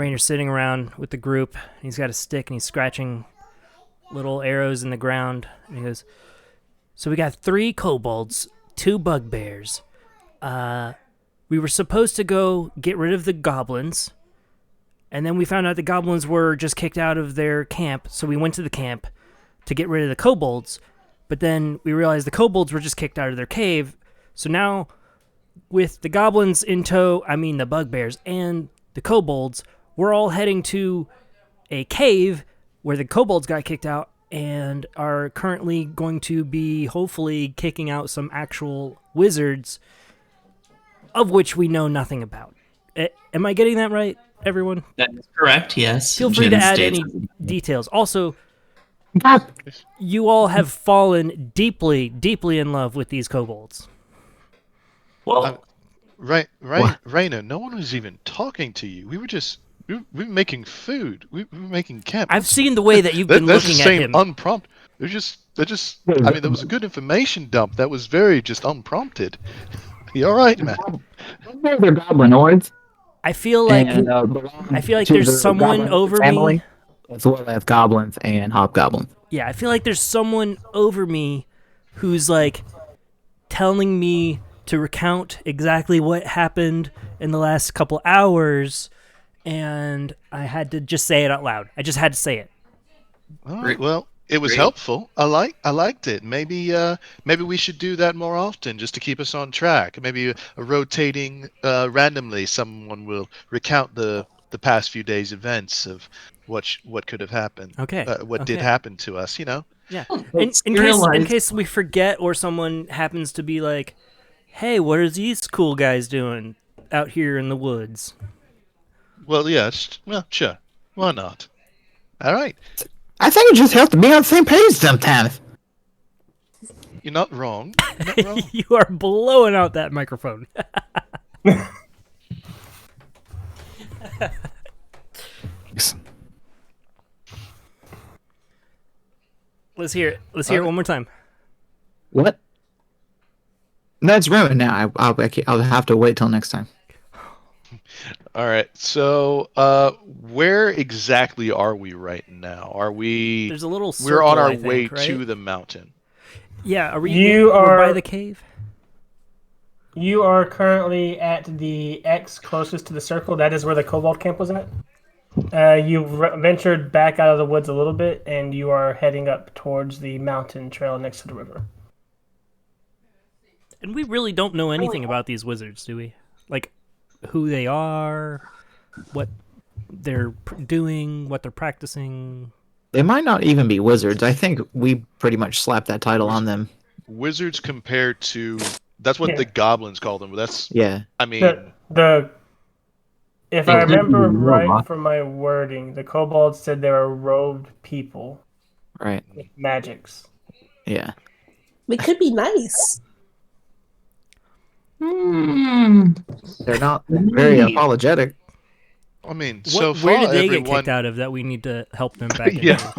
Rainer's sitting around with the group. He's got a stick and he's scratching little arrows in the ground. And he goes, "So we got 3 kobolds, 2 bugbears. We were supposed to go get rid of the goblins, and then we found out the goblins were just kicked out of their camp, so we went to the camp to get rid of the kobolds, but then we realized the kobolds were just kicked out of their cave, so now with the goblins in tow, the bugbears and the kobolds, we're all heading to a cave where the kobolds got kicked out and are currently going to be hopefully kicking out some actual wizards of which we know nothing about. Am I getting that right, everyone? That is correct, yes. Feel free to add any details. Also, you all have fallen deeply, deeply in love with these kobolds. Well, Rainer, no one was even talking to you. We were making food. We were making camp. I've seen the way that you've been looking at him. Unprompted. There was a good information dump that was very just unprompted. You all right, man? They're goblinoids. I feel like there's someone over family, me, as well as goblins and hobgoblins. Yeah, I feel like there's someone over me who's like telling me to recount exactly what happened in the last couple hours, and I had to just say it out loud. I just had to say it. All right. Well, it was helpful. I liked it. Maybe we should do that more often, just to keep us on track. Maybe a rotating randomly. Someone will recount the past few days' events of what could have happened. Okay. What did happen to us? Yeah. In case we forget, or someone happens to be like, "Hey, what are these cool guys doing out here in the woods?" Well, yes. Well, sure. Why not? All right. I think it just helps to be on the same page sometimes. You're not wrong. You are blowing out that microphone. Let's hear it. Let's hear it one more time. What? That's ruined now. I'll have to wait till next time. All right. So, where exactly are we right now? Are we? There's a little circle, we're on our I think, way right? to the mountain. Yeah. We're by the cave? You are currently at the X closest to the circle. That is where the kobold camp was at. You've ventured back out of the woods a little bit, and you are heading up towards the mountain trail next to the river. And we really don't know anything about these wizards, do we? Like, who they are, what they're doing, what they're practicing. They might not even be wizards. I think we pretty much slapped that title on them. Wizards compared to... That's what the goblins call them. That's... Yeah. I mean... If I remember right from my wording, the kobolds said they were robed people. Right. With magics. Yeah. We could be nice. They're not very apologetic. I mean, where did they get kicked out of that we need to help them back in? Yeah,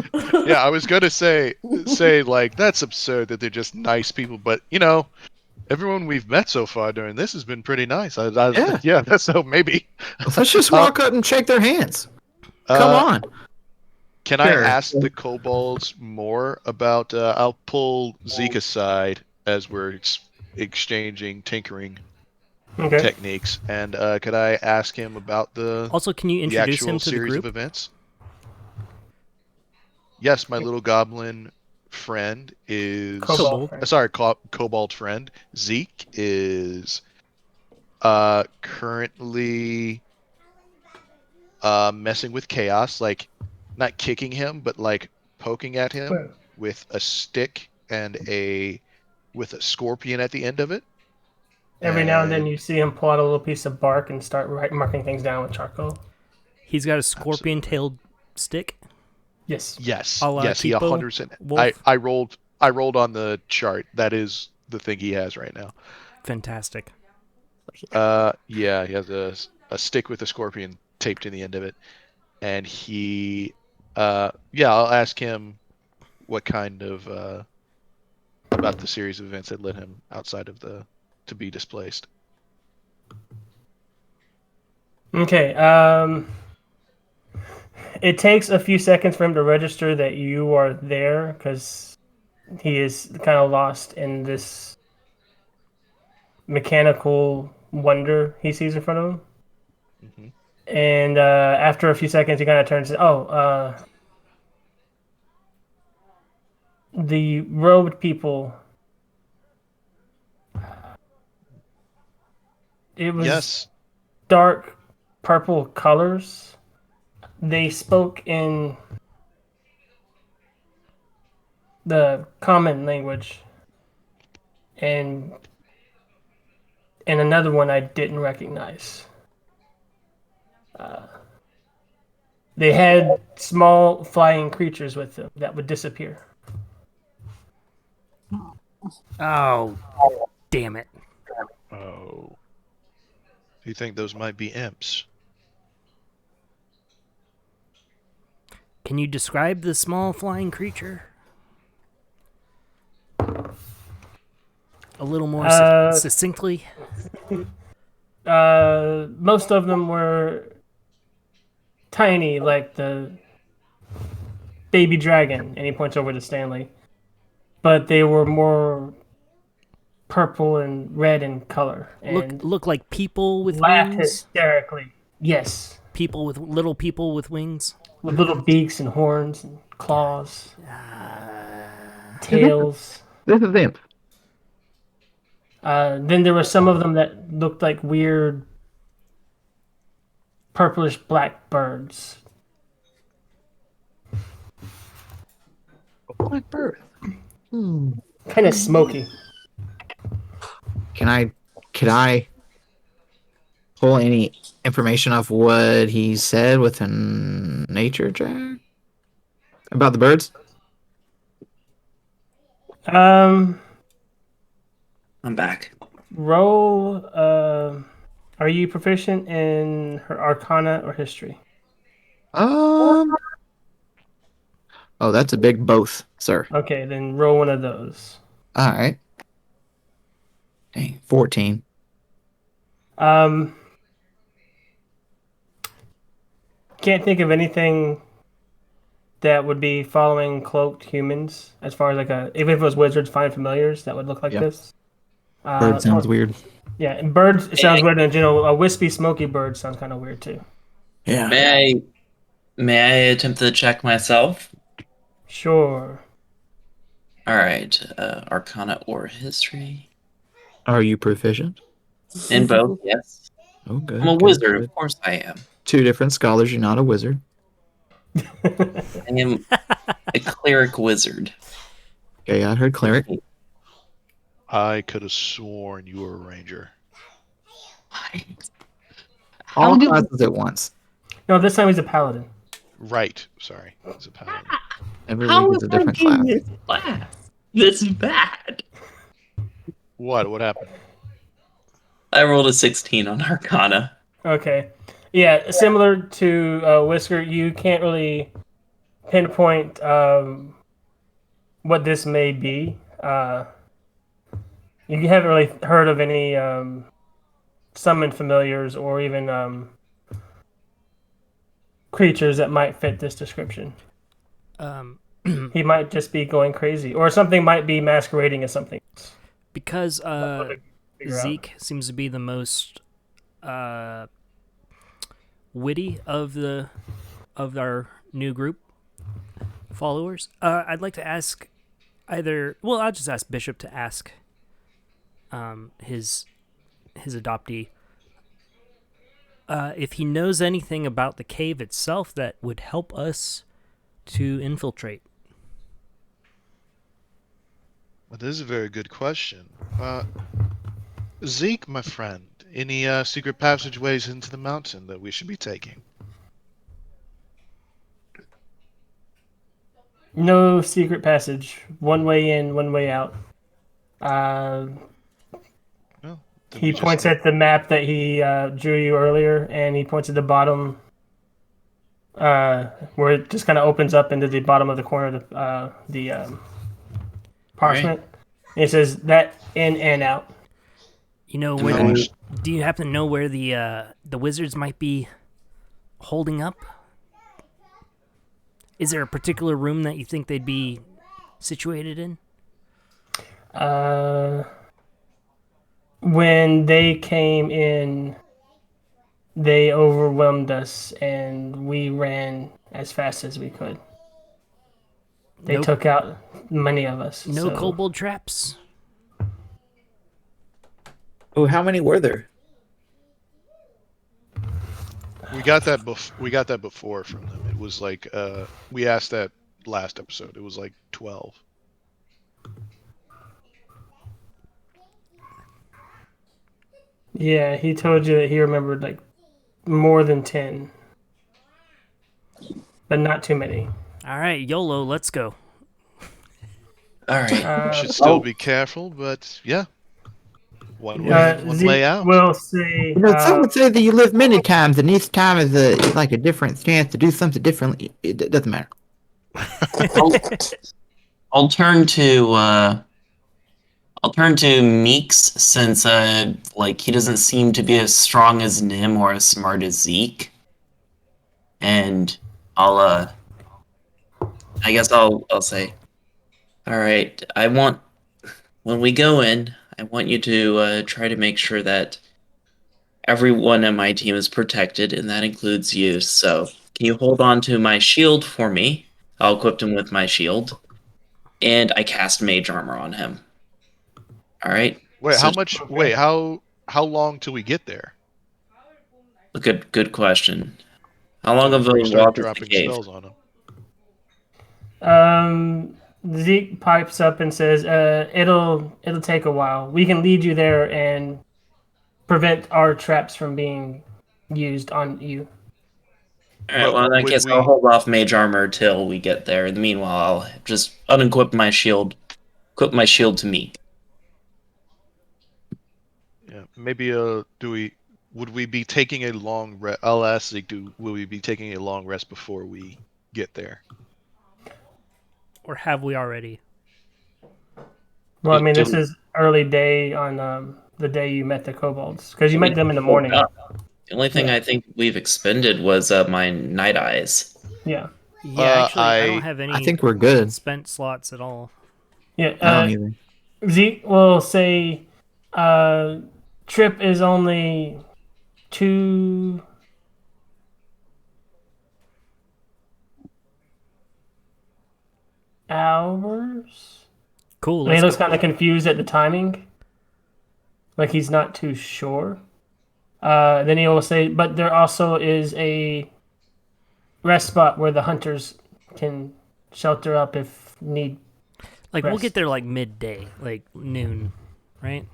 I was gonna say like that's absurd that they're just nice people, but everyone we've met so far during this has been pretty nice. So maybe let's just walk up and shake their hands. Come on. Can I ask the kobolds more about? I'll pull Zeke aside as we're exchanging tinkering techniques, and could I ask him about the can you introduce him to the series group? of events? Yes, my little goblin friend is kobold friend Zeke is currently messing with chaos, like not kicking him but like poking at him with a stick and with a scorpion at the end of it. Every now and then you see him pull out a little piece of bark and start marking things down with charcoal. He's got a scorpion-tailed stick? Yes. Yes. He 100%. I rolled on the chart. That is the thing he has right now. Fantastic. He has a stick with a scorpion taped to the end of it. And I'll ask him what kind of about the series of events that led him outside of to be displaced. Okay. It takes a few seconds for him to register that you are there because he is kind of lost in this mechanical wonder he sees in front of him. Mm-hmm. And after a few seconds, he kind of turns and says, the robed people. It was Yes. dark purple colors. They spoke in the common language and another one I didn't recognize. They had small flying creatures with them that would disappear. Oh, damn it. Oh. Do you think those might be imps? Can you describe the small flying creature? A little more succinctly? Most of them were tiny, like the baby dragon, and he points over to Stanley. But they were more purple and red in color. And Look like people with laughed wings? hysterically. Yes. People with wings? With little beaks and horns and claws. Tails. This is imp. Then there were some of them that looked like weird purplish black birds. Black bird. Kind of smoky. Can I pull any information off what he said with a nature check about the birds? I'm back. Roll. Are you proficient in her Arcana or History? Oh, that's a big both, sir. Okay, then roll one of those. All right. Dang, 14. Can't think of anything that would be following cloaked humans as far as even if it was wizards, find familiars that would look like this. Bird sounds weird. Yeah, and bird sounds weird, and a wispy, smoky bird sounds kind of weird too. Yeah. May I attempt the check myself? Sure. All right, Arcana or History? Are you proficient? In both, yes. Oh, good. I'm a good, wizard, good. of course I am. Two different scholars. You're not a wizard. I am a cleric wizard. Okay, I heard cleric. I could have sworn you were a ranger. All classes at once. No, this time he's a paladin. Right. Sorry. It's a paladin. Every week is a different class. This is bad. What? What happened? I rolled a 16 on Arcana. Okay. Yeah, similar to Whisker, you can't really pinpoint what this may be. You haven't really heard of any summoned familiars or even creatures that might fit this description. He might just be going crazy, or something might be masquerading as something else. Because figure out. Zeke seems to be the most witty of our new group followers. I'd like to ask I'll just ask Bishop to ask his adoptee if he knows anything about the cave itself that would help us to infiltrate. Well, this is a very good question. Zeke, my friend, any secret passageways into the mountain that we should be taking? No secret passage. One way in, one way out. He points at the map that he drew you earlier, and he points at the bottom, where it just kind of opens up into the bottom of the corner of the parchment. Right. And it says that in and out. You know, do you happen to know where the wizards might be holding up? Is there a particular room that you think they'd be situated in? When they came in, they overwhelmed us, and we ran as fast as we could. They Nope. took out many of us. No so- kobold traps? Oh, how many were there? We got that before from them. It was like we asked that last episode. It was like 12. Yeah, he told you that he remembered like more than 10, but not too many. All right, YOLO, let's go. All right. We should still be careful, but yeah. One way, one Zeke way out. will say, Some would say that you live many times, and each time is like a different chance to do something differently. It doesn't matter. I'll turn to Meeks since like he doesn't seem to be as strong as Nim or as smart as Zeke. And I guess I'll say, all right, when we go in, I want you to try to make sure that everyone on my team is protected, and that includes you. So can you hold on to my shield for me? I'll equip him with my shield. And I cast mage armor on him. All right. Wait, So- how much? Wait, how long till we get there? Good question. How long of a Before we start walk is the dropping cave? spells on them. Zeke pipes up and says, it'll take a while. We can lead you there and prevent our traps from being used on you. All right. But Well, in that would case, we- I'll hold off mage armor till we get there. In the meanwhile, I'll just unequip my shield, equip my shield to me. Yeah, maybe. Would we be taking a long rest? I'll ask Zeke. Will we be taking a long rest before we get there? Or have we already? Well, I mean, Do- this is early day on the day you met the kobolds, because you met them in the morning. The only thing Yeah. I think we've expended was my night eyes. Yeah. Yeah, actually, I I don't have any I think we're good. spent slots at all. Yeah. I don't either. Zeke will say, trip is only 2 hours. Cool. And he Let's looks go. kind of confused at the timing, like he's not too sure. Then he will say, but there also is a rest spot where the hunters can shelter up if need. Like, we'll rest. get there like midday, like noon, right?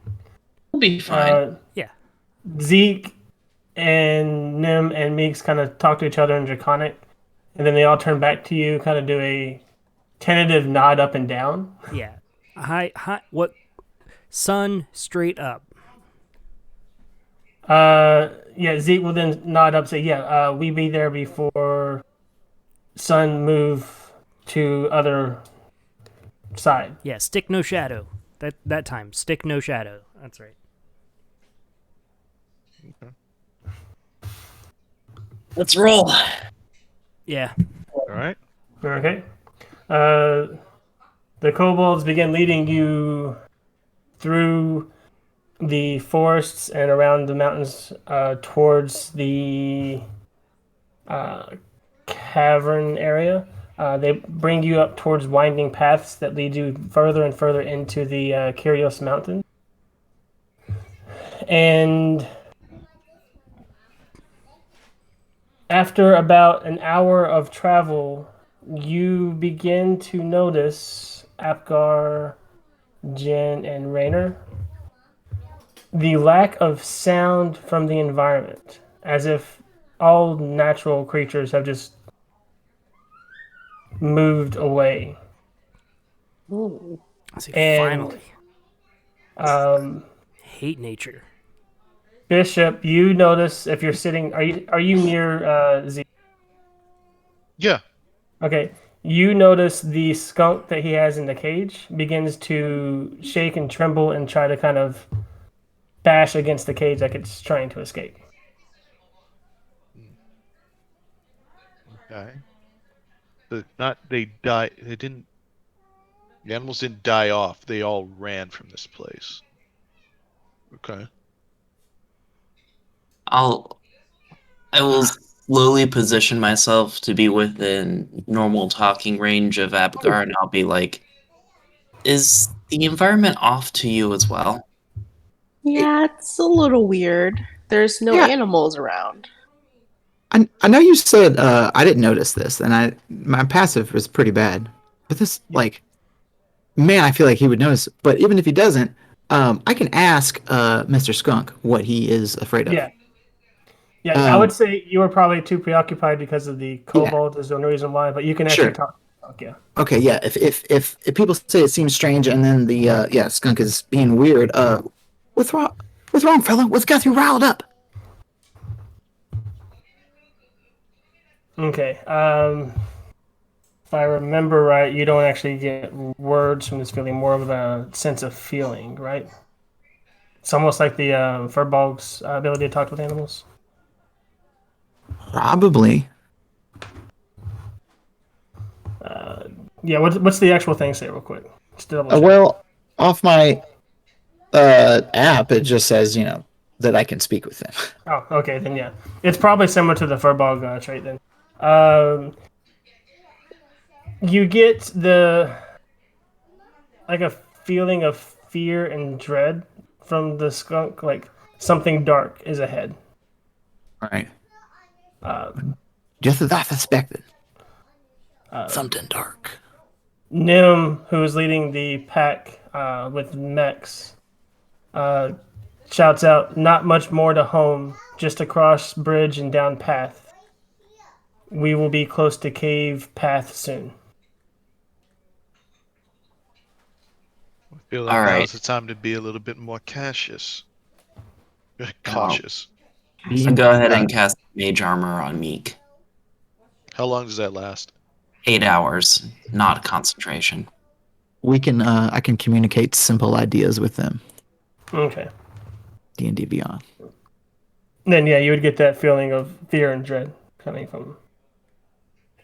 We'll be fine. Yeah. Zeke and Nim and Meeks kind of talk to each other in Draconic, and then they all turn back to you, kind of do a tentative nod up and down. Yeah. Hi. What? Sun straight up. Yeah, Zeke will then nod up, say, "Yeah, we be there before sun move to other side." Yeah. Stick no shadow. That time. Stick no shadow. That's right. Let's roll. Yeah. All right. Okay. The kobolds begin leading you through the forests and around the mountains towards the cavern area. They bring you up towards winding paths that lead you further and further into the Kyrios mountain. And after about an hour of travel, you begin to notice Apgar, Jen, and Raynor the lack of sound from the environment, as if all natural creatures have just moved away. Ooh. I say, And- finally. Hate nature. Bishop, you notice if you're sitting, are you near Z? Yeah. Okay, you notice the skunk that he has in the cage begins to shake and tremble and try to kind of bash against the cage like it's trying to escape. Okay. They die. They didn't. The animals didn't die off. They all ran from this place. Okay. I will slowly position myself to be within normal talking range of Abgar, and I'll be like, "Is the environment off to you as well?" Yeah, it's a little weird. There's no Yeah. animals around. I know you said I didn't notice this, and my passive was pretty bad. But this, like, man, I feel like he would notice. But even if he doesn't, I can ask Mr. Skunk what he is afraid of. Yeah. Yeah, I would say you were probably too preoccupied because of the kobold is the only reason why, but you can actually Sure. talk. Yeah. Okay, yeah. If people say it seems strange, and then the skunk is being weird, what's wrong? What's wrong, fella? What's got you riled up? Okay. If I remember right, you don't actually get words from this feeling, more of a sense of feeling, right? It's almost like the Furbog's ability to talk with animals. Probably. Yeah, what's the actual thing say real quick? Just to double check. Well, off my app, it just says that I can speak with them. Oh, okay, then yeah. It's probably similar to the Furbog trait then. You get like a feeling of fear and dread from the skunk, like something dark is ahead. Right. Just as I suspected. Something dark. Nim, who is leading the pack with Mex, shouts out, "Not much more to home, just across bridge and down path. We will be close to cave path soon." I feel like All right. now's the time to be a little bit more cautious. Cautious. So go ahead and cast Mage Armor on Meek. How long does that last? 8 hours, not concentration. We can I can communicate simple ideas with them. Okay. D&D Beyond. Then yeah, you would get that feeling of fear and dread coming from,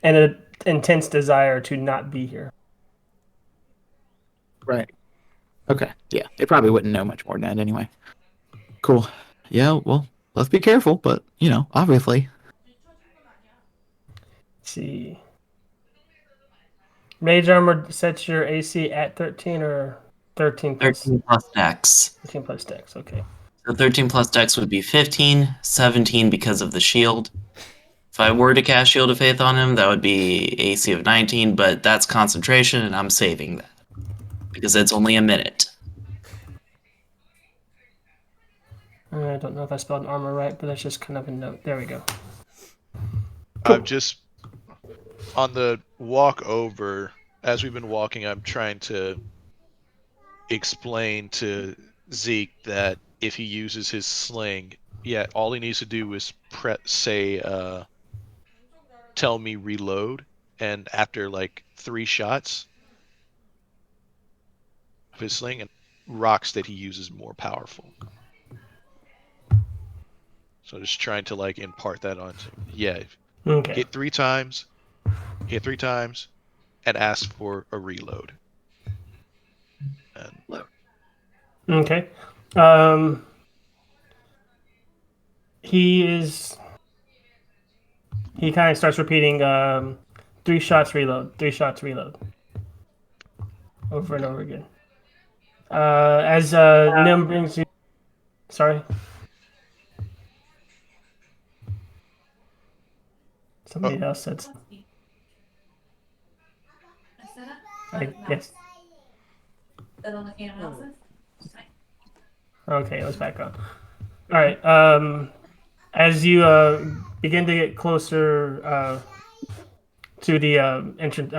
and an intense desire to not be here. Right. Okay. Yeah. They probably wouldn't know much more than that anyway. Cool. Yeah, well, let's be careful, but obviously. Let's see. Mage armor sets your AC at 13 or 13 plus 13 plus Dex. 13 plus Dex. Okay. So 13 plus Dex would be 15, 17 because of the shield. If I were to cast Shield of Faith on him, that would be AC of 19, but that's concentration, and I'm saving that. Because it's only a minute. I don't know if I spelled armor right, but that's just kind of a note. There we go. I've just on the walk over, as we've been walking, I'm trying to explain to Zeke that if he uses his sling, all he needs to do is tell me reload, and after like 3 shots of his sling, and rocks that he uses more powerful. So just trying to like impart that onto him. Yeah. Okay. Hit 3 times, and ask for a reload. And Okay. He kind of starts repeating 3 shots reload, 3 shots reload. Over and over again. As Nim brings you... Sorry? Somebody else said something. Yes. Okay, it was back on. All right. As you begin to get closer to the entrance,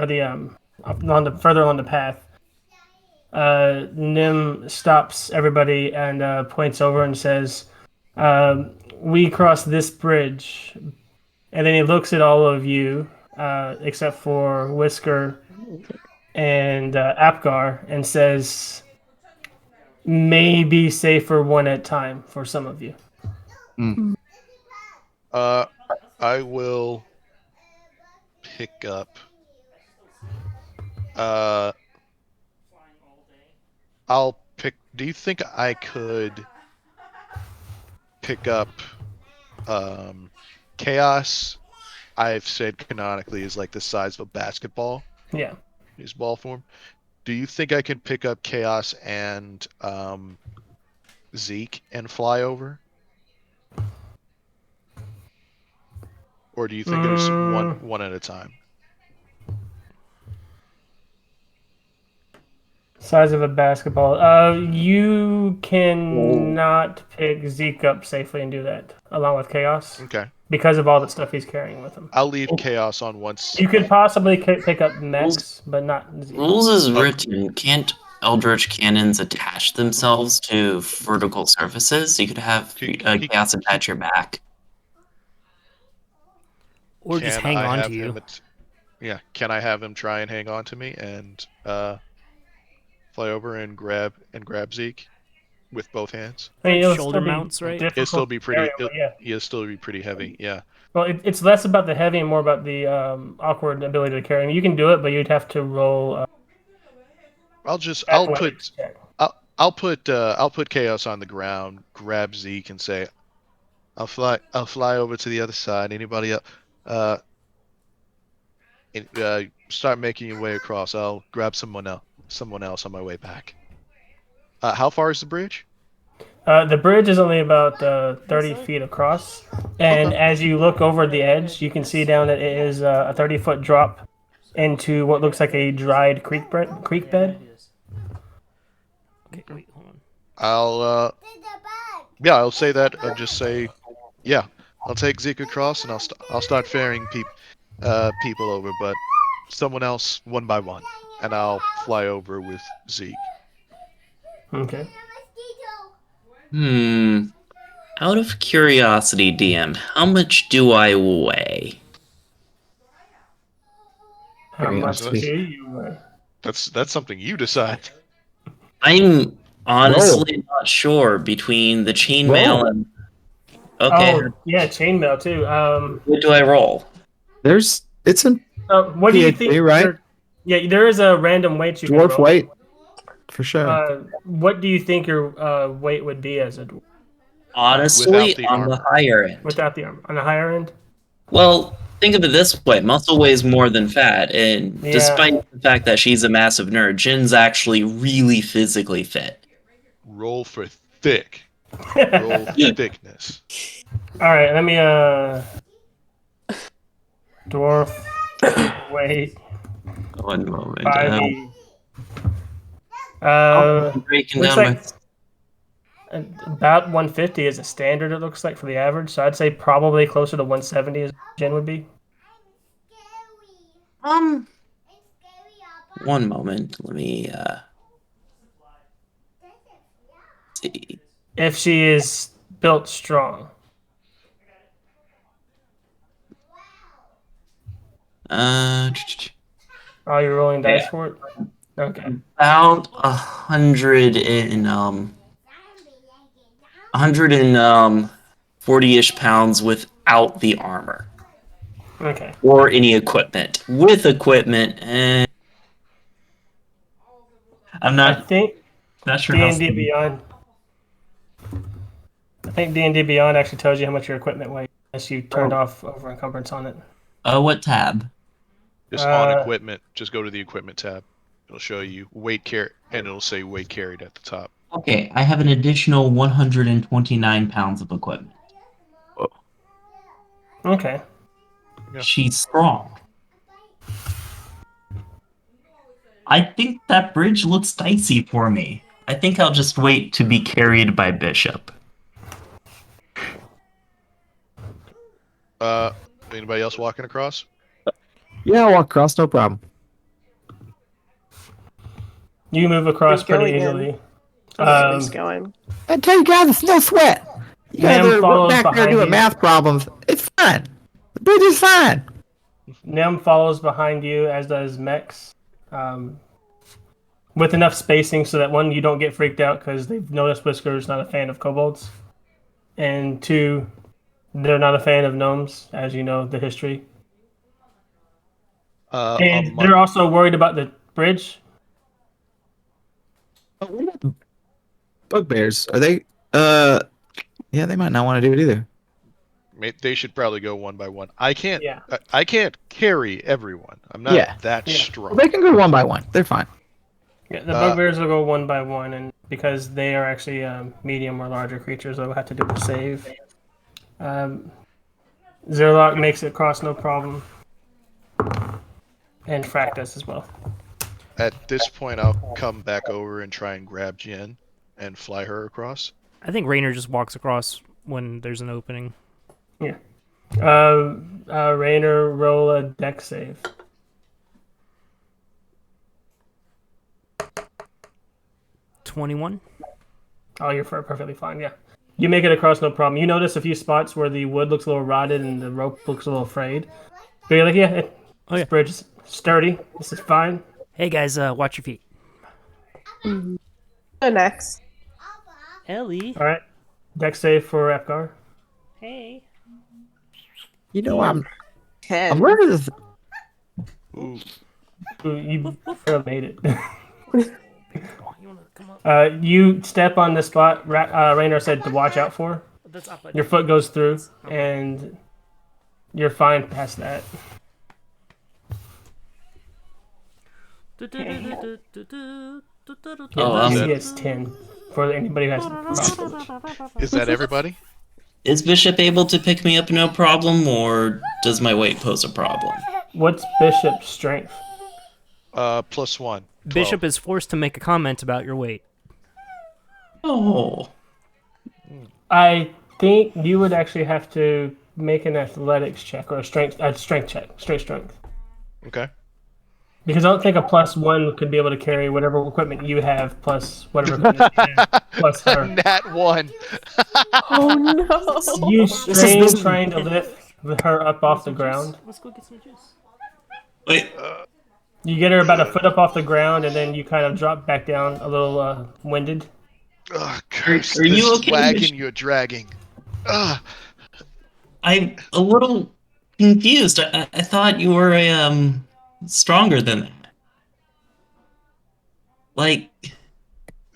further along the path, Nim stops everybody and points over and says, "We cross this bridge." And then he looks at all of you, except for Whisker and Apgar, and says, "Maybe safer one at a time for some of you." I will pick up Uh, I'll pick. Do you think I could pick up chaos? I've said canonically is like the size of a basketball. Yeah. His ball form. Do you think I can pick up chaos and Zeke and fly over? Or do you think there's one at a time? Size of a basketball. You cannot pick Zeke up safely and do that, along with Chaos, Okay. because of all the stuff he's carrying with him. I'll leave chaos on once. You could possibly pick up Mex, but not Zeke. Rules is written. Can't Eldritch cannons attach themselves to vertical surfaces? You could have chaos attach your back. Or just hang on to you. Yeah, can I have him try and hang on to me and fly over and grab Zeke with both hands? I mean, shoulder mounts, right? It'll still be pretty. Yeah. It'll still be pretty heavy. Yeah. Well, it's less about the heavy and more about the awkward ability to carry. I mean, you can do it, but you'd have to roll. I'll put chaos on the ground, grab Zeke, and say, I'll fly over to the other side. Anybody else? Start making your way across. I'll grab someone else on my way back. How far is the bridge? The bridge is only about 30 feet across, and as you look over the edge, you can see down that it is a 30-foot drop into what looks like a dried creek bed. Okay, wait, hold on. I'll say that. I'll just say, yeah. I'll take Zeke across, and I'll start ferrying people over, but someone else one by one, and I'll fly over with Zeke. Okay. Out of curiosity, DM, how much do I weigh? How much do Curiosity. you weigh? That's something you decide. I'm honestly not sure between the chainmail and. Okay. Oh, yeah, chainmail too. What do I roll? It's a What do you PhD, think? right? Yeah, there is a random weight you can dwarf roll. weight for sure. What do you think your weight would be as a dwarf? Honestly, on the higher end. Without the arm, on the higher end? Well, think of it this way: muscle weighs more than fat, and despite the fact that she's a massive nerd, Jin's actually really physically fit. Roll for thick. Roll thickness. All right, let me dwarf weight. 1 moment. 5e. Breaking looks down like about 150 is a standard. It looks like for the average, so I'd say probably closer to 170 as Jen would be. 1 moment. Let me see. If she is built strong. Uh, Oh, you're rolling dice for it? Okay. About 140-ish pounds without the armor. Okay. Or any equipment. With equipment, and I'm not. I think not sure D&D Beyond. I think D&D Beyond actually tells you how much your equipment weighs unless you turned off over encumbrance on it. What tab? Just on equipment. Just go to the equipment tab. It'll show you weight carry, and it'll say weight carried at the top. Okay, I have an additional 129 pounds of equipment. Okay. Yeah. She's strong. I think that bridge looks dicey for me. I think I'll just wait to be carried by Bishop. Anybody else walking across? Yeah, I'll walk across, no problem. You move across Who's pretty going easily. Who's going? I tell you guys, it's no sweat. You guys Nim are follows back there behind doing you. math problems. It's fine. The bridge is fine. Nim follows behind you, as does Mex. With enough spacing so that one, you don't get freaked out because they've noticed Whisker's not a fan of kobolds. And two, they're not a fan of gnomes, as you know the history. And they're also worried about the bridge. Oh, what about the bugbears? Are they? Yeah, they might not want to do it either. They should probably go one by one. I can't. Yeah. I can't carry everyone. I'm not Yeah. that Yeah. strong. They can go one by one. They're fine. Yeah, the bugbears will go one by one, and because they are actually medium or larger creatures, they'll have to do a save. Zerlock makes it across no problem, and Fractus as well. At this point, I'll come back over and try and grab Jen and fly her across. I think Rainer just walks across when there's an opening. Yeah. Rainer, roll a dex save. 21. Oh, you're perfectly fine. Yeah, you make it across no problem. You notice a few spots where the wood looks a little rotted and the rope looks a little frayed. But you're like, yeah, this bridge is sturdy. This is fine. Hey guys, watch your feet. Go next. Ellie. All right, dex save for Apgar. Hey. You know, I'm 10. ready to. Ooh. Ooh, you made it. You wanna come up? You step on the spot Rainer said to watch out for. That's up. Your foot goes through, and you're fine past that. Oh, DC is 10 for anybody who has problems. Is that everybody? Is Bishop able to pick me up no problem, or does my weight pose a problem? What's Bishop's strength? +1. 12. Bishop is forced to make a comment about your weight. Oh. I think you would actually have to make an athletics check or a strength check, straight strength. Okay. Because I don't think a +1 could be able to carry whatever equipment you have plus whatever equipment you have plus her. Nat 1. Oh no. You strain trying to lift her up off the ground. Let's go get some juice. Wait. You get her about a foot up off the ground, and then you kind of drop back down a little winded. Ugh, curse Are this you okay, wagon Bishop? you're dragging. Ugh. I'm a little confused. I thought you were stronger than that. Like,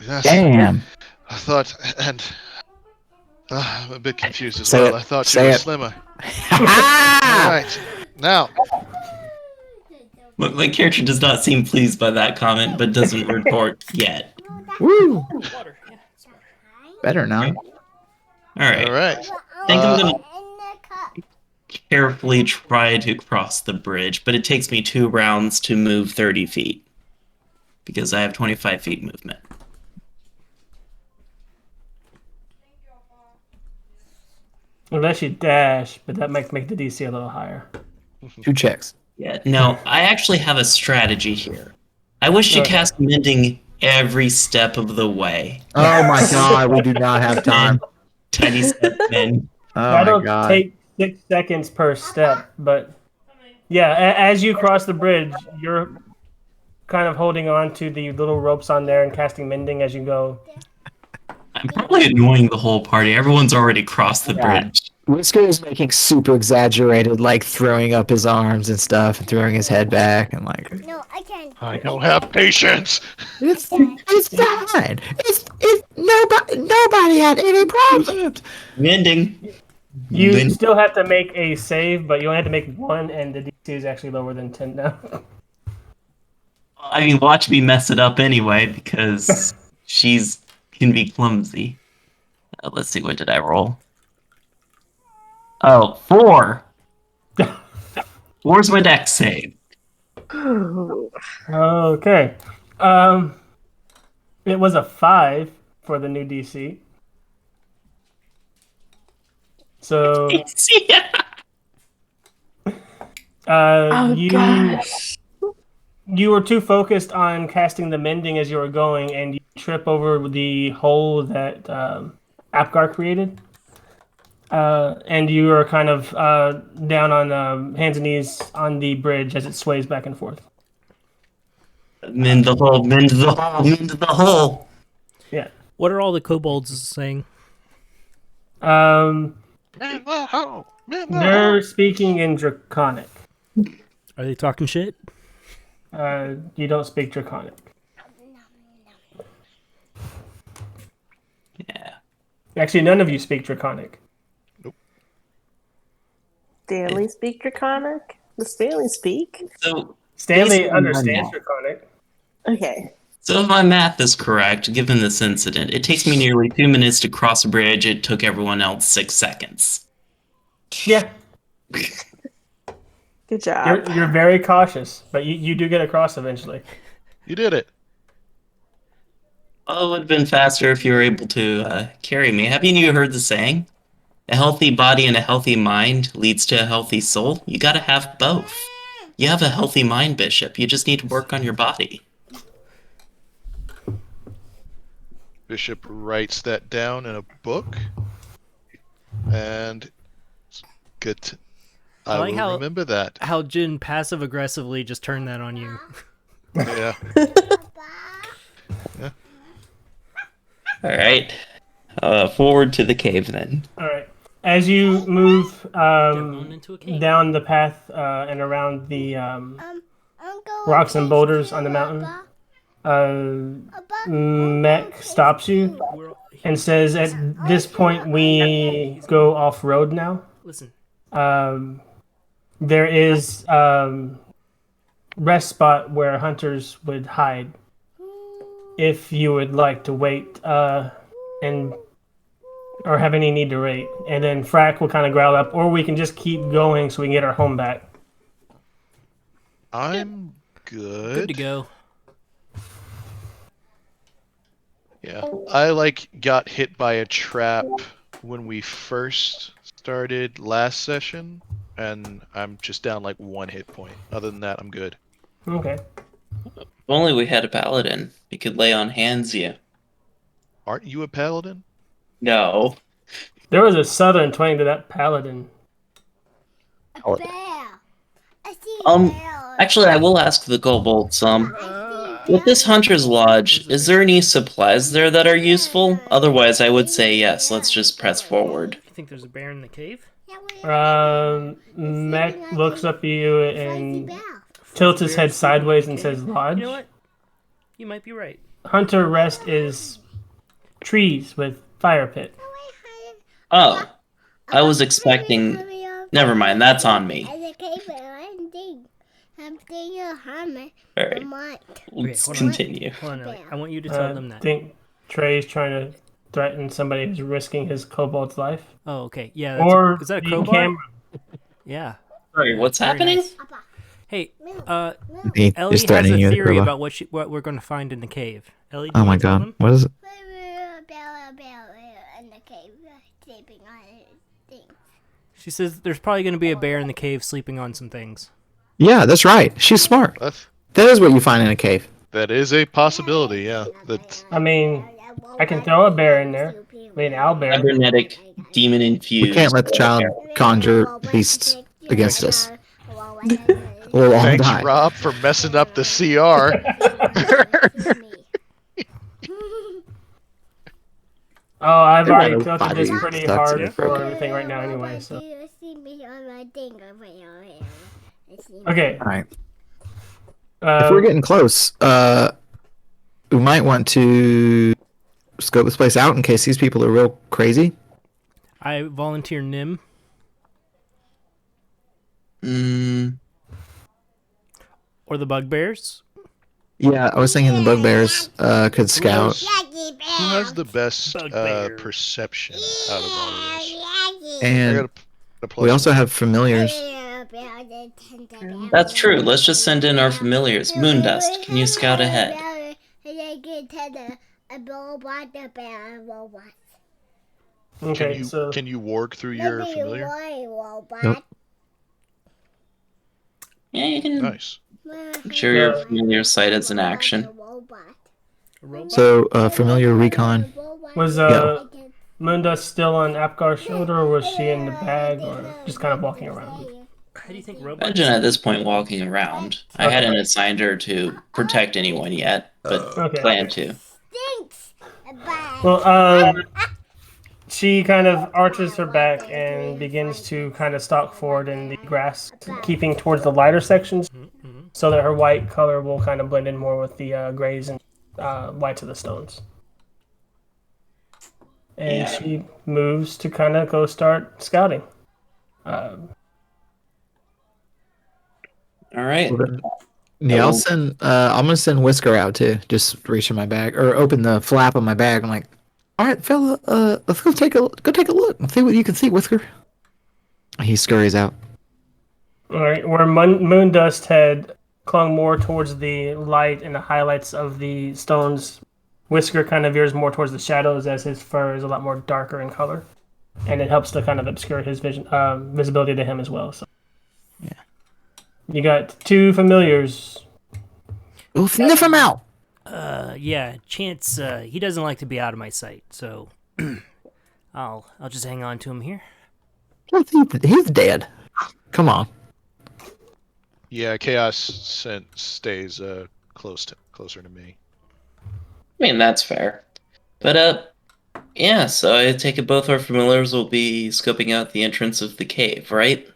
Yes, Damn. I thought, and I'm a bit confused as Say well. it. I thought you Say were it. slimmer. Ah! All right, now my character does not seem pleased by that comment, but doesn't retort yet. Woo! Water. Yeah, some water. Better now. All right. all right. I think I'm gonna carefully try to cross the bridge, but it takes me 2 rounds to move 30 feet because I have 25 feet movement. Unless you dash, but that might make the DC a little higher. 2 checks. Yeah, no, I actually have a strategy here. I wish to Okay. cast Mending every step of the way. Oh my god, we do not have time. Tiny step in. Oh That'll my god. take 6 seconds per step, but yeah, as you cross the bridge, you're kind of holding on to the little ropes on there and casting mending as you go. I'm probably annoying the whole party. Everyone's already crossed the Yeah. bridge. Whisker is making super exaggerated, like throwing up his arms and stuff, and throwing his head back, and like No, I can't. I don't have patience. it's fine. It's nobody had any problems. Mending. You Then- still have to make a save, but you only have to make one, and the DC is actually lower than 10 now. I mean, watch me mess it up anyway because she's can be clumsy. Let's see, what did I roll? Oh, 4. 4's my dex save. Okay. It was a 5 for the new DC. So Oh you gosh. you were too focused on casting the mending as you were going, and you trip over the hole that Apgar created. And you are kind of down on hands and knees on the bridge as it sways back and forth. Mend the hole, mend the hole, mend the hole. Yeah. What are all the kobolds saying? Um, Man, the hoe. Man, the hoe. they're speaking in Draconic. Are they talking shit? You don't speak Draconic. Yeah. Actually, none of you speak Draconic. Stanley speak Draconic? Does Stanley speak? So Stanley based on my understands math- Draconic. Okay. So if my math is correct, given this incident, it takes me nearly 2 minutes to cross a bridge. It took everyone else 6 seconds. Yeah, Good job. you're very cautious, but you do get across eventually. You did it. Oh, it would have been faster if you were able to carry me. Haven't you heard the saying? A healthy body and a healthy mind leads to a healthy soul. You gotta have both. You have a healthy mind, Bishop. You just need to work on your body. Bishop writes that down in a book, and it's good. I like will how- remember that. How Jin passive aggressively just turned that on you. Yeah. All right. Forward to the cave then. All right. As you move going into a cave. down the path and around the rocks and boulders on the mountain, Mech stops you We're all- and says, "At this point, we go off road now. Listen, There is rest spot where hunters would hide. If you would like to wait and or have any need to wait, and then Frack will kind of growl up, or we can just keep going so we can get our home back." I'm good to go. Yeah, I got hit by a trap when we first started last session, and I'm just down 1 hit point. Other than that, I'm good. Okay. If only we had a paladin. He could lay on hands you. Aren't you a paladin? No. There was a southern twang to that paladin. Actually, I will ask the kobolds, with this hunter's lodge, is there any supplies there that are useful? Otherwise, I would say yes, let's just press forward. You think there's a bear in the cave? Mech looks up at you and tilts his head sideways and says, "Lodge." You know what? You might be right. Hunter rest is trees with fire pit. Oh, I was expecting... Never mind, that's on me. Alright, let's hold on. continue. Hold on, Ellie. I want you to tell them I that. think Trey's trying to threaten somebody who's risking his kobold's life. Oh, okay. Yeah. That's Or is that a the crowbar? camera. Yeah. Sorry, what's Very happening? nice. Hey, He Ellie is has threatening a you. theory Robo. about what we're going to find in the cave. Ellie, do Oh you my wanna tell god. them? What is it? She says there's probably going to be a bear in the cave sleeping on some things. Yeah, that's right. She's smart. That is what you find in a cave. That is a possibility, yeah. I mean, I can throw a bear in there. I mean, owlbear. Cybernetic, demon-infused... We can't let the child conjure beasts against us. We'll all Thanks, die. Rob, for messing up the CR. Oh, I've already Everybody tilted this body pretty sucks hard and for broken. everything right now anyway, so. Okay. All right. If we're getting close, we might want to scope this place out in case these people are real crazy. I volunteer Nim. Or the bugbears. Yeah, I was thinking the bugbears could scout. Who has the best Bugbear. perception out of all of this? I And gotta put a plus we also one. have familiars. That's true, let's just send in our familiars. Moondust, can you scout ahead? Okay, so Can you warg through your familiar? Nope. Yeah, you can Nice. share your familiar sight as an action. A robot? So familiar recon. was Yeah. Munda still on Apgar's shoulder, or was she in the bag, or just kind of walking around? How do you think robots? Imagine at this point walking around. I hadn't assigned her to protect anyone yet, but Okay. plan to. Well, she kind of arches her back and begins to kind of stalk forward in the grass, keeping towards the lighter sections, so that her white color will kind of blend in more with the grays and whites of the stones. And she moves to kind of go start scouting. All right. Yeah, I'm gonna send Whisker out too. Just reach in my bag or open the flap on my bag. I'm like, all right, fella, let's go take a look. Let's see what you can see, Whisker. He scurries out. All right, where moon dust had clung more towards the light and the highlights of the stones, Whisker kind of veers more towards the shadows as his fur is a lot more darker in color, and it helps to kind of obscure his visibility to him as well. So, yeah, you got 2 familiars. We'll sniff him out. Yeah, Chance, he doesn't like to be out of my sight, so I'll just hang on to him here. He's dead. Come on. Yeah, Chaos stays closer to me. I mean, that's fair. But, yeah, so I take it both our familiars will be scoping out the entrance of the cave, right?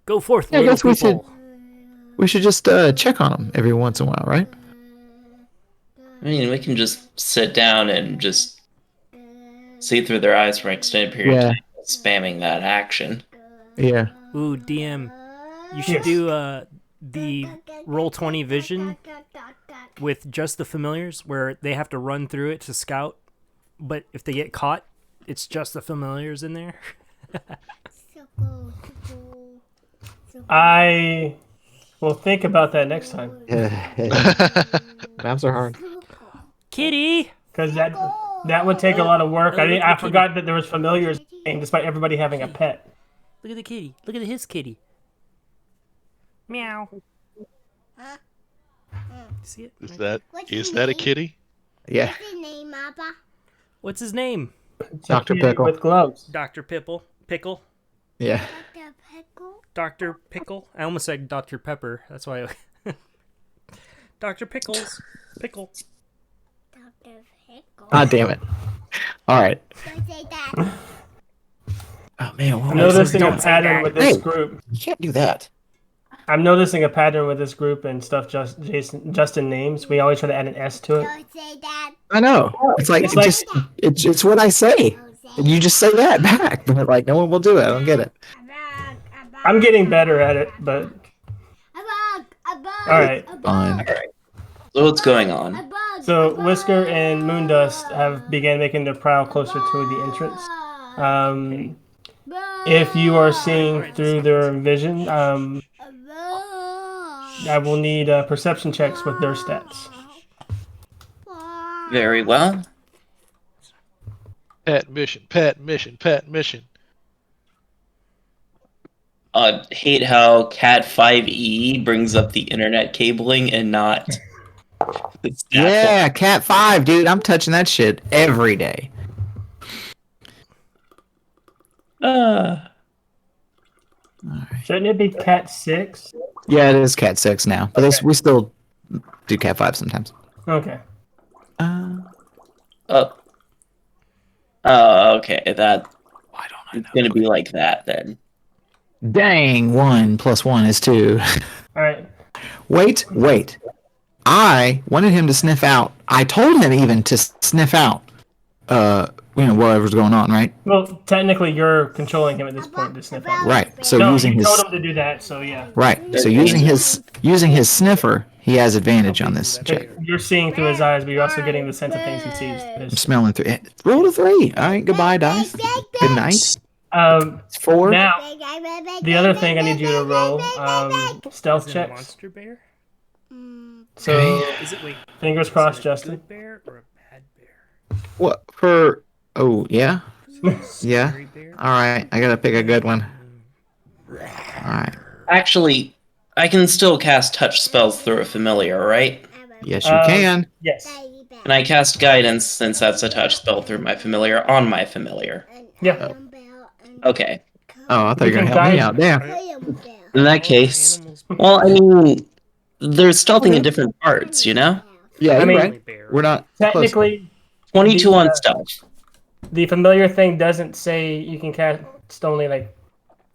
Go forth, Yeah, I little guess people. we should just check on him every once in a while, right? I mean, we can just sit down and just see through their eyes for an extended period of time, spamming that action. Yeah. Ooh, DM, you should do the Roll20 vision with just the familiars, where they have to run through it to scout, but if they get caught, it's just the familiars in there. I will think about that next time. Maps are hard. Kitty! Because that would take a lot of work. I forgot that there was familiars, despite everybody having a pet. Look at the kitty. Look at his kitty. Meow. See it? Is that a kitty? Yeah. What's his name, Papa? What's his name? Dr. Pickle. With gloves. Dr. Pickle. Yeah. Dr. Pickle? Dr. Pickle. I almost said Dr. Pepper. That's why Dr. Pickles. Pickle. Dr. Pickle. Ah, damn it. All right. Don't say that. Oh man, I'm noticing a Don't say pattern that. with this Hey. group. you can't do that. I'm noticing a pattern with this group and stuff. Justin names. We always try to add an S to it. Don't say that. I know. It's like It's like- it's what I say. Don't say And you just say that back, but like no one will do it. I don't get it. I'm getting better at it, but A bug. all right. Fine. So what's going on? A bug. So Whisker and Moondust have began making their prowl closer to the entrance. If you are seeing through their vision, I will need perception checks with their stats. Very well. Pet mission, pet mission, pet mission. Hate how Cat 5e brings up the internet cabling and not the stats. Yeah, Cat 5, dude. I'm touching that shit every day. Shouldn't it be Cat 6? Yeah, it is Cat 6 now, but we still do Cat 5 sometimes. Okay. Okay, that Why don't I it's gonna be like that then. Dang, 1 + 1 is 2. All right. Wait. I wanted him to sniff out. I told him even to sniff out, whatever's going on, right? Well, technically, you're controlling him at this point to sniff out. Right. So No, using you his told him to do that, so yeah. right. So using his sniffer, he has advantage on this check. You're seeing through his eyes, but you're also getting the sense of things he sees. I'm smelling through it. Roll a 3. All right. Goodbye, dice. Good night. It's 4. Now, the other thing I need you to roll, stealth Is it a checks. monster bear? So, Is it, wait, fingers is it crossed, a Justin. good bear or a bad bear? What for? Oh yeah. Yeah. Scary bear? All right. I gotta pick a good one. All right. Actually, I can still cast touch spells through a familiar, right? Yes, you can. Yes. And I cast guidance since that's a touch spell through my familiar on my familiar. Yeah. Okay. Oh, I thought you were You gonna can help me guide- out. Damn. In that case, well, I mean, they're stealthing in different parts, you know? Yeah, you're mean- right. We're not close. Technically, 22 The, on stealth. the familiar thing doesn't say you can cast only like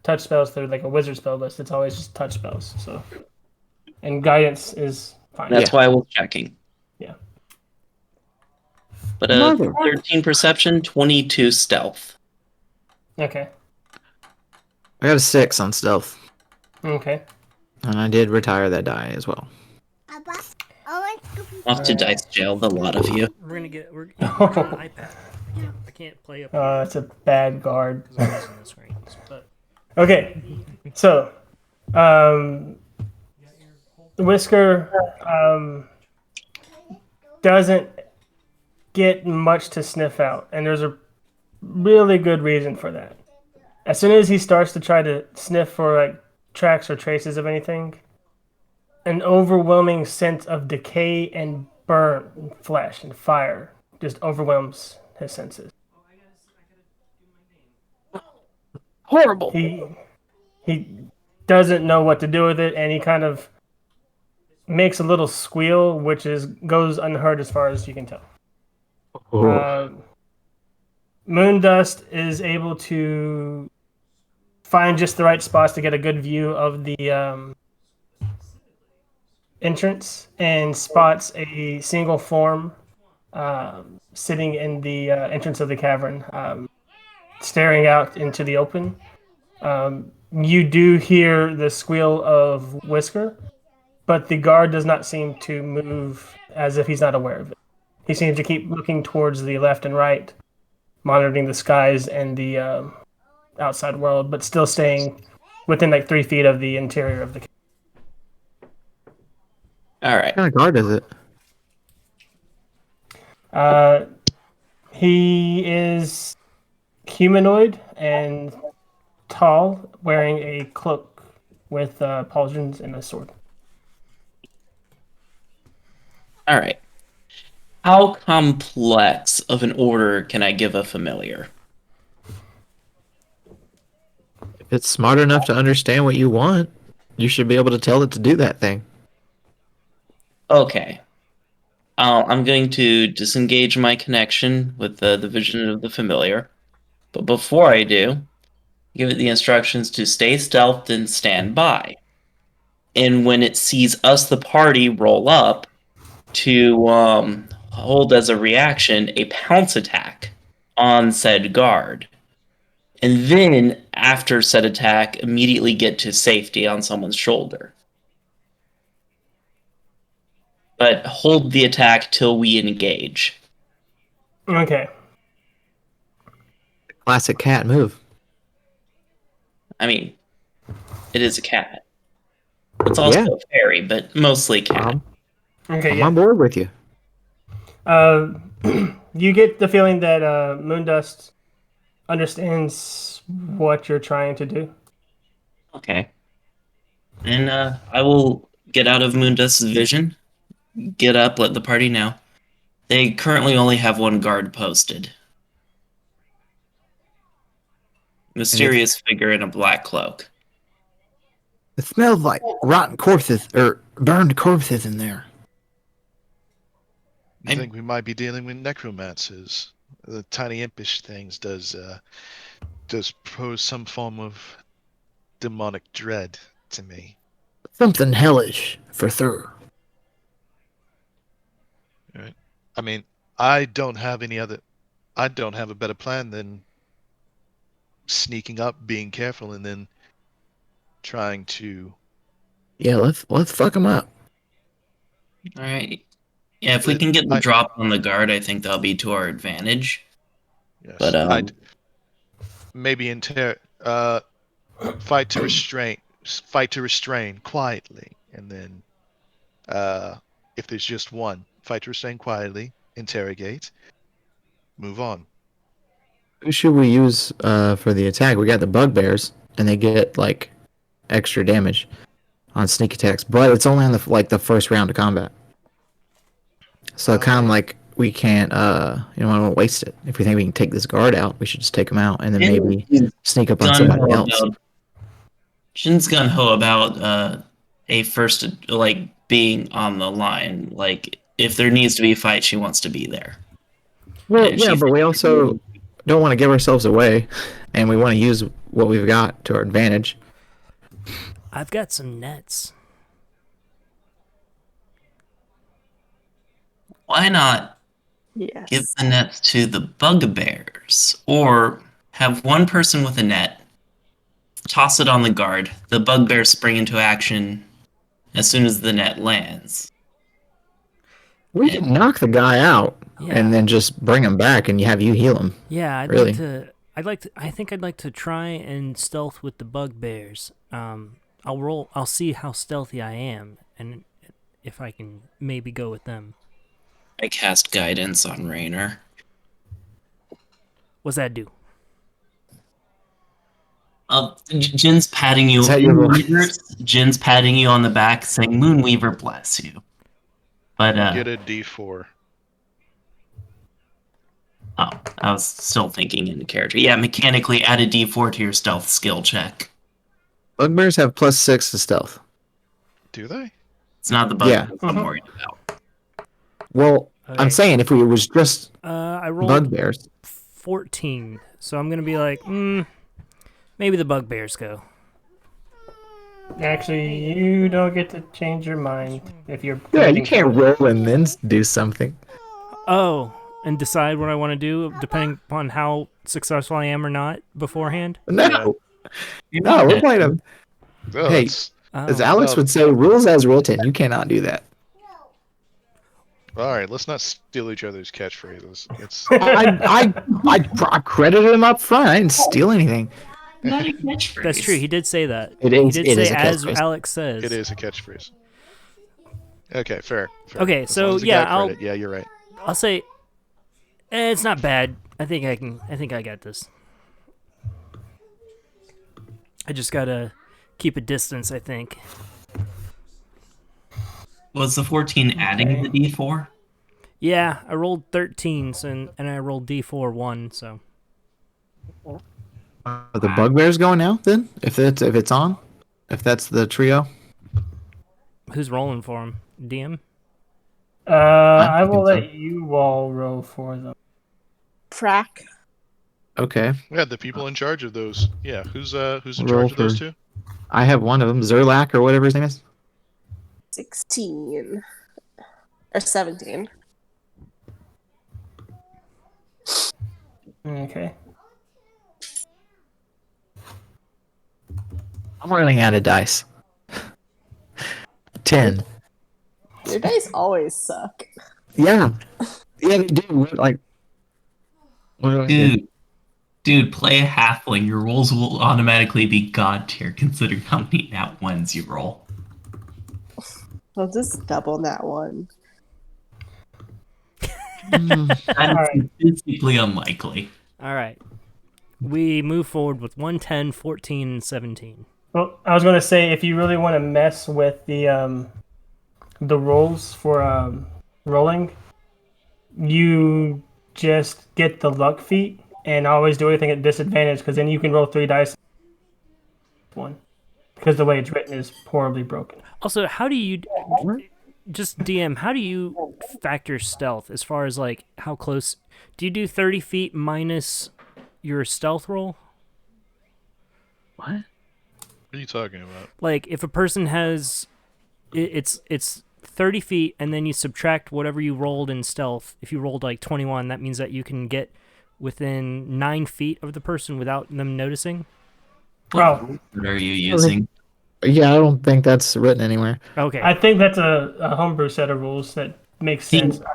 touch spells through like a wizard spell list, it's always just touch spells. So, and guidance is fine. That's why I was checking. Yeah. But Mother. 13 perception, 22 stealth. Okay. I got a 6 on stealth, Okay. and I did retire that die as well. Abba. Oh, it's Off to dice jail, the lot of you. We're on iPad. I can't play up It's a bad guard. because I'm using the screens. But Okay. So, Whisker doesn't get much to sniff out, and there's a really good reason for that. As soon as he starts to try to sniff for like tracks or traces of anything, an overwhelming sense of decay and burn and flesh and fire just overwhelms his senses. Horrible. He doesn't know what to do with it, and he kind of makes a little squeal, which goes unheard as far as you can tell. Moondust is able to find just the right spots to get a good view of the entrance, and spots a single form sitting in the entrance of the cavern, staring out into the open. You do hear the squeal of Whisker, but the guard does not seem to move as if he's not aware of it. He seems to keep looking towards the left and right, monitoring the skies and the outside world, but still staying within like 3 feet of the interior of the cave. All right. What kind of guard is it? He is humanoid and tall, wearing a cloak with pauldrons and a sword. All right. How complex of an order can I give a familiar? If it's smart enough to understand what you want, you should be able to tell it to do that thing. Okay. I'm going to disengage my connection with the vision of the familiar. But before I do, give it the instructions to stay stealthed and stand by. And when it sees us, the party, roll up, to hold as a reaction a pounce attack on said guard. And then, after said attack, immediately get to safety on someone's shoulder. But hold the attack till we engage. Okay. Classic cat move. I mean, it is a cat. It's also a fairy, but mostly cat. Okay, I'm yeah. on board with you. You get the feeling that Moondust understands what you're trying to do. Okay. And I will get out of Moondust's vision, get up, let the party know. They currently only have one guard posted. Mysterious figure in a black cloak. It smells like rotten corpses or burned corpses in there. I think we might be dealing with necromancers. The tiny impish things does pose some form of demonic dread to me. Something hellish, for sure. Right. I mean, I don't have a better plan than sneaking up, being careful, and then trying to. Yeah, let's fuck them up. All right. Yeah, if we can get the drop on the guard, I think that'll be to our advantage. Yes, But I'd maybe fight to restrain quietly, and then if there's just one, fight to restrain quietly, interrogate, move on. Who should we use for the attack? We got the bugbears, and they get like extra damage on sneak attacks, but it's only on the first round of combat. So kind of like we can't, I don't want to waste it. If we think we can take this guard out, we should just take him out and then maybe sneak up on somebody else. Shin's gun ho about a first being on the line. Like if there needs to be a fight, she wants to be there. Well, yeah, but we also don't want to give ourselves away, and we want to use what we've got to our advantage. I've got some nets. Why not Yes. give the nets to the bugbears? Or have one person with a net, toss it on the guard, the bugbears spring into action as soon as the net lands. We can knock the guy out Yeah. and then just bring him back and have you heal him. Yeah, I'd Really? like to. I think I'd like to try and stealth with the bugbears. I'll roll. I'll see how stealthy I am, and if I can maybe go with them. I cast guidance on Raynor. What's that do? Jin's patting you. Is that your Moonweaver, Jin's patting you on the back, saying, "Moonweaver bless you." But Get a D4. oh, I was still thinking in character. Yeah, mechanically add a D4 to your stealth skill check. Bugbears have +6 to stealth. Do they? It's not the bug Yeah. I'm worried about. Well, Okay. I'm saying if it was just I rolled bugbears. 14, so I'm gonna be like, maybe the bugbears go. Actually, you don't get to change your mind if you're. Yeah, you can't roll and then do something. Oh, and decide what I want to do depending upon how successful I am or not beforehand. No, no, we're playing a. Oh, Hey. that's- As Oh. Alex would say, rules as written. You cannot do that. all right, let's not steal each other's catchphrases. It's I credited him up front. I didn't steal anything. Not a catchphrase. That's true. He did say that. It He is- did it say is a as catchphrase. Alex says. it is a catchphrase. Okay, fair. Okay, As so, long as he yeah, got credit. Yeah, you're right. I'll say, it's not bad. I think I got this. I just gotta keep a distance, I think. Was the 14 adding the D4? Yeah, I rolled 13, and I rolled D4 1, so. Are the bugbears going now? Then, if it's on, if that's the trio. Who's rolling for him? DM? I will thinking let you all roll for them. Frack. Okay, Yeah, the people in charge of those. Yeah, who's in Roll charge of those for- two? I have one of them, Zerlak or whatever his name is. 16. Or 17. Okay. I'm running out of dice. 10. Your dice always suck. Yeah, yeah, they do. Like, what do I do? Dude, play a halfling. Your rolls will automatically be god tier considering how many nat ones you roll. I'll just double that one. That is statistically unlikely. All right. We move forward with 1, 10, 14, and 17. Well, I was going to say, if you really want to mess with the rolls for rolling, you just get the luck feat and always do everything at disadvantage, because then you can roll 3 dice. One, because the way it's written is horribly broken. Also, how do you just DM? How do you factor stealth as far as like how close? Do you do 30 feet minus your stealth roll? What? What are you talking about? Like if a person has, it's 30 feet, and then you subtract whatever you rolled in stealth. If you rolled like 21, that means that you can get within 9 feet of the person without them noticing. Oh, What are you using? Yeah, I don't think that's written anywhere. Okay. I think that's a homebrew set of rules that makes See, sense. So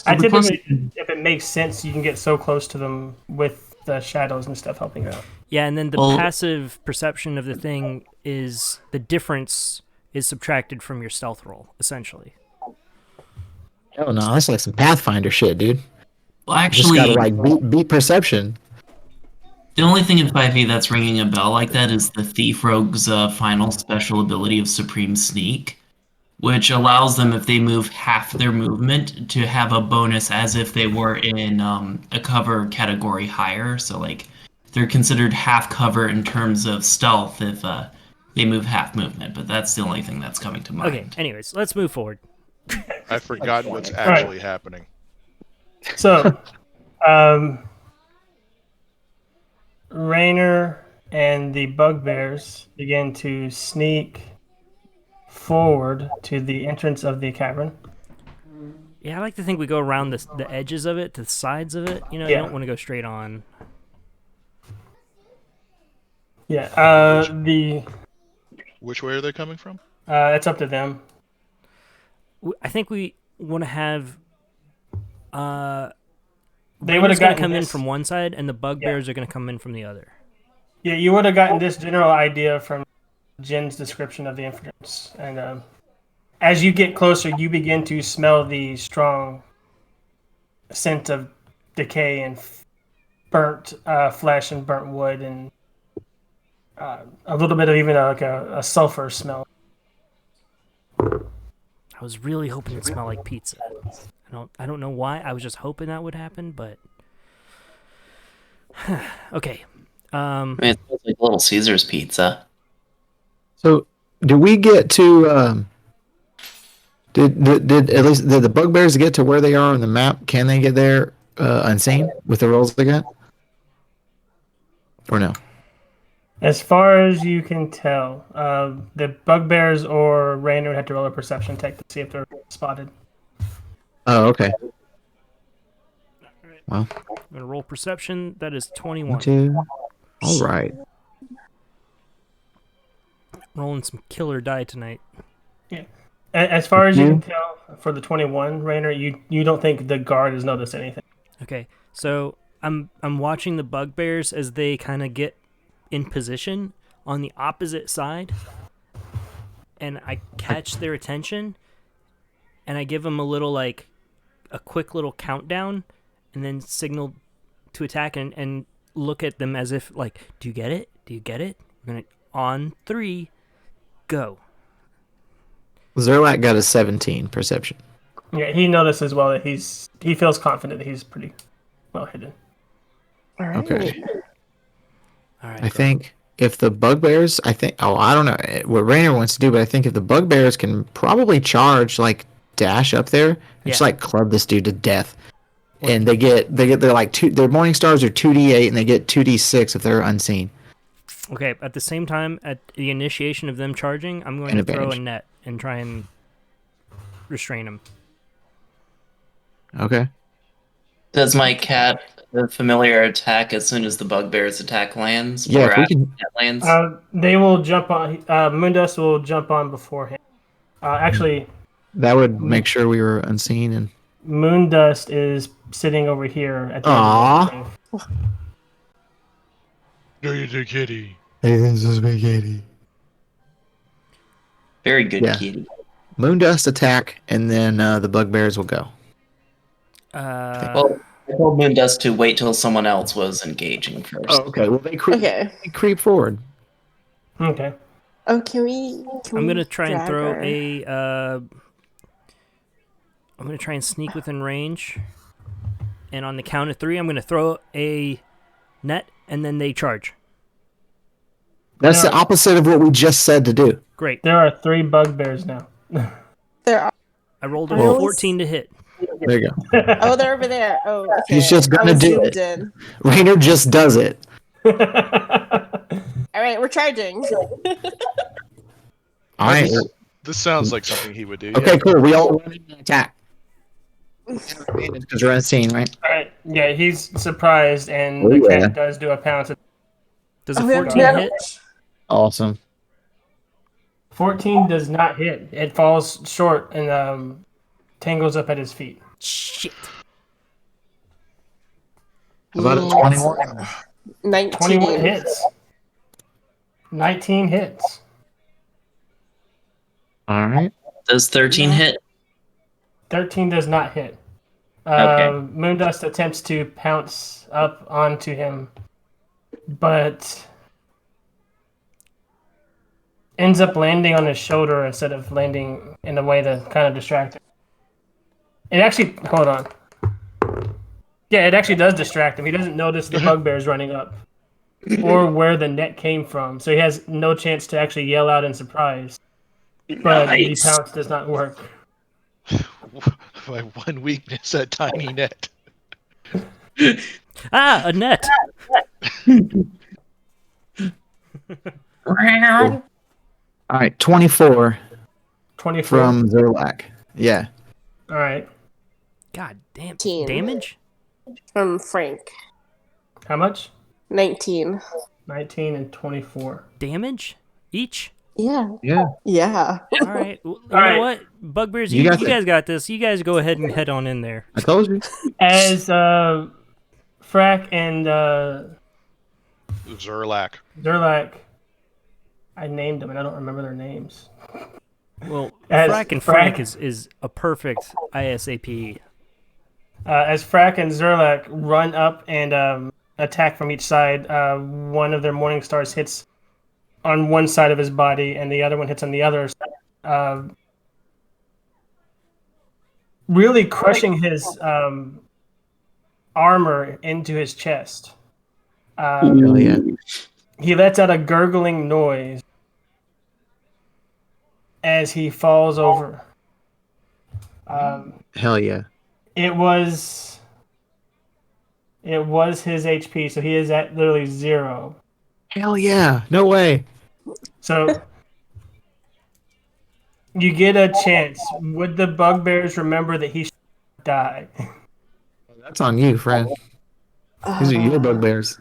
I the person- typically, if it makes sense, you can get so close to them with the shadows and stuff helping out. Yeah, and then the Well- passive perception of the thing is the difference is subtracted from your stealth roll, essentially. Oh no, that's like some Pathfinder shit, dude. Well, Just actually, gotta like beat perception. the only thing in 5e that's ringing a bell like that is the Thief Rogue's final special ability of Supreme Sneak, which allows them, if they move half their movement, to have a bonus as if they were in a cover category higher. So, like, they're considered half cover in terms of stealth if they move half movement, but that's the only thing that's coming to mind. Okay, anyways, let's move forward. I've forgotten what's actually happening. So, Raynor, and the bugbears begin to sneak forward to the entrance of the cavern. Yeah, I like to think we go around the edges of it, to the sides of it. You know, you Yeah. don't want to go straight on. Yeah. Which way are they coming from? It's up to them. I think we want to have. They would have Rainer's gonna gotten come in this. from one side, and the bugbears are gonna come in from the other. Yeah, you would have gotten this general idea from Jin's description of the entrance, and as you get closer, you begin to smell the strong scent of decay and burnt flesh and burnt wood, and a little bit of even like a sulfur smell. I was really hoping it smelled like pizza. I don't know why. I was just hoping that would happen, but okay. I mean, it smells like Little Caesar's pizza. So, do we get to? Did at least did the bugbears get to where they are on the map? Can they get there unseen with the rolls they got, or no? As far as you can tell, the bugbears or Rainer had to roll a perception check to see if they're spotted. Oh, okay. Well, I'm gonna roll perception. That is 21. 2. All right. Rolling some killer die tonight. As far as you can tell, for the 21, Rainer, you don't think the guard has noticed anything. Okay, so I'm watching the bugbears as they kind of get in position on the opposite side, and I catch their attention, and I give them a quick little countdown, and then signal to attack, and look at them as if like, do you get it? Do you get it? We're gonna on 3, go. Zerlak got a 17 perception. Yeah, he noticed as well that he feels confident that he's pretty well hidden. All right. Okay. All right. I think if the bugbears, I don't know what Rainer wants to do, but I think if the bugbears can probably charge, like dash up there and just Yeah. like club this dude to death, and they get they're like their morning stars are 2d8 and they get 2d6 if they're unseen. Okay, at the same time, at the initiation of them charging, I'm going An to throw a advantage. net and try and restrain them. Okay. Does my cat the familiar attack as soon as the bugbear's attack lands? Yeah, or if we after can. it lands? They will jump on. Moondust will jump on beforehand. Actually, That would make sure we were unseen and. Moondust is sitting over here at the Aw. end of the thing. No, you do, kitty. Hey, this is spaghetti. Very good, Yeah. kitty. Moondust attack, and then the bugbears will go. Well, I told Moondust to wait till someone else was engaging first. Oh, okay. Well, they creep. Okay. They creep forward. Okay. Oh, can we? I'm gonna try and drag throw her? I'm gonna try and sneak within range, and on the count of 3, I'm gonna throw a net, and then they charge. That's the opposite of what we just said to do. Great. There are 3 bugbears now. There are. I rolled a I always- 14 to hit. There you go. Oh, they're over there. Oh, okay. He's just I gonna was do zoomed it. in. Rainer just does it. All right, we're charging. All right. This sounds like something he would do. Okay, yeah. cool. We all run in and attack. Because we're unseen, right? All right. Yeah, he's surprised, and Oh, the yeah. cat does do a pounce. Does a Oh, we have 14 hit? damage. Awesome. 14 does not hit. It falls short and tangles up at his feet. Shit. How about a 21? 19. 21 hits. 19 hits. All right. Does 13 hit? 13 does not hit. Okay. Moondust attempts to pounce up onto him, but ends up landing on his shoulder instead of landing in a way that kind of distracts him. It actually, hold on. Yeah, it actually does distract him. He doesn't notice the bugbears running up or where the net came from, so he has no chance to actually yell out in surprise. But Nice. the pounce does not work. My one weakness, that tiny net. Ah, a net. All right, 24 24. from Zerlak. Yeah. All right. God damn. 19. Damage? From Frank. How much? 19. 19 and 24. Damage? Each? Yeah. Yeah. Yeah. All right. Well, you All know right. what? Bugbears, You you got guys got this. You guys go ahead and head on in there. I told you. As Frack and Zerlak. Zerlak, I named them and I don't remember their names. Well, As Frack and Frack- Frank is a perfect ISAP. As Frack and Zerlak run up and attack from each side, one of their Morning Stars hits on one side of his body and the other one hits on the other side, really crushing his armor into his chest. Hell yeah. He lets out a gurgling noise as he falls over. Hell yeah. It was his HP, so he is at literally 0. Hell yeah. No way. So you get a chance. Would the bugbears remember that he should die? That's on you, friend. These are your bugbears.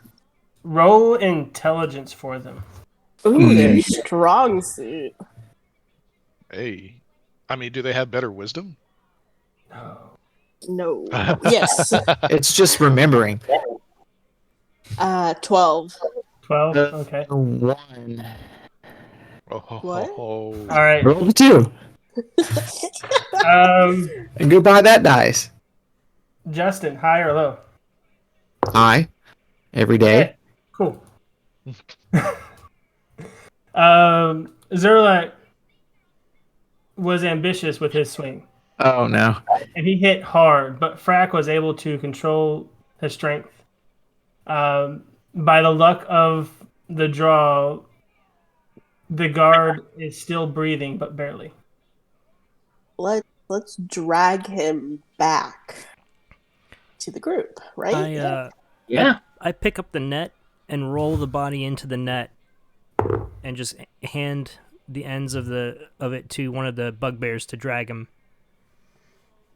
Roll intelligence for them. Ooh, their strong suit. Hey. I mean, do they have better wisdom? No. Yes. It's just remembering. 12. 12? Okay. 1. What? All right. Roll a 2. And go buy that dice. Justin, high or low? I. Every day. Okay, cool. Zerlak was ambitious with his swing, Oh no. and he hit hard, but Frack was able to control his strength. By the luck of the draw, the guard is still breathing, but barely. Let's drag him back to the group, right? Yeah. I pick up the net and roll the body into the net, and just hand the ends of it to one of the bugbears to drag him.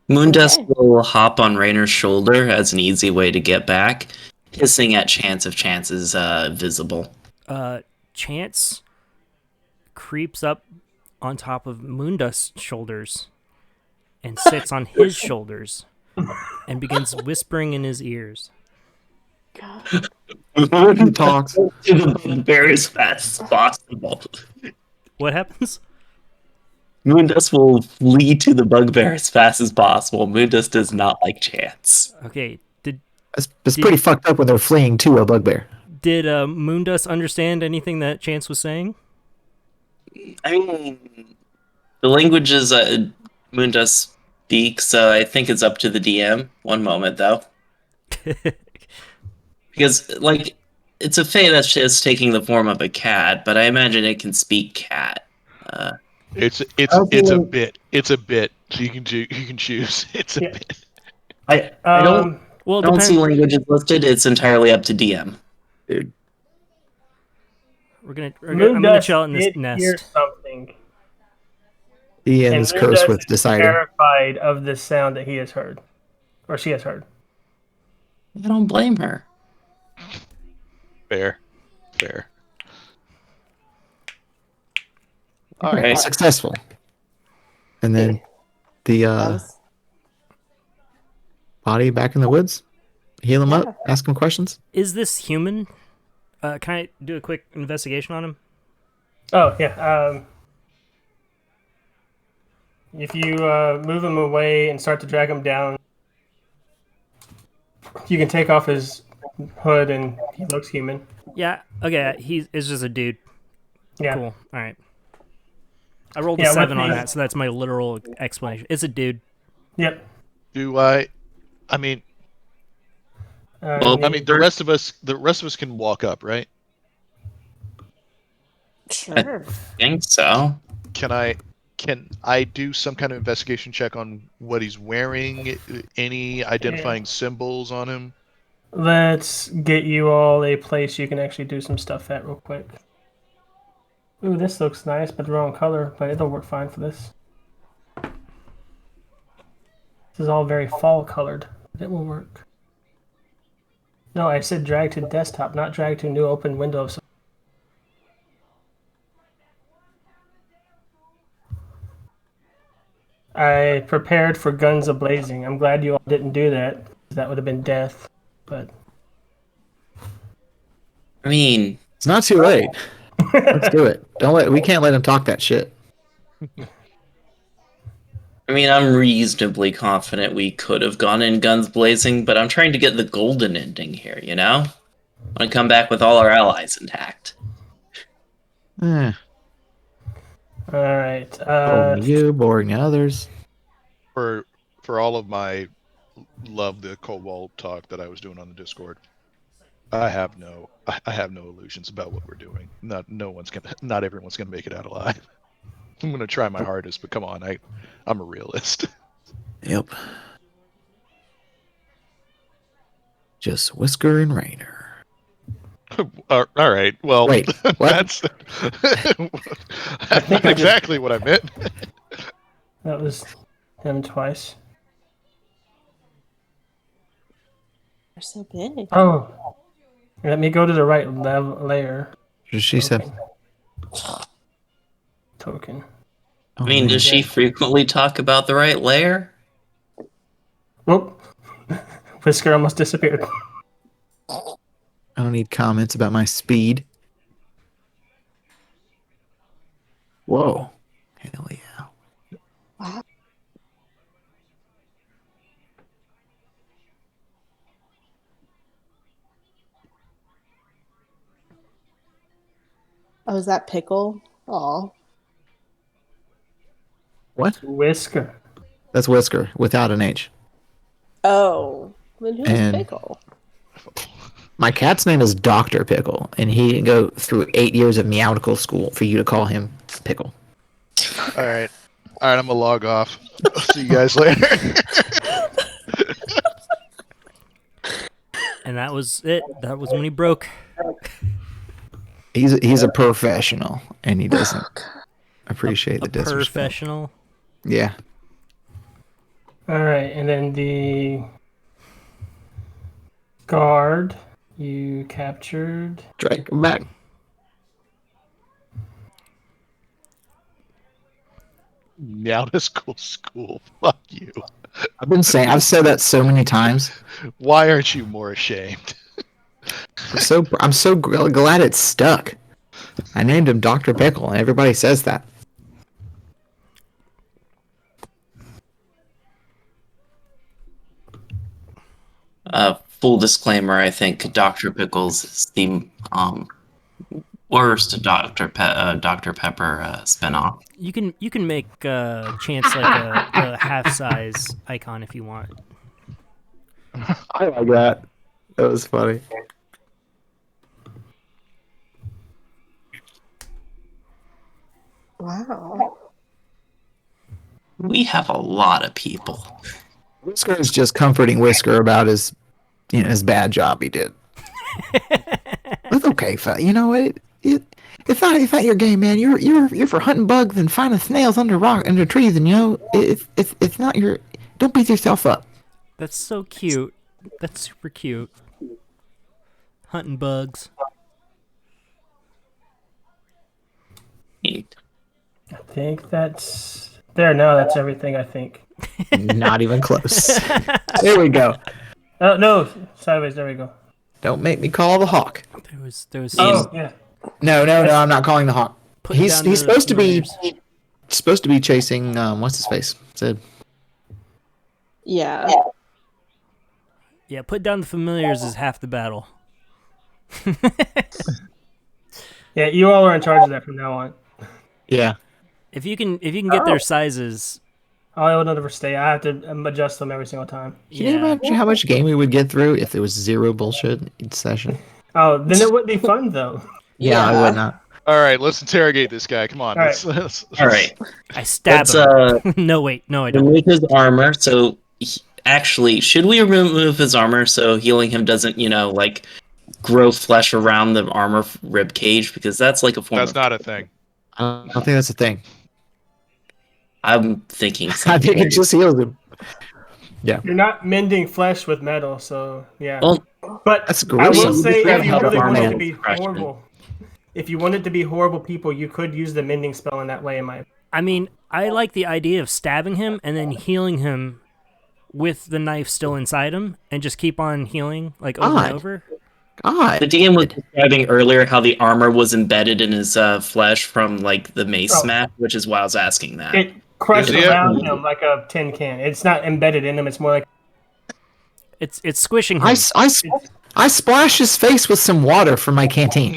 Moondust Okay. will hop on Rainer's shoulder as an easy way to get back, hissing at Chance if Chance is visible. Chance creeps up on top of Moondust's shoulders and sits on his shoulders and begins whispering in his ears. God. He talks. To the bugbear as fast as possible. What happens? Moondust will flee to the bugbear as fast as possible. Moondust does not like Chance. Okay, It's pretty fucked up when they're fleeing to a bugbear. did Moondust understand anything that Chance was saying? I mean, the languages Moondust speaks, so I think it's up to the DM. One moment, though. Because, like, it's a fae that's just taking the form of a cat, but I imagine it can speak cat. It's a bit. It's a bit. So you can choose. It's a Yeah. bit. I don't Well, it don't see depends. languages listed. It's entirely up to DM. Dude. I'm gonna chill out in this did hear nest. something, Ian and is cursed Moondust with is deciding. terrified of the sound that he has heard, or she has heard. I don't blame her. Fair. All right. Successful. And then the That was- body back in the woods. Heal him up. Ask him questions. Is this human? Can I do a quick investigation on him? Oh yeah. If you move him away and start to drag him down, you can take off his hood and he looks human. Yeah. Okay. He's just a dude. Yeah. Cool. All right. I rolled Yeah, a with 7 on the- that, so that's my literal explanation. It's a dude. Yep. Do I mean, Well, the rest of us can walk up, right? Sure. think so. Can I do some kind of investigation check on what he's wearing? Any identifying symbols on him? Let's get you all a place you can actually do some stuff at real quick. Ooh, this looks nice, but the wrong color. But it'll work fine for this. This is all very fall colored. It will work. No, I said drag to desktop, not drag to new open window. I prepared for guns a-blazing. I'm glad you all didn't do that. That would have been death. But I mean, It's not too late. Let's do it. We can't let him talk that shit. I'm reasonably confident we could have gone in guns blazing, but I'm trying to get the golden ending here, you know? I want to come back with all our allies intact. Eh, all right. boring you, boring others. For all of my love the Cobalt talk that I was doing on the Discord, I have no illusions about what we're doing. Not everyone's gonna make it out alive. I'm gonna try my hardest, but come on, I'm a realist. Yep. Just Whisker and Rainer. All right. Well, Wait, what? that's not exactly what I meant. That was him twice. They're so big. Oh, let me go to the right layer. She said. Token. Oh, Does she frequently talk about the right layer? Whoop. Whisker almost disappeared. I don't need comments about my speed. Whoa. Hell yeah. Wow. Oh, is that Pickle? Oh. What? Whisker. That's Whisker without an H. Oh. Then who's And- Pickle? My cat's name is Dr. Pickle, and he didn't go through 8 years of meowtical school for you to call him Pickle. All right, I'm gonna log off. See you guys later. And that was it. That was when he broke. He's a professional, and he doesn't appreciate the disrespect. Professional. Yeah. All right, and then the guard you captured. Drag him back. Now to school. Fuck you. I've said that so many times. Why aren't you more ashamed? I'm so glad it stuck. I named him Dr. Pickle, and everybody says that. Full disclaimer, I think Dr. Pickles is the worst Dr. Pepper spinoff. You can make Chance like a half size icon if you want. I like that. That was funny. Wow. We have a lot of people. Whisker is just comforting Whisker about his bad job he did. That's okay, you know what? It's not your game, man. You're for hunting bugs and finding snails under trees, and it's not your. Don't beat yourself up. That's so cute. That's super cute. Hunting bugs. Neat. I think that's there now. That's everything. I think. Not even close. There we go. Oh no, sideways. There we go. Don't make me call the hawk. There was Oh yeah. No, I'm not calling the hawk. Put He's down the supposed familiars. to be chasing what's his face? Sid. Yeah. Yeah, put down the familiars is half the battle. Yeah, you all are in charge of that from now on. Yeah. If you can get their sizes. I will never stay. I have to adjust them every single time. Can you imagine how much game we would get through if there was zero bullshit each session? Oh, then it wouldn't be fun though. Yeah, I would not. All right, let's interrogate this guy. Come on. All right. All right. I stab Let's, him. No, wait. No, I don't. remove his armor. So, actually, should we remove his armor so healing him doesn't, grow flesh around the armor rib cage? Because that's like a form That's of... not a thing. I don't think that's a thing. I'm thinking I something. think it just heals him. Yeah. You're not mending flesh with metal, so yeah. Well, But That's I will gruesome. say, Grab if you help really from want it to man. be horrible, if you want it to be horrible people, you could use the mending spell in that way. In my I mean, I like the idea of stabbing him and then healing him with the knife still inside him, and just keep on healing like over and God. over. God. The DM was describing earlier how the armor was embedded in his flesh from like the mace Oh. smash, which is why I was asking that. it crushed Is he around him like a tin can. It's not embedded in him. It's more like It's squishing I, him. s- I, s- I splash his face with some water from my canteen.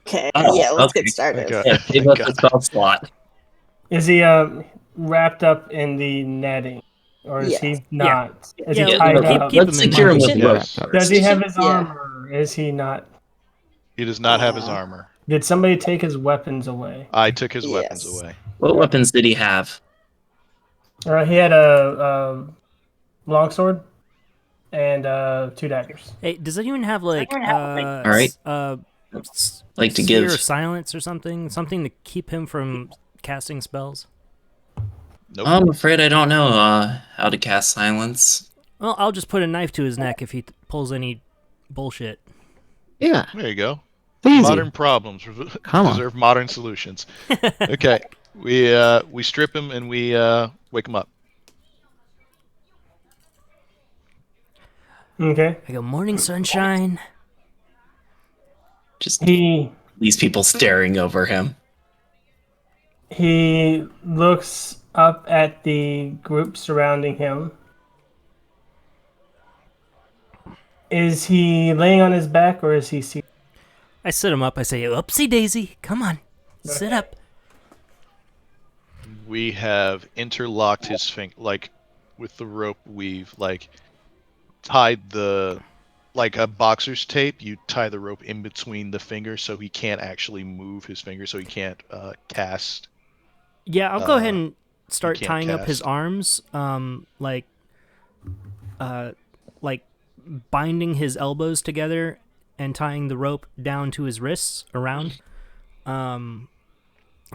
Okay, Oh, yeah, let's okay. get started. Okay. Yeah, save us the spell slot. Is he wrapped up in the netting, or is Yes. he not? Is Yeah, he Yeah, tied keep- up? keep let's him in secure him mind. with rope. Yes. Does he have his Yeah. armor? Is he not? He does not have his armor. Did somebody take his weapons away? I took his weapons Yes. away. What weapons did he have? He had a longsword and 2 daggers. Hey, does anyone have like Alright. Like to sphere give. of silence or something? Something to keep him from casting spells? Nope. I'm afraid I don't know how to cast silence. Well, I'll just put a knife to his neck if he pulls any bullshit. Yeah. There you go. Easy. Modern problems Come on. deserve modern solutions. Okay, we strip him and we wake him up. Okay. I go, morning sunshine. Just He these people staring over him. looks up at the group surrounding him. Is he laying on his back or is he seated? I sit him up. I say, oopsie daisy, come on, sit up. We have interlocked his finger, like with the rope. We've like tied the like a boxer's tape. You tie the rope in between the fingers so he can't actually move his finger, so he can't cast. Yeah, I'll go ahead and start can't tying up his cast. arms, like binding his elbows together and tying the rope down to his wrists around,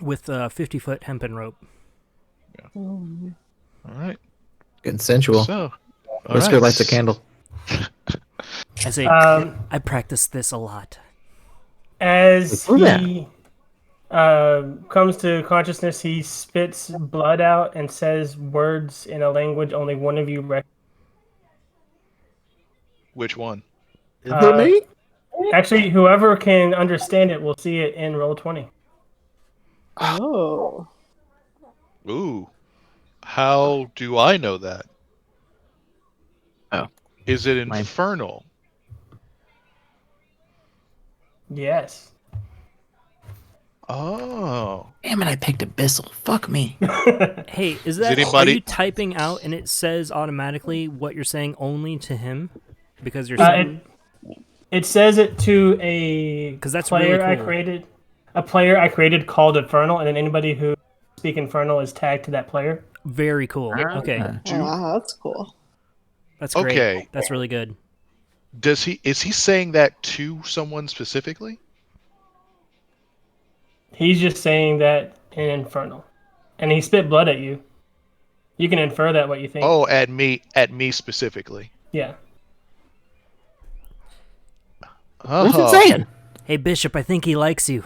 with a 50-foot hempen rope. All right. Getting sensual. So, all Let's right. go light the candle. I say, Um, I practice this a lot. As Before that. he comes to consciousness, he spits blood out and says words in a language only one of you recognizes. Which one? Is it me? Actually, whoever can understand it will see it in roll 20. Oh. Ooh. How do I know that? Oh. Is it Mine. infernal? Yes. Oh. Damn it, I picked Abyssal. Fuck me. Hey, is that? Are anybody- you typing out and it says automatically what you're saying only to him because you're Uh, saying? It says it to a 'Cause that's player really I cool. created. A player I created called Infernal, and then anybody who speak Infernal is tagged to that player. Very cool. Okay, Oh, wow, that's cool. that's great. Okay. That's really good. Is he saying that to someone specifically? He's just saying that in Infernal, and he spit blood at you. You can infer that what you think. Oh, at me specifically. Yeah. What's Oh. it saying? Hey, Bishop, I think he likes you.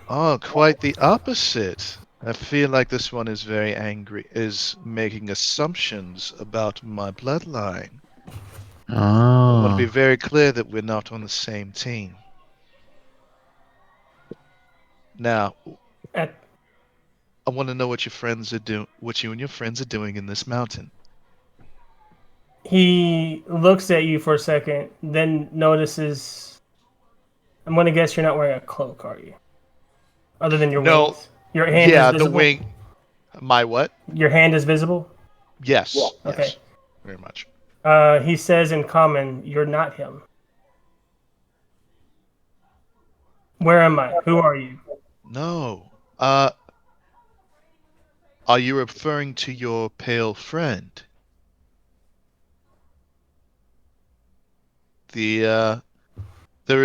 Oh, quite the opposite. I feel like this one is very angry, is making assumptions about my bloodline. I want to be Oh. very clear that we're not on the same team. Now, At, I want to know what your friends are doing, what you and your friends are doing in this mountain. he looks at you for a second, then notices. I'm gonna guess you're not wearing a cloak, are you? Other than your No. wings. Your hand Yeah, is the visible. wing. My what? Your hand is visible. Yes. Okay. Yes. Very much. He says in common, "You're not him." Where am I? Who are you? No. Are you referring to your pale friend? There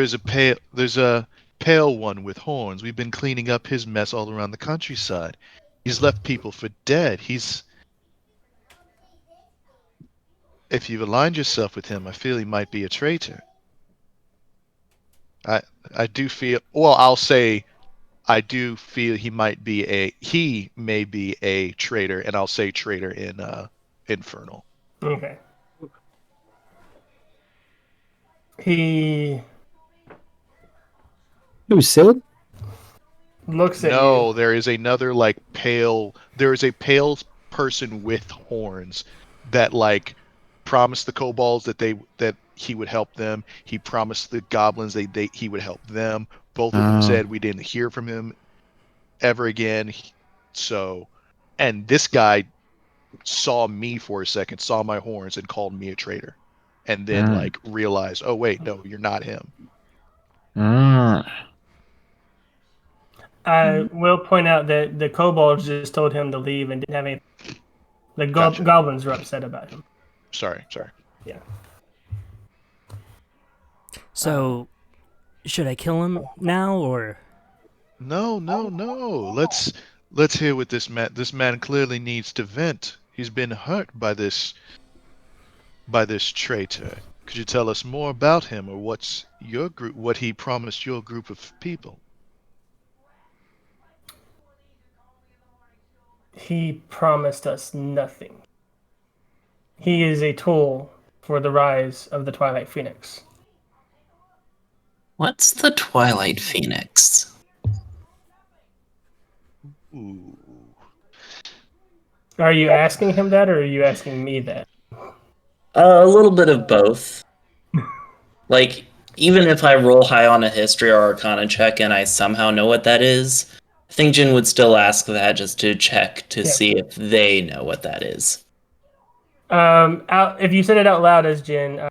is a pale. There's a pale one with horns. We've been cleaning up his mess all around the countryside. He's left people for dead. If you've aligned yourself with him, I feel he might be a traitor. I do feel, well, I'll say I do feel he may be a traitor, and I'll say traitor in Infernal. Okay. He Who's Sid? looks at No, you. there is another like pale. There is a pale person with horns that like promised the kobolds that he would help them. He promised the goblins he would help them. Both of them said we didn't hear from him ever again. So, and this guy saw me for a second, saw my horns, and called me a traitor, and then like realized, oh wait, no, you're not him. I will point out that the kobolds just told him to leave and didn't have any. The Gotcha. goblins were upset about him. Sorry. Yeah. So, should I kill him now or? No. Let's hear what this man clearly needs to vent. He's been hurt by this traitor. Could you tell us more about him, or what he promised your group of people? He promised us nothing. He is a tool for the rise of the Twilight Phoenix. What's the Twilight Phoenix? Ooh. Are you asking him that, or are you asking me that? A little bit of both. Like, even if I roll high on a history or arcana check and I somehow know what that is, I think Jin would still ask that just to check to see if they know what that is. If you said it out loud as Jin,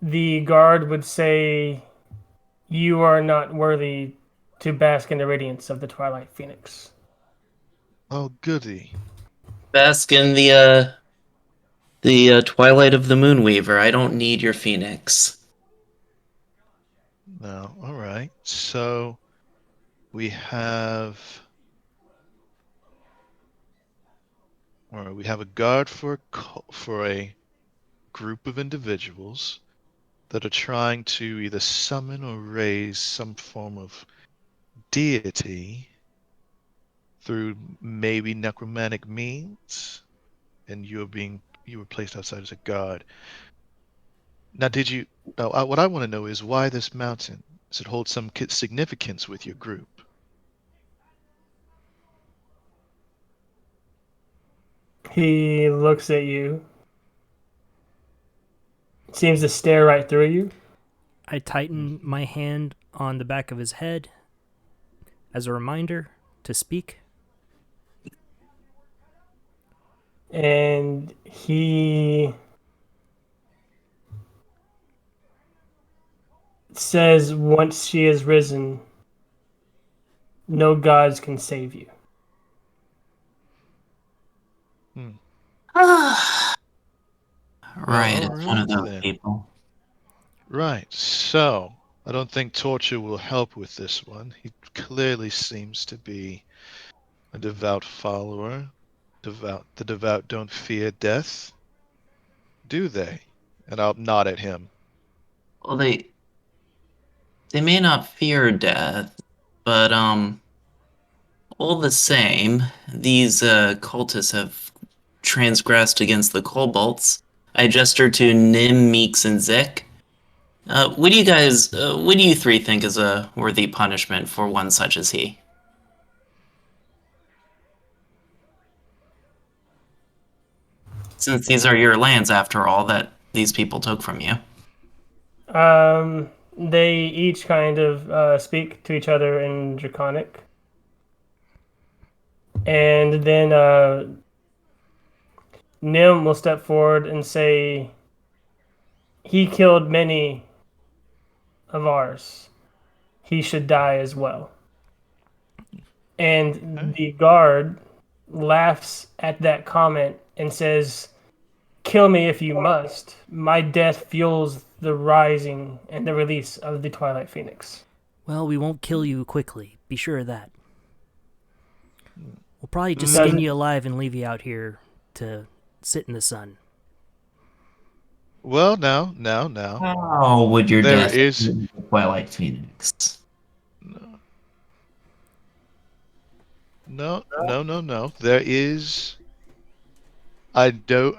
the guard would say, "You are not worthy to bask in the radiance of the Twilight Phoenix." Oh, goody. Bask in the twilight of the Moonweaver. I don't need your phoenix. No, all right. So we have a guard for a group of individuals that are trying to either summon or raise some form of deity through maybe necromantic means, and you were placed outside as a guard. Now, what I want to know is why this mountain? Does it hold some significance with your group? He looks at you, seems to stare right through you. I tighten my hand on the back of his head as a reminder to speak. And he says, "Once she is risen, no gods can save you." Right, Well, it's one of those then. people. Right, so I don't think torture will help with this one. He clearly seems to be a devout follower. The devout don't fear death, do they? And I'll nod at him. Well, they may not fear death, but all the same, these cultists have transgressed against the kobolds. I gesture to Nim, Meeks, and Zik. What do you three think is a worthy punishment for one such as he? Since these are your lands, after all, that these people took from you. They each kind of speak to each other in Draconic. And then Nim will step forward and say, "He killed many of ours. He should die as well." And the guard laughs at that comment and says, "Kill me if you must. My death fuels the rising and the release of the Twilight Phoenix." Well, we won't kill you quickly. Be sure of that. We'll probably just skin you alive and leave you out here to sit in the sun. Well, now. How would your There death is- be the Twilight Phoenix? No. There is. I do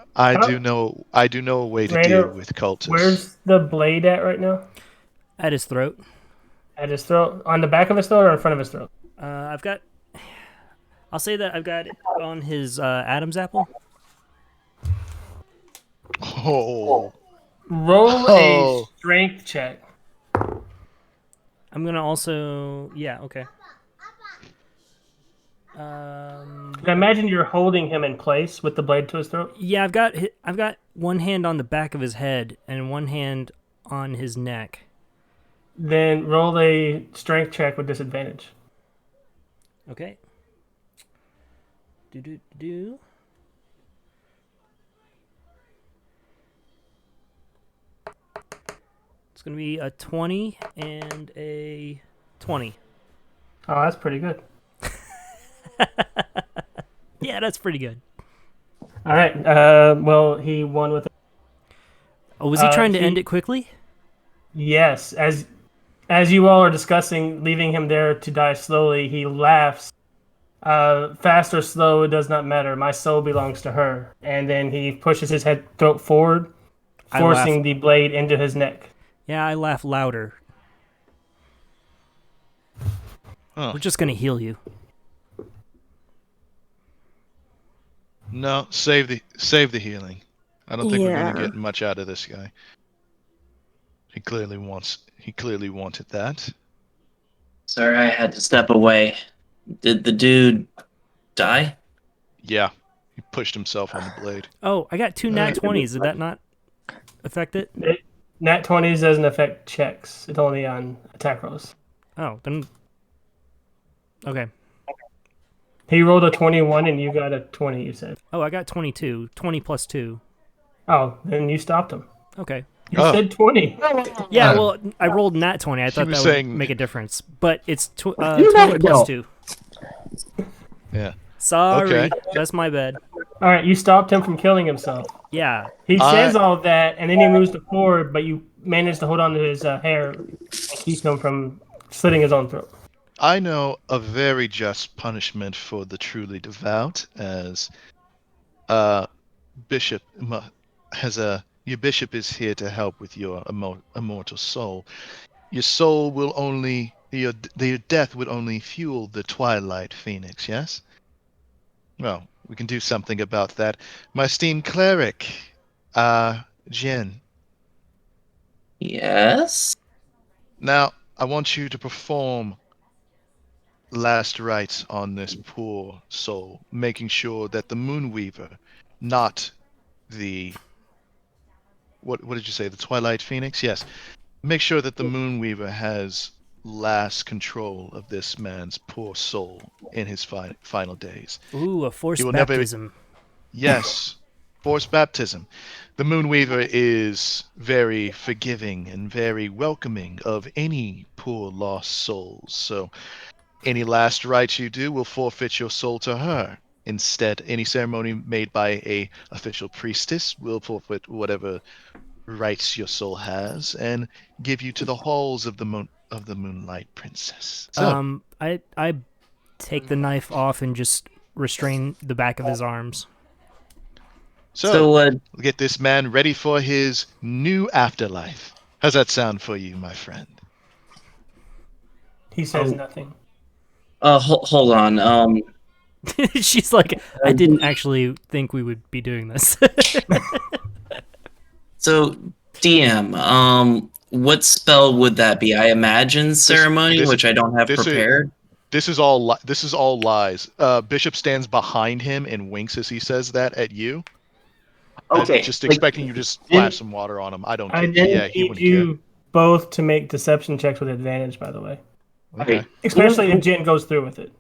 know a way to Rainer, deal with cultists. Where's the blade at right now? At his throat. At his throat? On the back of his throat or in front of his throat? I'll say that I've got it on his Adam's apple. Oh. Roll a strength check. I'm gonna also, okay. I imagine you're holding him in place with the blade to his throat. Yeah, I've got one hand on the back of his head and one hand on his neck. Then roll a strength check with disadvantage. Okay. Do. It's gonna be a 20 and a 20. Oh, that's pretty good. Yeah, that's pretty good. All right. Well, he won with. Oh, was he trying to end it quickly? Yes. As you all are discussing leaving him there to die slowly, he laughs. Fast or slow, it does not matter. My soul belongs to her. And then he pushes his throat forward, forcing the blade into his neck. Yeah, I laugh louder. We're just gonna heal you. No, save the healing. I don't think we're gonna get much out of this guy. He clearly wanted that. Sorry, I had to step away. Did the dude die? Yeah, he pushed himself on the blade. Oh, I got 2 nat 20s. Did that not affect it? Nat 20s doesn't affect checks. It's only on attack rolls. Oh, then. Okay. He rolled a 21 and you got a 20, you said. Oh, I got 22. 20 plus 2. Oh, then you stopped him. Okay. You said 20. Yeah, well, I rolled nat 20. I thought that would make a difference. But it's 20 plus 2. Yeah. Sorry. Okay. That's my bad. All right, you stopped him from killing himself. Yeah. He says all that, and then he moves forward, but you managed to hold on to his hair and keep him from slitting his own throat. I know a very just punishment for the truly devout, as bishop your bishop is here to help with your immortal soul. Your soul will only your death would only fuel the Twilight Phoenix. Yes. Well, we can do something about that. My esteemed cleric, Jin. Yes. Now, I want you to perform last rites on this poor soul, making sure that the Moonweaver, not the what did you say, the Twilight Phoenix? Yes. Make sure that the Moonweaver has last control of this man's poor soul in his final days. Ooh, a forced baptism. Yes, forced baptism. The Moonweaver is very forgiving and very welcoming of any poor lost souls. So any last rites you do will forfeit your soul to her. Instead, any ceremony made by a official priestess will forfeit whatever rights your soul has and give you to the halls of the Moonlight Princess. So, I take the knife off and just restrain the back of his arms. So get this man ready for his new afterlife. How's that sound for you, my friend? He says nothing. Hold on. She's like, I didn't actually think we would be doing this. So, DM, what spell would that be? I imagine ceremony, which I don't have prepared. This is all lies. Bishop stands behind him and winks as he says that at you. Okay. Just expecting you to just splash some water on him. I need you both to make deception checks with advantage, by the way. Okay. Especially if Jin goes through with it.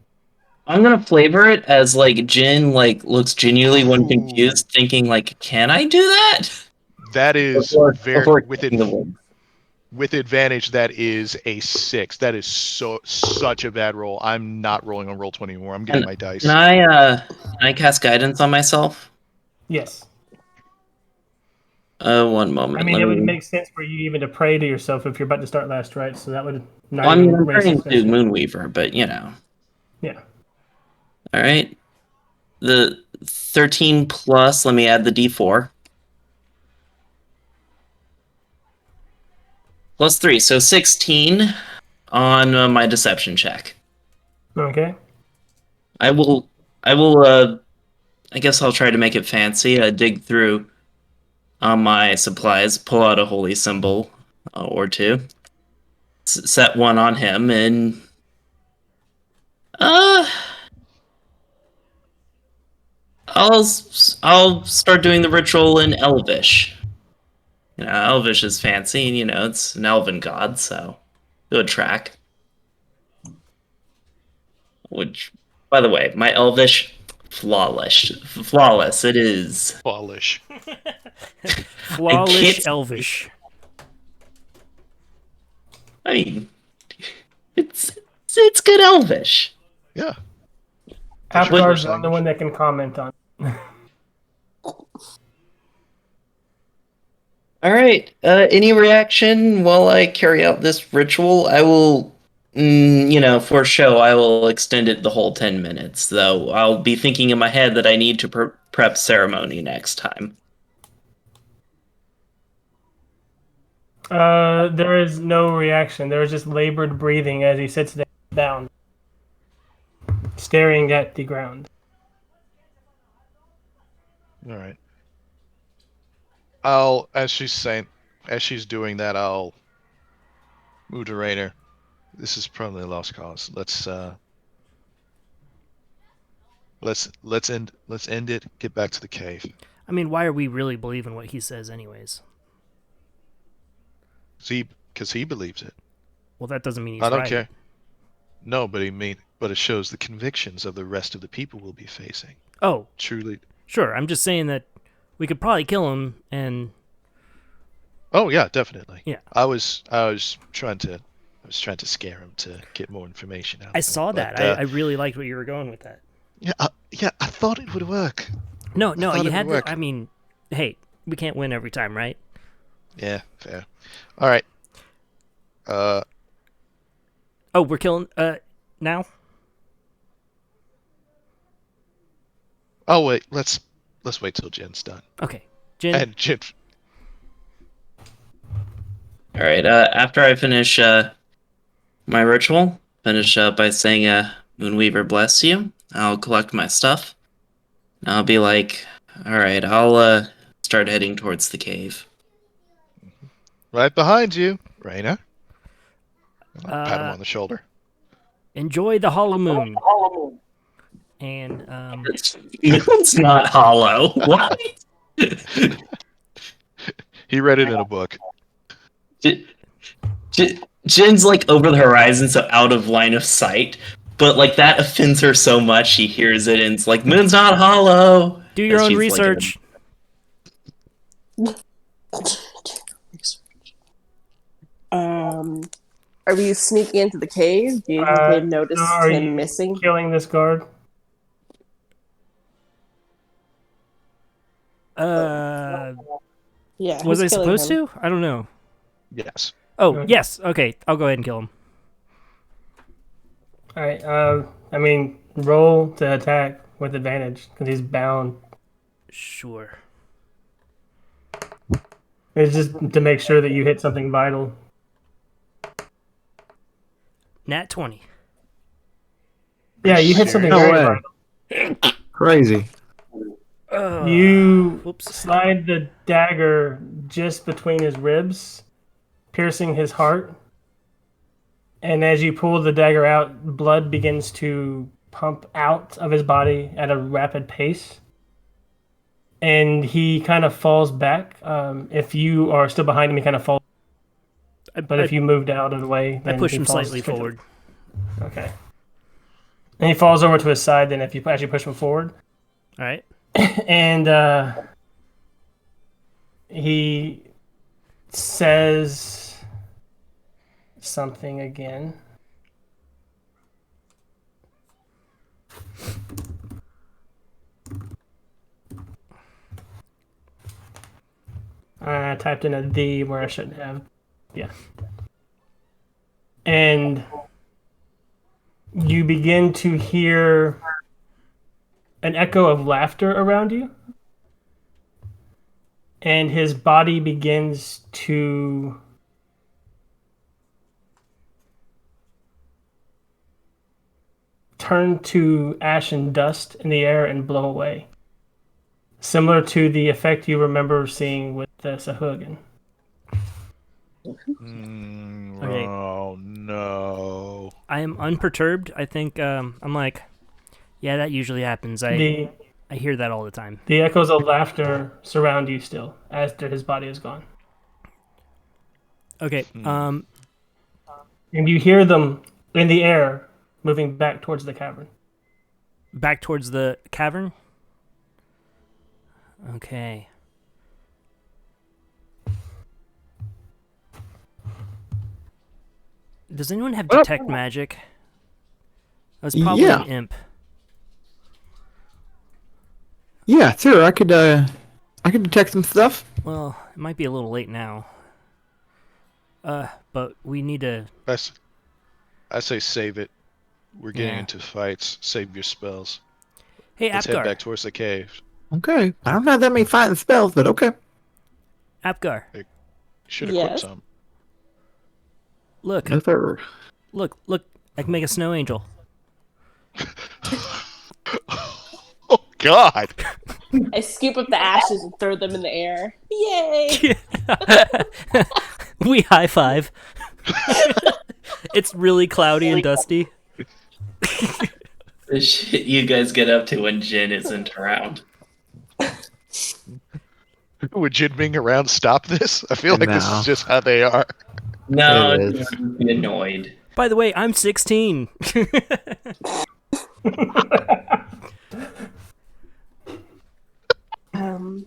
I'm gonna flavor it as like Jin looks genuinely when confused, thinking like, can I do that? That is With advantage, that is a 6. That is such a bad roll. I'm not rolling on roll 20 anymore. I'm getting my dice. Can I cast guidance on myself? Yes. 1 moment. I mean, Let it would me. make sense for you even to pray to yourself if you're about to start last, right? So that would not Well, I mean, even I'm waste trying to discussion. Moonweaver, but you know. Yeah. All right. The 13 plus. Let me add the D4. Plus 3, so 16 on my deception check. Okay. I will. I guess I'll try to make it fancy. I dig through my supplies, pull out a holy symbol or two, set one on him, and uh, I'll start doing the ritual in Elvish. You know, Elvish is fancy, and you know it's an elven god, so good track. Which, by the way, my Elvish flawless. It is Polish. Flawless Elvish. I mean, it's good Elvish. Yeah. Apgar's the only one that can comment on. All right. Any reaction while I carry out this ritual? I will, for show, I will extend it the whole 10 minutes, though I'll be thinking in my head that I need to prep ceremony next time. There is no reaction. There is just labored breathing as he sits down, staring at the ground. All right. As she's doing that, I'll move to Rainer. This is probably a lost cause. Let's end it. Get back to the cave. I mean, why are we really believing what he says, anyways? Because he believes it. Well, that doesn't mean he's I don't right. care. No, but it shows the convictions of the rest of the people we'll be facing. Oh, Truly. sure. I'm just saying that we could probably kill him, and Oh yeah, definitely. Yeah. I was trying to scare him to get more information out. I saw that. I really liked what you were going with that. Yeah, I thought it would work. No, thought you it had would to. work. I mean, hey, we can't win every time, right? Yeah, fair. All right. Oh, we're killing now. Oh wait, let's wait till Jen's done. Okay, Jin. And Jen. All right. After I finish my ritual, finish by saying Moonweaver bless you. I'll collect my stuff. And I'll be like, all right, I'll start heading towards the cave. Right behind you, Raina. I'll pat him on the shoulder. Enjoy the hollow moon. And It's not hollow. What? He read it in a book. Jin's like over the horizon, so out of line of sight. But like that offends her so much, she hears it and it's like, "Moon's not hollow." do your And own she's, research. Are we sneaking into the cave? Do you think they've noticed are him you missing? Killing this guard. Uh, Yeah. was I who's killing supposed him? to? I don't know. Yes. Oh, Okay. yes. Okay, I'll go ahead and kill him. All right. I mean, roll to attack with advantage because he's bound. Sure. It's just to make sure that you hit something vital. Nat 20. Yeah, you hit something No very way. vital. Crazy. You Whoops. slide the dagger just between his ribs, piercing his heart. And as you pull the dagger out, blood begins to pump out of his body at a rapid pace. And he kind of falls back. If you are still behind him, he kind of falls. But if you moved out of the way, I then push he him falls slightly straight to- forward. Okay. And he falls over to his side then if you actually push him forward. All right. And he says, something again. I typed in a D where I shouldn't have. Yeah. And you begin to hear an echo of laughter around you. And his body begins to turn to ash and dust in the air and blow away. Similar to the effect you remember seeing with the Sahuagin. Okay. Oh no! I am unperturbed. I think I'm like, yeah, that usually happens. I hear that all the time. The echoes of laughter surround you still after his body is gone. Okay. And you hear them in the air moving back towards the cavern. Back towards the cavern. Okay. Does anyone have detect magic? That's probably Yeah. an imp. Yeah, sure. I could detect some stuff. Well, it might be a little late now. But we need to. I say save it. We're getting Yeah. into fights. Save your spells. Hey, Let's head Apgar. back towards the cave. Okay. I don't have that many fighting spells, but okay. Apgar. Should equip Yes. some. Look. No, sir. Look. I can make a snow angel. Oh God! I scoop up the ashes and throw them in the air. Yay! We high five. It's really cloudy and dusty. The shit you guys get up to when Jin isn't around. Would Jin being around stop this? I feel like this No. is just how they are. No, It is. Jin would be annoyed. By the way, I'm 16. Is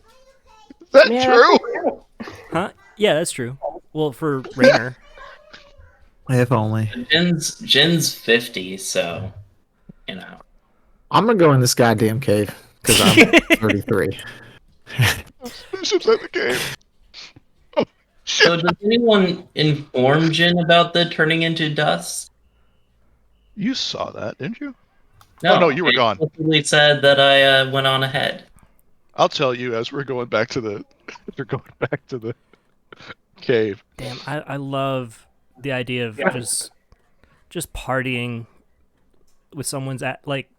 that Yeah, true? Huh? Yeah, that's true. Well, for Rainer. If only. Jin's 50, so you know. I'm gonna go in this goddamn cave because I'm 33. This is like the game. Oh, shit. So does anyone inform Jin about the turning into dust? You saw that, didn't you? No, Oh, no, you were they gone. explicitly said that I went on ahead. I'll tell you as we're going back to the cave. Damn, I love the idea of just partying with someone's like.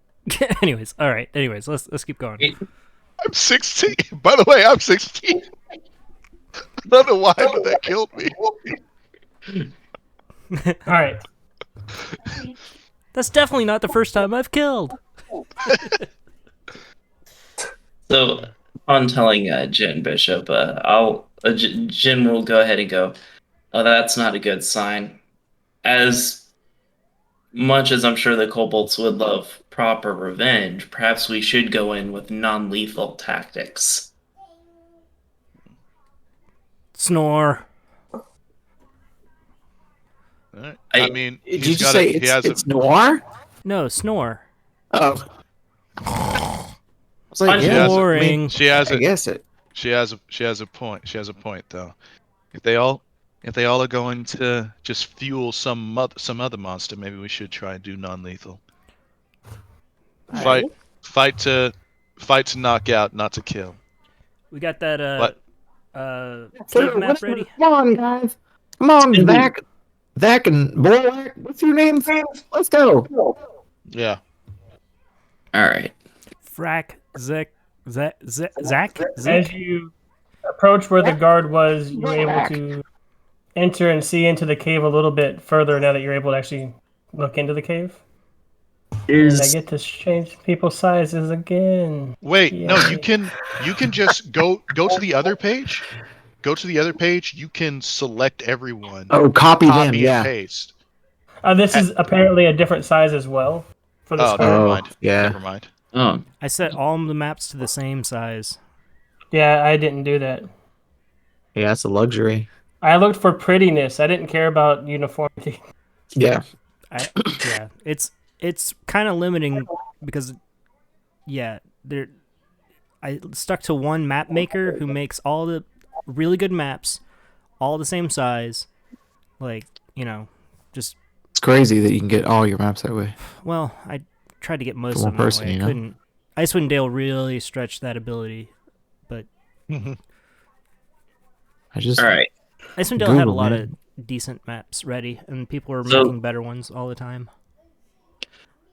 Anyways, all right. Anyways, let's keep going. I'm 16. By the way, I'm 16. I don't know why, but that killed me. All right. That's definitely not the first time I've killed. So, on telling Jin Bishop, Jin will go ahead and go, oh, that's not a good sign. As much as I'm sure the kobolds would love proper revenge, perhaps we should go in with non-lethal tactics. Snore. Alright. I- I mean, Did you say it's noir? No, snore. Oh. I was like, She yeah, has- Boring. she has I a guess it. she has a point. She has a point though. If they all are going to just fuel some other monster, maybe we should try and do non-lethal. Fight to knock out, not to kill. We got that What? cave map ready. Come on, guys. Come on, Zach and Bulwark. What's your name? Let's go. Yeah. All right. Frack, Zach. As you approach where the guard was, you're able to enter and see into the cave a little bit further now that you're able to actually look into the cave. And I get to change people's sizes again. Wait, no, Yay. you can just go to the other page. Go to the other page. You can select everyone. Oh, copy them. Copy Yeah. and paste. This is apparently a different size as well for the Oh, square. never Oh, mind. yeah. Never mind. Oh, I set all the maps to the same size. Yeah, I didn't do that. Yeah, that's a luxury. I looked for prettiness. I didn't care about uniformity. Yeah. Yeah, it's kind of limiting because there I stuck to one map maker who makes all the really good maps, all the same size, like, just It's crazy that you can get all your maps that way. well, I tried to get most For of one them that person, way. I you know? couldn't. Icewind Dale really stretched that ability, but I just All right. Icewind Dale had a Google, lot man. of decent maps ready, and people were So- making better ones all the time.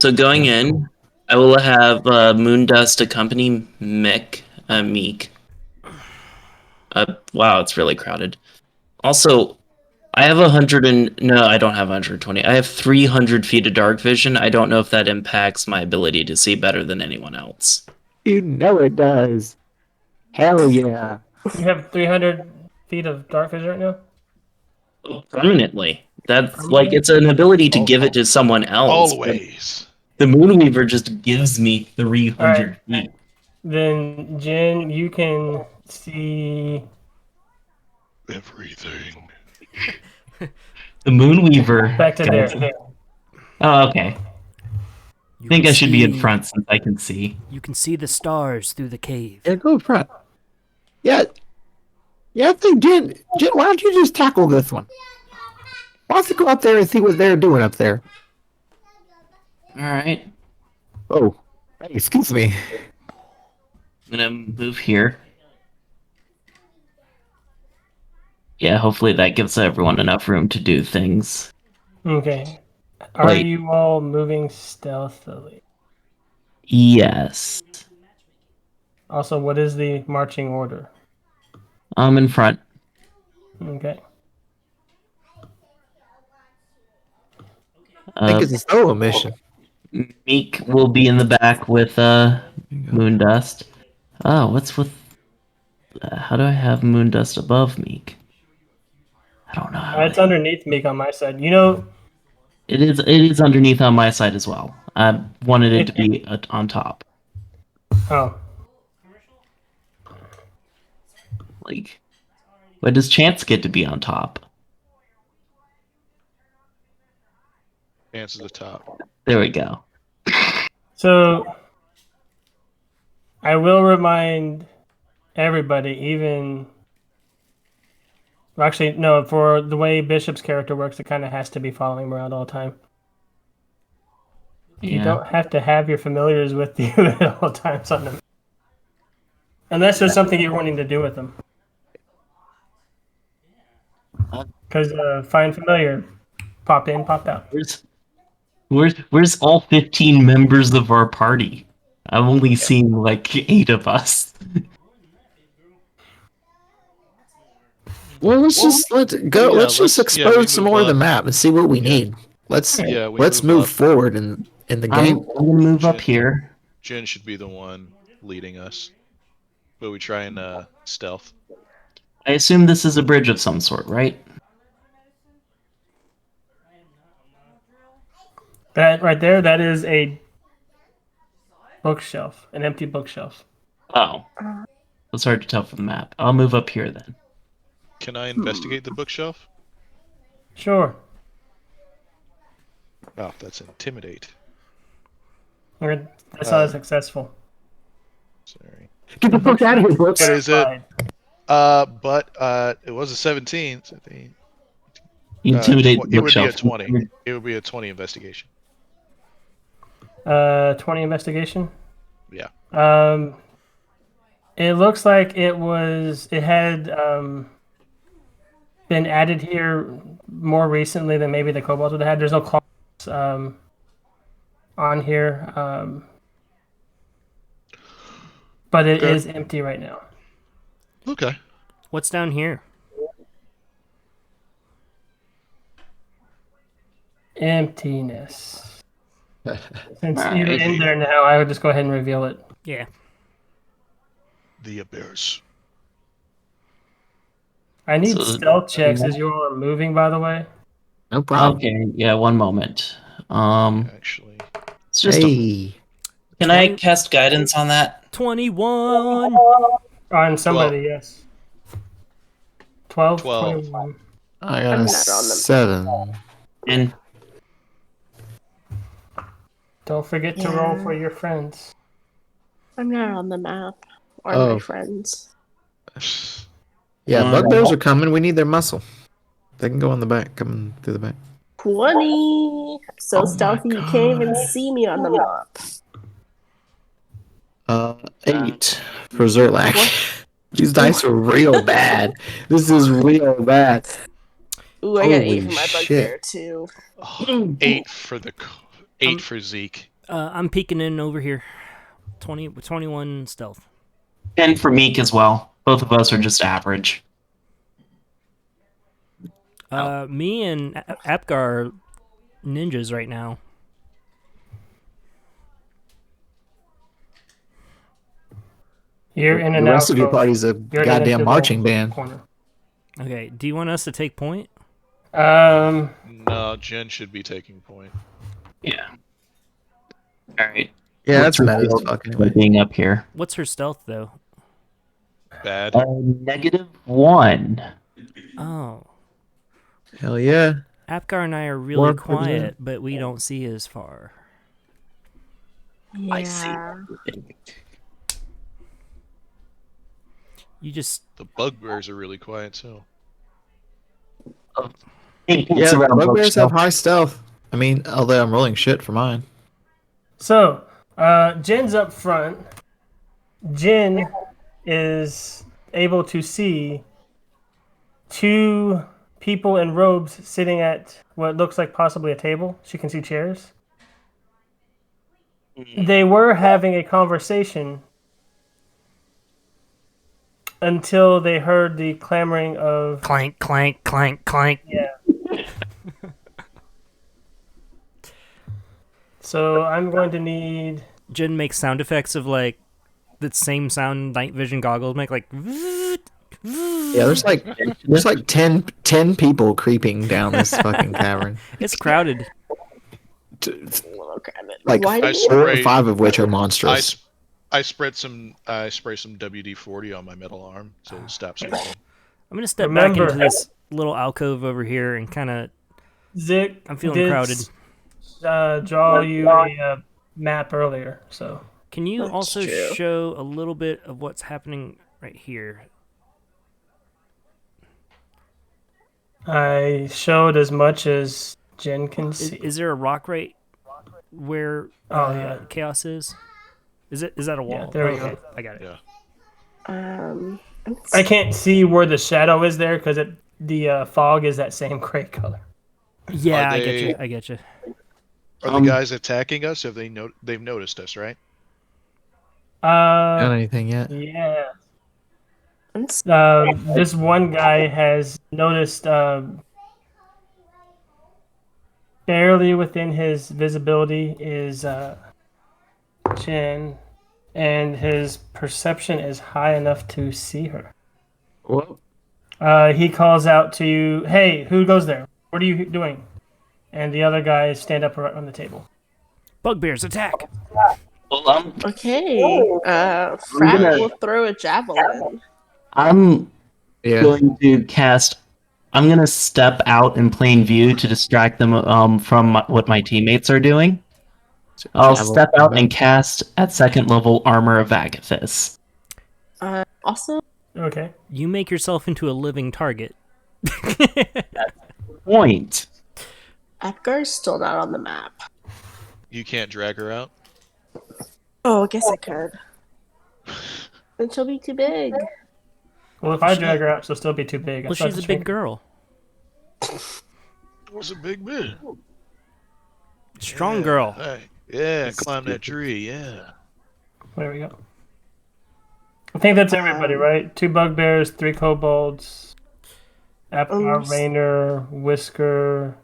So going in, I will have Moondust accompany Meek. Wow, it's really crowded. Also, I have 100 and no, I don't have 120. I have 300 feet of dark vision. I don't know if that impacts my ability to see better than anyone else. You know it does. Hell yeah. You have 300 feet of dark vision right now? Permanently. That's like it's an ability to give it to someone else. but Always. The Moonweaver just gives me 300 feet. Then, Jen, you can see. Everything. The Moonweaver. Back to there. Oh, okay. You I think can I should be in see- front since I can see. You can see the stars through the cave. Yeah, go in front. Yeah. Yeah, I think Jen, why don't you just tackle this one? Why don't you go up there and see what they're doing up there? All right. Oh, hey, excuse me. I'm gonna move here. Yeah, hopefully that gives everyone enough room to do things. Okay. Are Wait. you all moving stealthily? Yes. Also, what is the marching order? I'm in front. Okay. I think it's a solo mission. Meek will be in the back with Moondust. Oh, what's with? How do I have Moondust above Meek? I don't know. How It's underneath Meek on my side. You know, It is underneath on my side as well. I wanted it to be on top. oh, Like, why does Chance get to be on top? Answer the top. There we go. so I will remind everybody, even. Well, actually, no, for the way Bishop's character works, it kind of has to be following him around all the time. You Yeah. don't have to have your familiars with you at all times on them. Unless there's something you're wanting to do with them. Because find familiar, pop in, pop out. Where's all 15 members of our party? I've only seen like 8 of us. Well, let's just go. Yeah, let's just let's- yeah, expose we some move more of the up. map and see what we need. Let's Yeah, we let's move move up. forward in the game. I'm gonna move up here. Jen should be the one leading us. But we try and stealth. I assume this is a bridge of some sort, right? That right there, that is a bookshelf, an empty bookshelf. Oh. It's hard to tell from the map. I'll move up here then. Can I investigate the bookshelf? Sure. Oh, that's intimidate. Okay, that's not successful. Sorry. Get the fuck out of here, Brooks. What is it? Fine. But it was a 17. So I think, Intimidate the it would be a bookshelf. 20. It would be a 20 investigation. 20 investigation. Yeah. It looks like it had been added here more recently than maybe the kobolds would have had. There's no claws on here, but it is Okay. empty right now. Okay. What's down here? Emptiness. Since Alright. you're in there now, I would just go ahead and reveal it. Yeah. The abyss. I need So- stealth checks as you all are moving, by the way. No problem. Okay, yeah, one moment. Actually. It's just Hey, can I cast guidance on that? 21. On somebody, yes. 12, 12. 21. I got I'm a not on them. 7. And Don't forget to roll for your friends. I'm not on the map. Or Oh. my friends. Yeah, bugbears are coming. We need their muscle. They can go on the back, coming through the back. 20. So Oh my stealthy you can't even God. see me on the map. 8 for Zerlak. What? These dice are real bad. This is real bad. Ooh, I got 8 Holy for my shit. bugbear too. Oh, 8 for the 8 for Zeke. I'm peeking in over here. 21 stealth. 10 for Meek as well. Both of us are just average. Me and Apgar are ninjas right now. You're in The and rest out. of your party's a You're in an goddamn interval marching band. corner. Okay, do you want us to take point? No, Jen should be taking point. Yeah. All right. Yeah, that's What's meta as your fuck deal anyway. being up here? What's her stealth though? Bad. -1. Oh, Hell yeah. Apgar and I are really Work for quiet, but we don't see as far. Yeah. I see everything. You just The bugbears are really quiet too. Yeah, bugbears have high stealth. I mean, although I'm rolling shit for mine. So, Jin's up front. Jin is able to see 2 people in robes sitting at what looks like possibly a table. She can see chairs. They were having a conversation until they heard the clamoring of clank, clank, clank, clank. yeah. So I'm going to need Jin makes sound effects of like the same sound night vision goggles make, like. Yeah, there's like 10 people creeping down this fucking cavern. It's crowded. Like Why do 4 or spray- 5 of which are monstrous. I spray some WD-40 on my metal arm so it stops smoking. I'm gonna step back Remember- into this little alcove over here and kind of. Zik. I'm feeling did, crowded. Draw you a map earlier, so Can you That's also true. show a little bit of what's happening right here? I showed as much as Jin can Is, see. is there a rock right where yeah. chaos is? Is that a wall? Yeah, there we Okay, go. I got it. Yeah. I can't see where the shadow is there because the fog is that same gray color. Yeah, Are I get you. they- I get you. Are the guys attacking us? Have they've noticed us, right? Got anything yet? Yeah. This one guy has noticed barely within his visibility is Jin, and his perception is high enough to see her. Well, He calls out to you, "Hey, who goes there? What are you doing?" And the other guys stand up right on the table. Bugbears attack! Well, Okay. Frat will throw a javelin. I'm yeah. going to cast. I'm going to step out in plain view to distract them from what my teammates are doing. I'll step out and cast at 2nd level Armor of Agathis. Also, Okay. You make yourself into a living target. Point. Apgar's still not on the map. You can't drag her out. Oh, I guess I could. Then she'll be too big. Well, if I drag her out, she'll still be too big. I Well, still have she's to a big shrink. girl. What's a big man? Strong girl. Hey, yeah, climb that tree. Yeah. There we go. I think that's everybody, right? 2 bugbears, 3 kobolds, Apgar, Rainer, Whisker,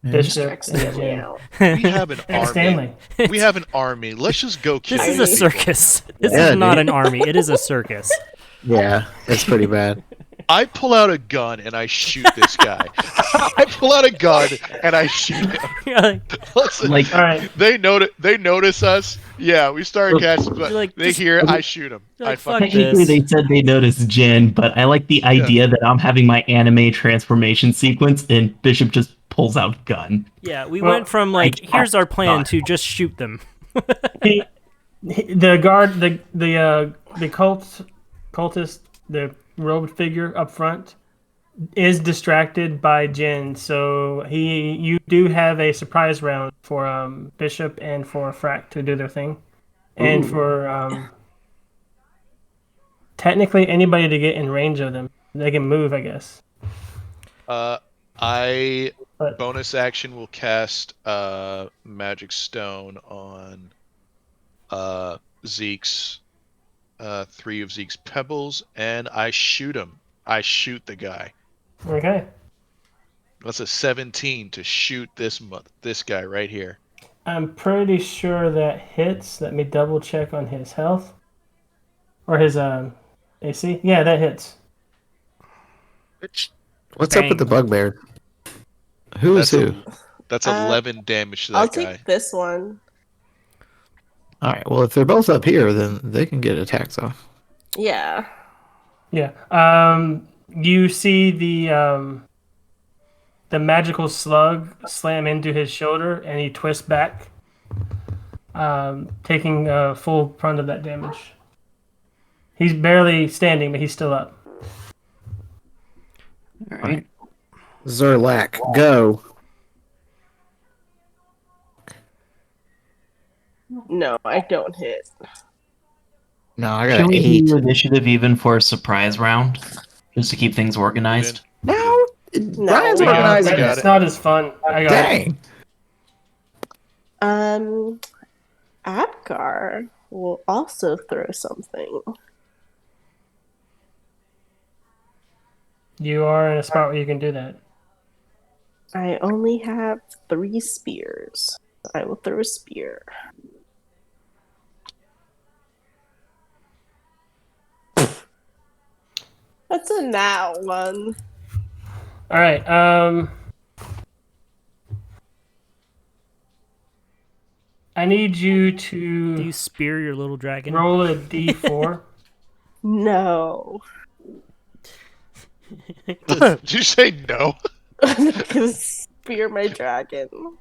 Bishop, X and Stanley Jin. out. We have an And army. Stanley. We have an army. Let's just go kill. This is a people. circus. This Yeah, is not dude. an army. It is a circus. Yeah, it's pretty bad. I pull out a gun and I shoot this guy. I pull out a gun and I shoot him. You're like, Listen, All right. they notice us. Yeah, we start catching, but You're like, they just- hear I shoot them. you're like, I fuck fucking Technically, this. they said they noticed Jin, but I like the idea that I'm having my anime transformation sequence and Bishop just pulls out gun. Yeah, we Well, went from like, I- here's our plan God. to just shoot them. The guard, the cultist, the robed figure up front, is distracted by Jin. So you do have a surprise round for Bishop and for Frack to do their thing, and for technically anybody to get in range of them. They can move, I guess. I But- bonus action will cast Magic Stone on Zeke's 3 of Zeke's pebbles, and I shoot him. I shoot the guy. Okay. That's a 17 to shoot this guy right here. I'm pretty sure that hits. Let me double check on his health. Or his AC. Yeah, that hits. What's up Bang. with the bugbear? Who is That's who? That's Uh, 11 damage to I'll that guy. take this one. All right. Well, if they're both up here, then they can get attacks off. Yeah. Yeah. You see the magical slug slam into his shoulder, and he twists back, taking full brunt of that damage. He's barely standing, but he's still up. All right. Zerlak, go. No, I don't hit. No, I got Can an we 8. do initiative even for a surprise round? Just to keep things organized? No, No, Ryan's we organizing got it. It's not as fun. I got it. Dang. Apgar will also throw something. You are in a spot where you can do that. I only have 3 spears. I will throw a spear. That's a nat one. All right. I need you to Do you spear your little dragon? roll a d4. No. Did you say no? I'm gonna spear my dragon.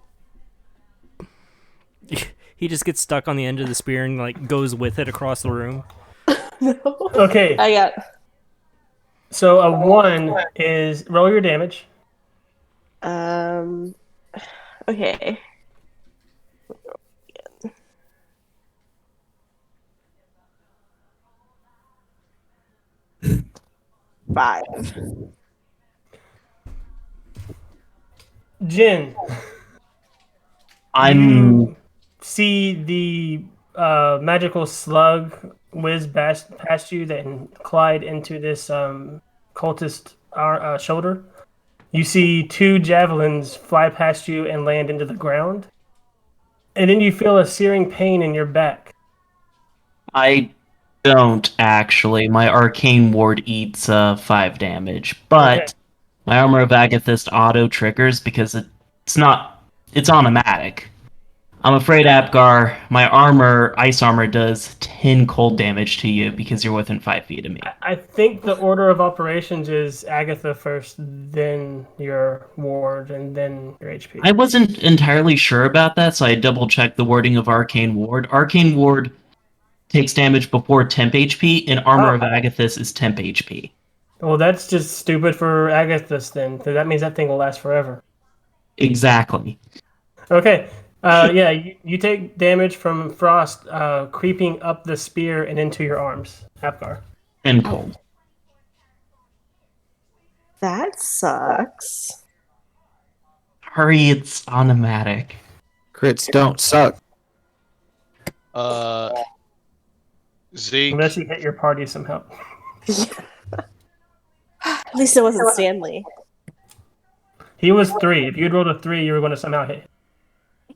He just gets stuck on the end of the spear and like goes with it across the room. No. Okay. I got So a 1 is roll your damage. okay. 5. Jin, I'm you see the magical slug whiz past you that collide into this cultist shoulder. You see 2 javelins fly past you and land into the ground. And then you feel a searing pain in your back. I don't actually. My arcane ward eats 5 damage, but Okay. my armor of Agathist auto triggers because it's automatic. I'm afraid, Apgar, my ice armor, does 10 cold damage to you because you're within 5 feet of me. I think the order of operations is Agatha first, then your ward, and then your HP. I wasn't entirely sure about that, so I double-checked the wording of Arcane Ward. Arcane Ward takes damage before temp HP, and Armor of Agathis is temp HP. Well, that's just stupid for Agathis then. So that means that thing will last forever. Exactly. Okay. Yeah, you take damage from frost creeping up the spear and into your arms, Apgar. And cold. That sucks. Hurry, it's automatic. Crits don't suck. Zeke. Unless you hit your party somehow. At least it wasn't Stanley. He was 3. If you had rolled a 3, you were going to somehow hit.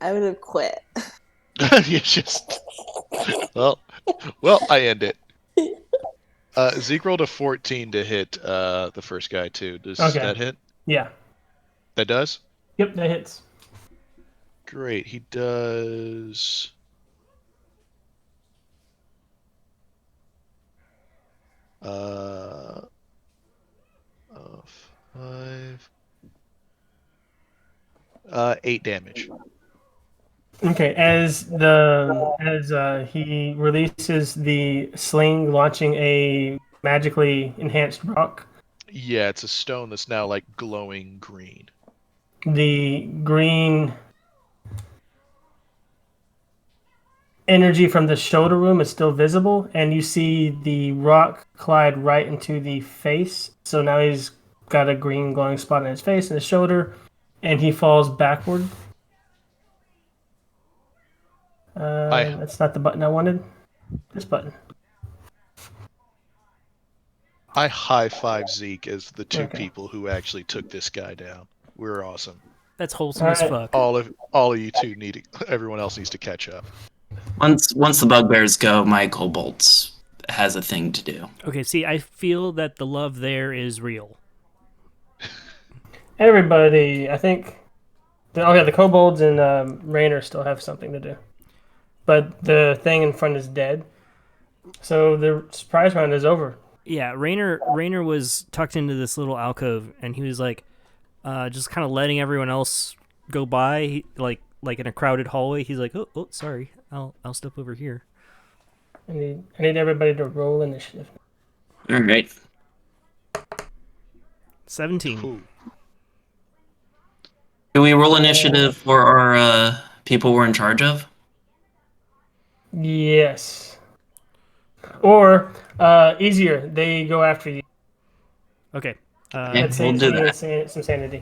I would have quit. You just well, I end it. Zeke rolled a 14 to hit the first guy too. Does Okay. that hit? Yeah. That does? Yep, that hits. Great. He does. Uh, 5. 8 damage. Okay, as he releases the sling, launching a magically enhanced rock, Yeah, it's a stone that's now like glowing green. the green energy from the shoulder room is still visible, and you see the rock collide right into the face. So now he's got a green glowing spot on his face and his shoulder, and he falls backward. That's not the button I wanted. This button. I high five Zeke as the two Okay. people who actually took this guy down. We're awesome. That's wholesome as Alright. fuck. All of you two everyone else needs to catch up. Once the bugbears go, my kobolds has a thing to do. Okay, see, I feel that the love there is real. Everybody, I think. The kobolds and Raynor still have something to do, but the thing in front is dead. So the surprise round is over. Yeah, Raynor was tucked into this little alcove, and he was like, just kind of letting everyone else go by, like in a crowded hallway. He's like, oh, sorry, I'll step over here. I need everybody to roll initiative. All right. 17. Ooh. Do we roll initiative for our people we're in charge of? Yes. Or easier, they go after you. Okay. Yeah, That saves we'll do me that. some sanity.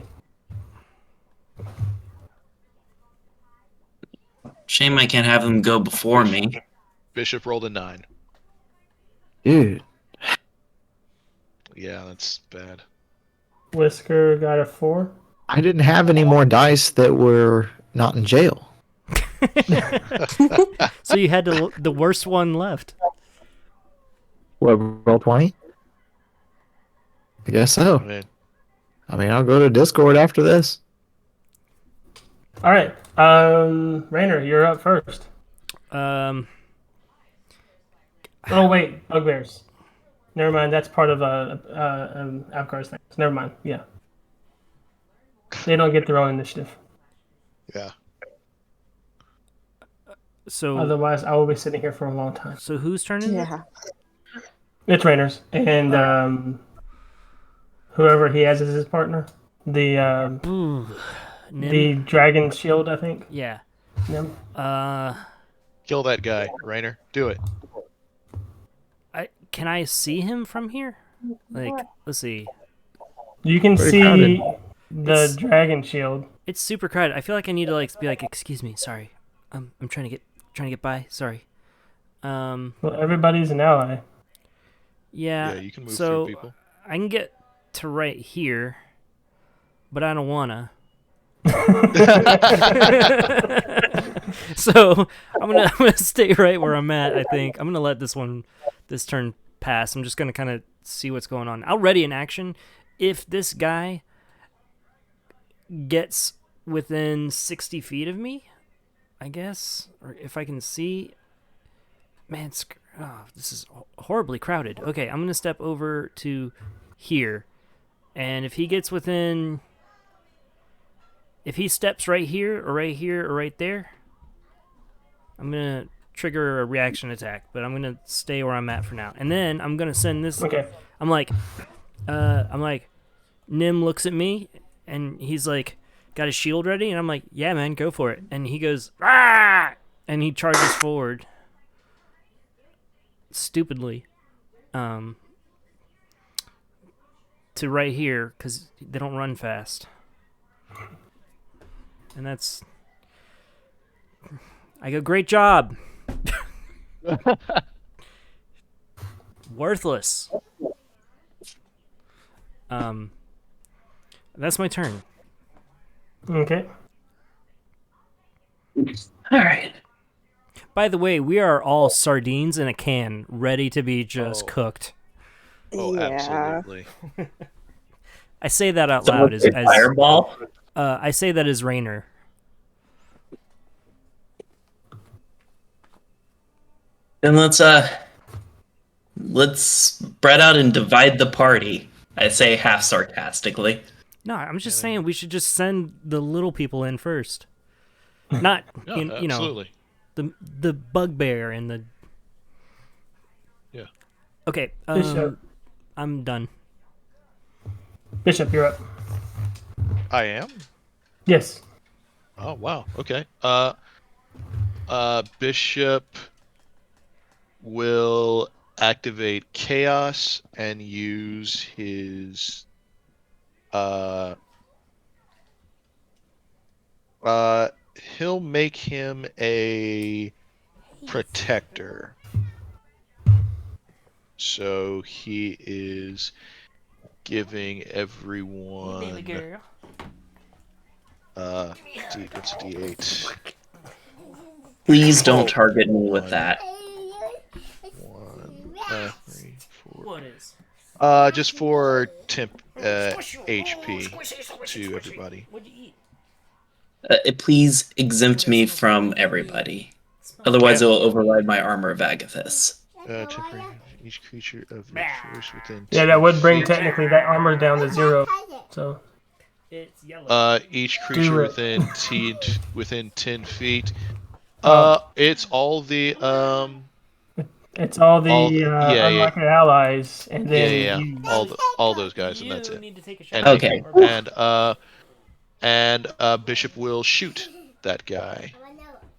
Shame I can't have them go before me. Bishop rolled a 9. Dude. Yeah, that's bad. Whisker got a 4. I didn't have any more dice that were not in jail. So you had the worst one left. What, roll 20? I guess so. I mean, I'll go to Discord after this. All right, Raynor, you're up first. Oh wait, bugbears. Never mind. That's part of Apgar's thing. Never mind. Yeah, they don't get their own initiative. Yeah. So Otherwise, I will be sitting here for a long time. So whose turn is it? Yeah. It's Raynor's, and whoever he has as his partner, the Ooh, the dragon shield, I think. Yeah. Nim. Kill that guy, Raynor. Do it. Can I see him from here? Like, let's see. You can Pretty see crowded. the dragon shield. It's super crowded. I feel like I need to be like, excuse me, sorry. I'm trying to get by. Sorry. Well, everybody's an ally. Yeah. Yeah, you can move so through people. I can get to right here, but I don't wanna. So I'm gonna stay right where I'm at. I think I'm gonna let this turn pass. I'm just gonna kind of see what's going on. I'll ready an action if this guy gets within 60 feet of me, I guess, or if I can see. Man, this is horribly crowded. Okay, I'm gonna step over to here, and if he gets within. If he steps right here, or right here, or right there, I'm going to trigger a reaction attack, but I'm going to stay where I'm at for now. And then I'm going to send this... Okay. I'm like, Nim looks at me, and he's like, got his shield ready? And I'm like, yeah, man, go for it. And he goes, ah! And he charges forward. Stupidly. To right here, because they don't run fast. And that's... I go, great job. Worthless. That's my turn. Okay. All right. By the way, we are all sardines in a can, ready to be just cooked. Oh, Yeah. absolutely. I say that out Someone loud say fireball. I say that as Rainer. Then let's spread out and divide the party. I say half sarcastically. No, I'm just saying we should just send the little people in first. Not No, you know absolutely. the bugbear and the. Yeah. Okay, Bishop. I'm done. Bishop, you're up. I am. Yes. Oh wow. Okay. Bishop will activate chaos and use his he'll make him a protector. So he is giving everyone what's a D8? Please don't target me with that. 1, 3, 4. What is? Just for temp HP to everybody. What'd you eat? Please exempt me from everybody. Otherwise, it will override my armor of Agathis. Temporary each creature of your choice within. Yeah, that would bring technically that armor down to 0. So It's yellow. Each Do creature it. within 10 feet. Oh. It's all the it's all the yeah. unlikely allies, and then Yeah. you. All those guys, and that's it. Need to take a And shower. Okay. And Bishop will shoot that guy.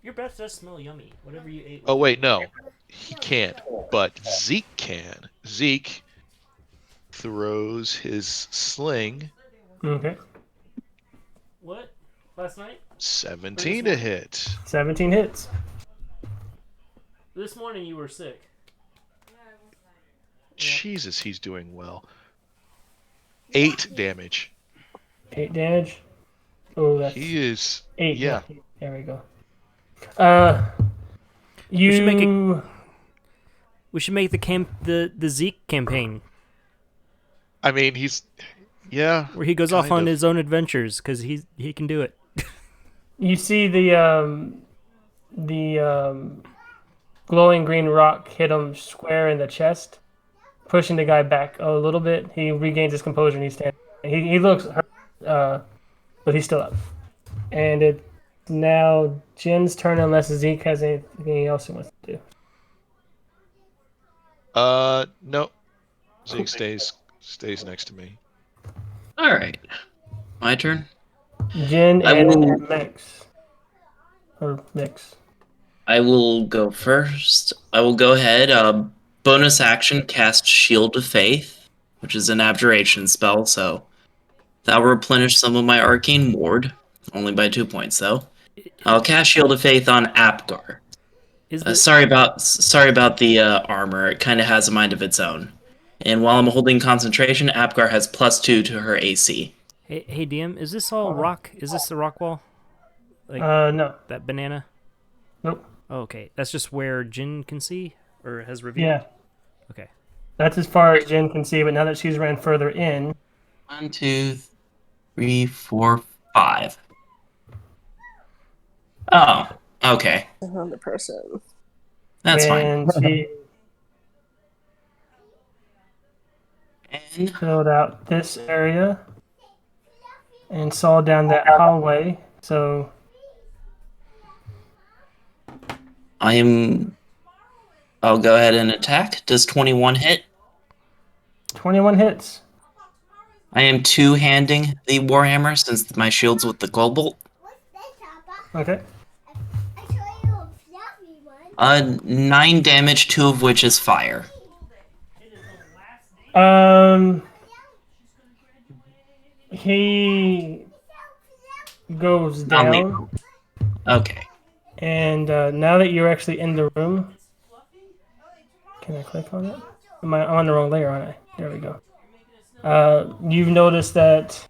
Your breath does smell yummy. Whatever you ate. Oh wait, no, he can't. But Zeke can. Zeke throws his sling. Okay. What? Last night? 17 to hit. 17 hits. This morning you were sick. Jesus, he's doing well. 8 damage. 8 damage. Oh, that's He is. 8. Yeah. There we go. You We should make the Zeke campaign I mean, he's. Yeah. where he goes off kind on of. his own adventures because he can do it. you see the glowing green rock hit him square in the chest, pushing the guy back a little bit. He regains his composure and he's standing. He looks hurt, but he's still up. And it's now Jin's turn unless Zeke has anything else he wants to do. No. Zeke stays next to me. All right. My turn. Jin I and will- Mix. Or Mix. I will go first. I will go ahead. Bonus action, cast Shield of Faith, which is an abjuration spell, so that will replenish some of my arcane ward, only by 2 points though. I'll cast Shield of Faith on Apgar. Sorry about the armor. It kind of has a mind of its own. And while I'm holding concentration, Apgar has +2 to her AC. Hey DM, is this all rock? Is this the rock wall? Like No. that banana? Nope. Oh, okay, that's just where Jin can see or has revealed. Yeah. Okay. That's as far as Jin can see, but now that she's ran further in. 1, 2, 3, 4, 5. Oh, okay. Another person. That's fine. And she And filled out this area and saw down that hallway. So I'll go ahead and attack. Does 21 hit? 21 hits. I am two-handing the Warhammer since my shield's with the Cobalt. Okay. 9 damage, 2 of which is fire. He goes down, Okay. and now that you're actually in the room, can I click on it? I'm on the wrong layer, aren't I? There we go. You've noticed that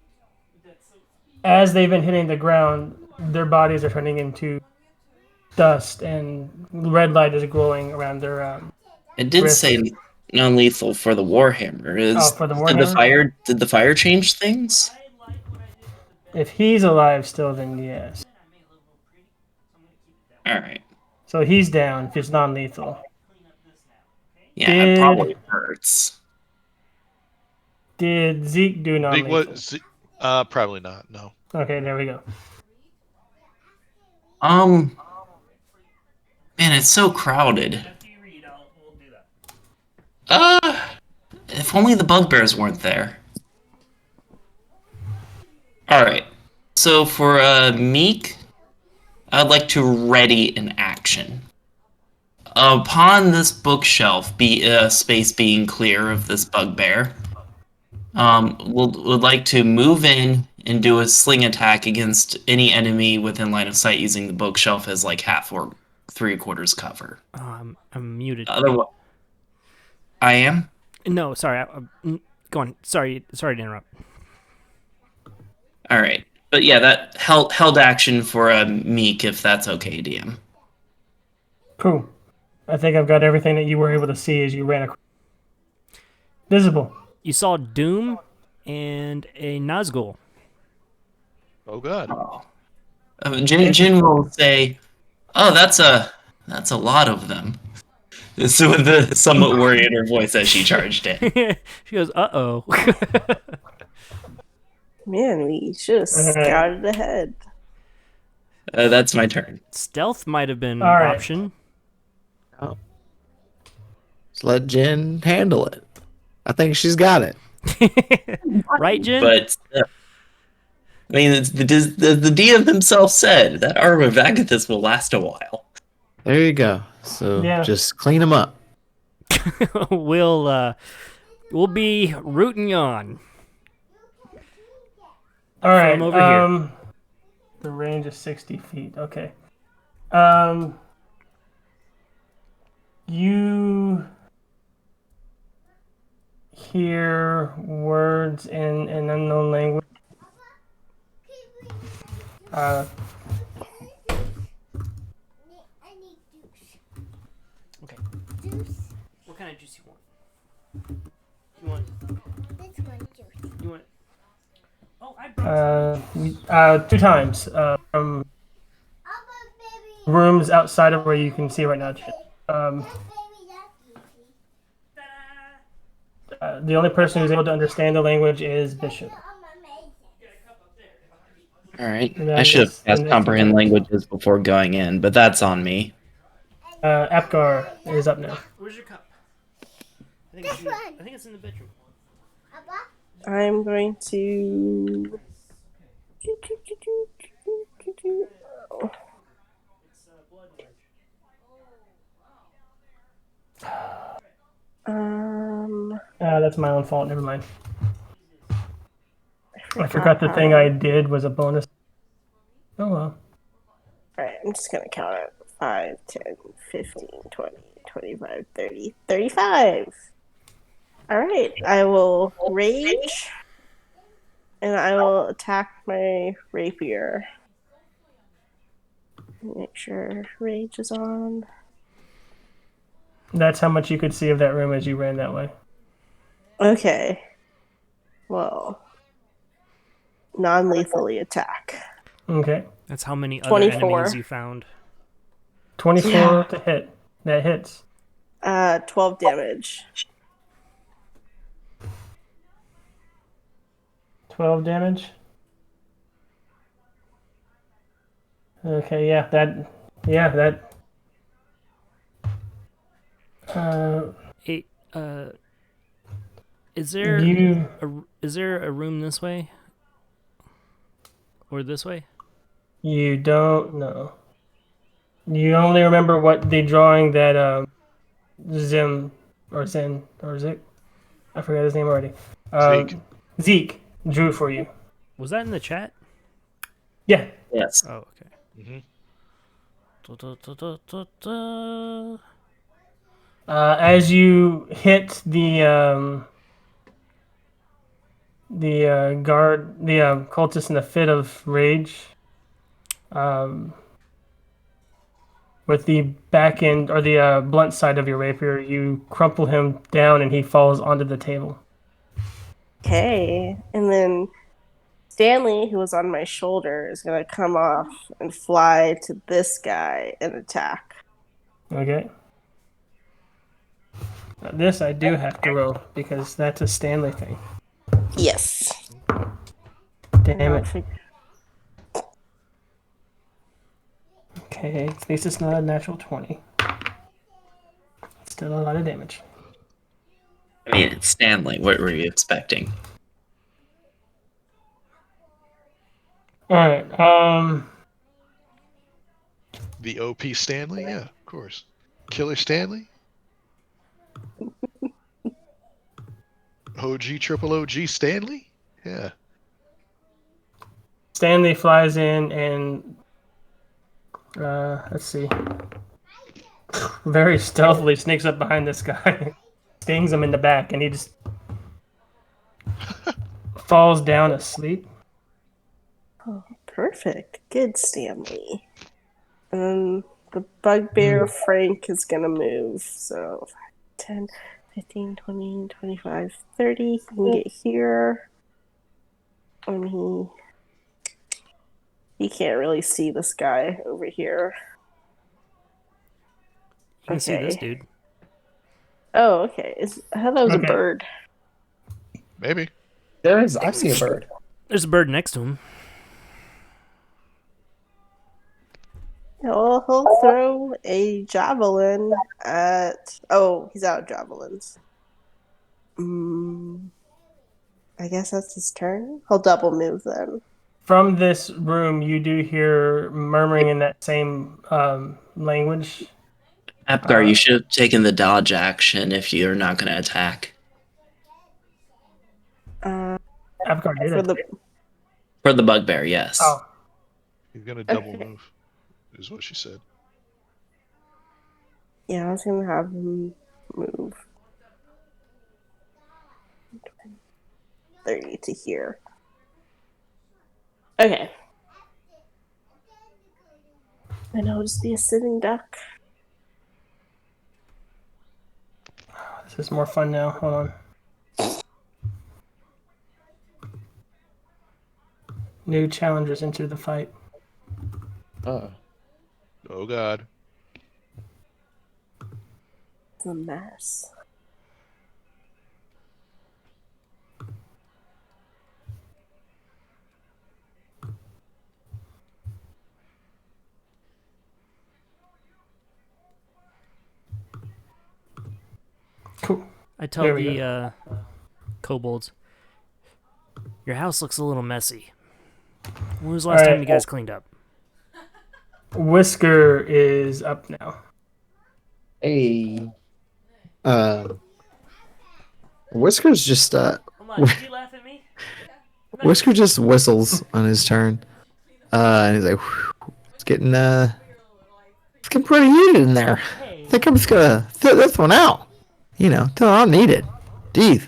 as they've been hitting the ground, their bodies are turning into dust, and red light is glowing around their. It did wrists. say non-lethal for the Warhammer. For the Did the Warhammer? fire change things? If he's alive still, then yes. All right. So he's down if it's non-lethal. Yeah, it probably hurts. Did Zeke do Zeke, non-lethal? Probably not. No. Okay, there we go. Man, it's so crowded. If only the bugbears weren't there. Alright. So for Meek, I'd like to ready an action. Upon this bookshelf space being clear of this bugbear, would like to move in and do a sling attack against any enemy within line of sight using the bookshelf as like half or 3/4 cover. I'm muted. Otherwise, I am? No, sorry. Go on. Sorry to interrupt. All right. But yeah, that held action for Meek, if that's okay, DM. Cool. I think I've got everything that you were able to see as you ran across. Visible. You saw Doom and a Nazgul. Oh God. Jin will say, "Oh, that's a lot of them." So with a somewhat worried in her voice as she charged in. She goes, "Uh-oh." Man, we should have scouted ahead. That's my turn. Stealth might have been an right. option. Oh. Just let Jen handle it. I think she's got it. Right, Jen? But I mean, it's the DM himself said that arm of Agathis will last a while. There you go. So just clean them up. We'll be rooting you on. All right. From over here. The range is 60 feet. Okay. You hear words in an unknown language. Okay. What kind of juice you want? You want? Oh, I brought 2 times from rooms outside of where you can see right now. The only person who's able to understand the language is Bishop. All right. I should have asked comprehend languages before going in, but that's on me. Apgar is up now. Where's your cup? I think it's in the bedroom. I'm going to. That's my own fault. Never mind. I forgot the thing I did was a bonus. Oh well. Alright, I'm just gonna count it. 5, 10, 15, 20, 25, 30, 35. Alright, I will rage. And I will attack my rapier. Make sure rage is on. That's how much you could see of that room as you ran that way. Okay. Well, non-lethally attack. Okay. That's how many 24. other enemies you found. 24 to hit. That hits. 12 damage. 12 damage. Okay, yeah, that. Is there a room this way? Or this way? You don't know. You only remember what the drawing that Zik, I forgot his name already. Zeke drew for you. Was that in the chat? Yeah. Yes. Oh, okay. As you hit the guard, the cultist in a fit of rage, With the back end or the blunt side of your rapier, you crumple him down and he falls onto the table. Okay. And then Stanley, who was on my shoulder, is going to come off and fly to this guy and attack. Okay. Now this I do have to roll because that's a Stanley thing. Yes. Damn it. Okay, at least it's not a natural 20. Still a lot of damage. I mean, it's Stanley. What were you expecting? Alright, The OP Stanley? Yeah, of course. Killer Stanley? OG Triple OG Stanley? Yeah. Stanley flies in and let's see. Very stealthily sneaks up behind this guy, stings him in the back, and he just falls down asleep. Oh, perfect. Good, Stanley. And then the bugbear Frank is going to move. So 10, 15, 20, 25, 30. He can get here. And he can't really see this guy over here. You can see this dude. Oh, okay. I thought that was a Okay. bird. Maybe. There is. I see a bird. There's a bird next to him. He'll throw a javelin at... Oh, he's out of javelins. I guess that's his turn. He'll double move then. From this room, you do hear murmuring in that same language. Apgar, you should have taken the dodge action if you're not going to attack. Apgar did For it. the... For the bugbear, yes. Oh, He's going to double Okay. move, is what she said. Yeah, I was going to have him move 30 to here. Okay. And I'll just be a sitting duck. this is more fun now. Hold on. New challengers enter the fight. Oh, God. It's a mess. Cool. I tell There we the kobolds, your house looks a little messy. When was the last time Alright. you guys cleaned up? Whisker is up now. Hey. Whisker's just Come on, did you laugh at me? Whisker just whistles on his turn. And he's like, "Whew, it's getting pretty heated in there. I think I'm just gonna throw this one out. You know, till I need it. Deeth.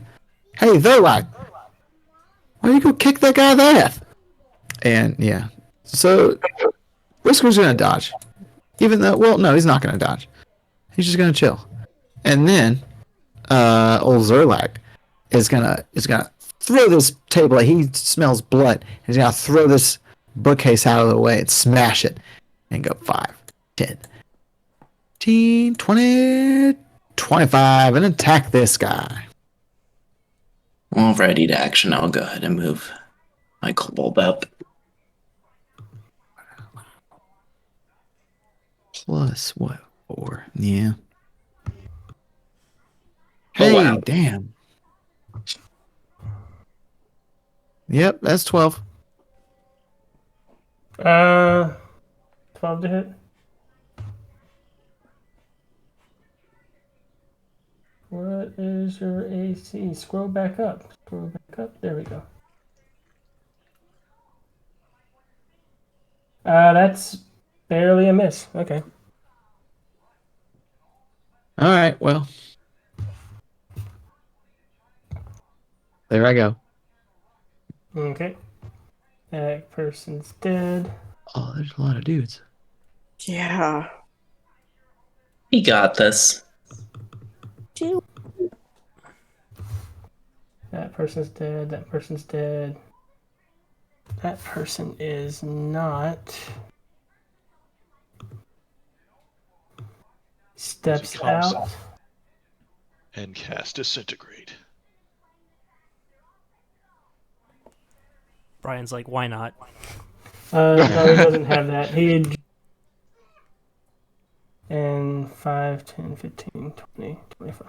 Hey, Verlag. Why don't you go kick that guy in the ass?" And yeah. So Whisker's gonna dodge. Even though, well, no, he's not gonna dodge. He's just gonna chill. And then old Zerlag is gonna throw this table. Like, he smells blood. He's gonna throw this bookcase out of the way and smash it and go 5, 10, 15, 20, 25 and attack this guy. Well, ready to action. I'll go ahead and move my kobold up. Plus what? 4. Yeah. Oh, Hey, wow. damn. Yep, that's 12. 12 to hit. What is your AC? Scroll back up. Scroll back up. There we go. That's barely a miss. Okay. All right, well. There I go. Okay. That person's dead. Oh, there's a lot of dudes. Yeah. He got this. Two. That person's dead. That person's dead. That person is not. Steps comes out. And cast Disintegrate. Brian's like, why not? No, he doesn't have that. He and 5, 10, 15, 20, 25.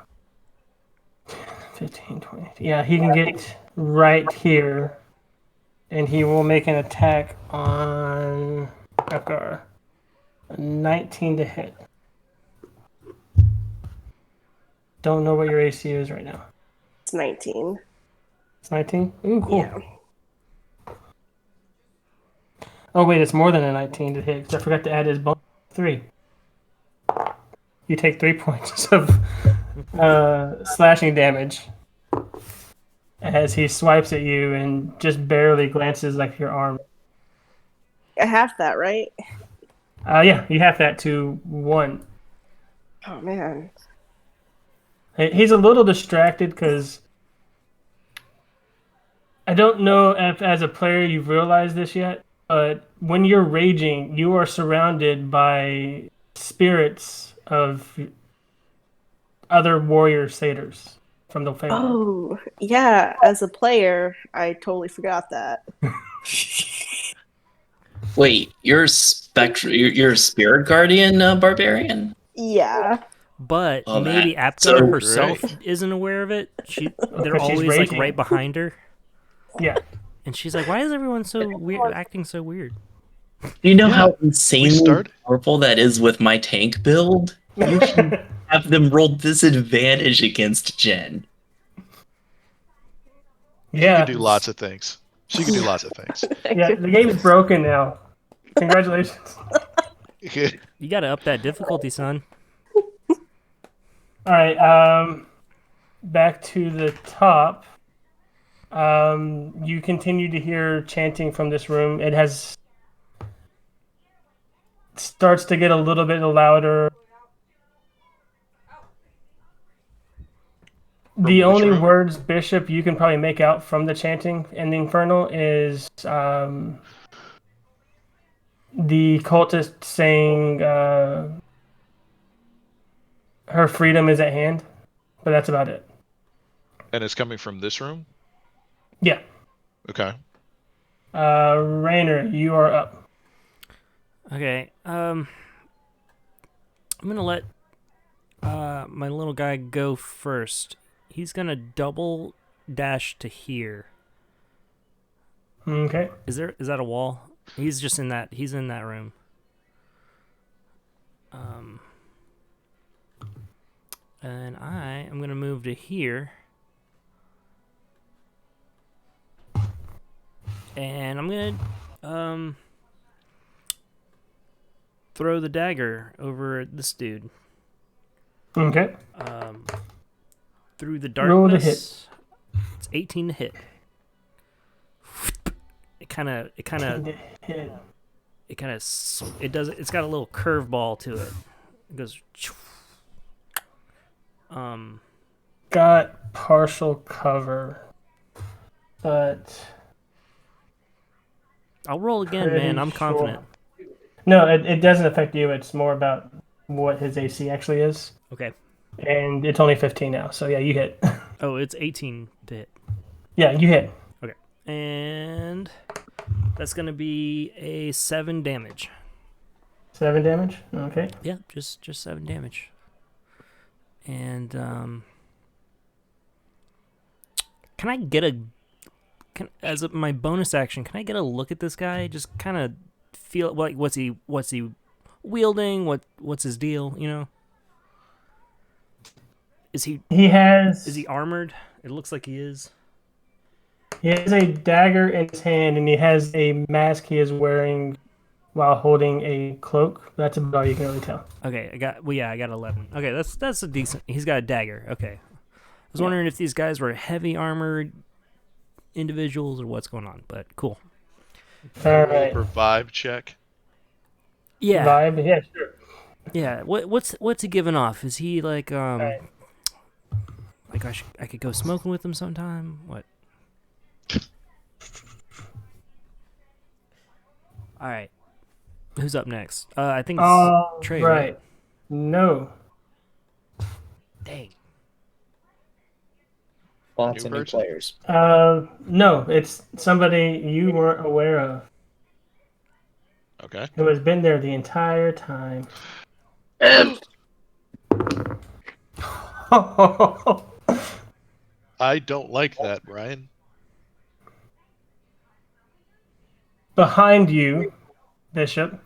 15, 20. Yeah, he can get right here. And he will make an attack on Akar. A 19 to hit. Don't know what your AC is right now. It's 19. It's 19? Ooh, cool. Yeah. Oh, wait, it's more than a 19 to hit because I forgot to add his bonus. 3. You take 3 points of slashing damage as he swipes at you and just barely glances like your arm. I have that, right? Yeah, you have that to 1. Oh, man. He's a little distracted because I don't know if as a player you've realized this yet, but when you're raging, you are surrounded by spirits of other warrior satyrs from the family. Oh, yeah. As a player, I totally forgot that. Wait, you're you're a spirit guardian barbarian? Yeah. But Oh, maybe man. Apgar So herself great. isn't aware of it. They're Because she's always like raging. right behind her, Yeah. and she's like, "Why is everyone so weird, acting so weird?" Do you know Yeah, how insanely started- powerful that is with my tank build? You can have them roll disadvantage against Jen. She Yeah. can do lots of things. She can do lots of things. Yeah, the game's broken now. Congratulations. You got to up that difficulty, son. All right, back to the top. You continue to hear chanting from this room. It starts to get a little bit louder. The which only room? words, Bishop, you can probably make out from the chanting in the Infernal is the cultist saying her freedom is at hand, but that's about it. And it's coming from this room? Yeah. Okay. Rainer, you are up. Okay. I'm gonna let my little guy go first. He's gonna double dash to here. Okay. Is that a wall? He's just in that. He's in that room. And I am gonna move to here. And I'm gonna throw the dagger over at this dude. Okay. Through the Roll to darkness. It's 18 to hit. It does. It's got a little curveball to it. It goes. Got partial cover, but I'll roll again, pretty man. I'm sure- confident. No, it doesn't affect you. It's more about what his AC actually is, Okay. and it's only 15 now. So yeah, you hit. Oh, it's 18 to hit. Yeah, you hit. Okay. And that's gonna be a 7 damage. 7 damage. Okay. Yeah, just 7 damage. And can I get my bonus action? Can I get a look at this guy? Just kind of feel like what's he wielding? What's his deal? You know? Is he armored? It looks like he is. He has a dagger in his hand, and he has a mask he is wearing while holding a cloak. That's about all you can really tell. Okay, I got 11. Okay, that's a decent. He's got a dagger. Okay, I was wondering if these guys were heavy armored individuals or what's going on, but cool. All right. For vibe check. Yeah. Vibe. Yeah, sure. Yeah. What's he giving off? Is he like Alright. like I could go smoking with him sometime? What? All right. Who's up next? I think it's Trey. Right. No. Dang. Lots New of new person? players. No, it's somebody you weren't aware of Okay. who has been there the entire time. I don't like that, Brian. Behind you, Bishop,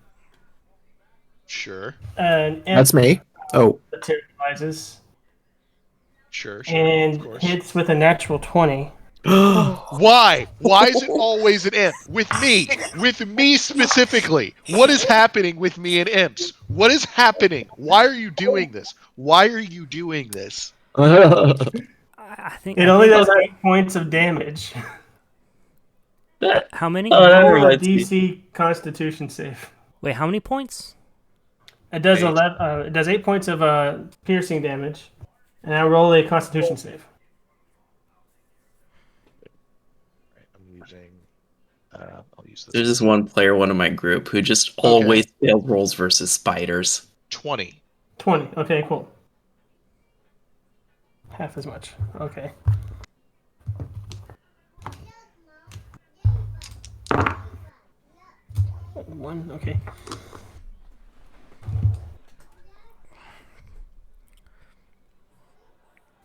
Sure. an imp That's me. Oh, materializes Sure. and of course. hits with a natural 20. Why? Why is it always an imp? With me. With me specifically. What is happening with me and imps? What is happening? Why are you doing this? Why are you doing this? I think It only does 8 points of damage. How many? Oh, that Roll a reminds me. DC Constitution save. Wait, how many points? It does 8. 11. It does 8 points of piercing damage, and I roll a Constitution save. I'm using. I'll use this. There's this one player, one in my group, who just always failed rolls versus spiders. 20. 20. Okay, cool. Half as much. Okay. One. Okay.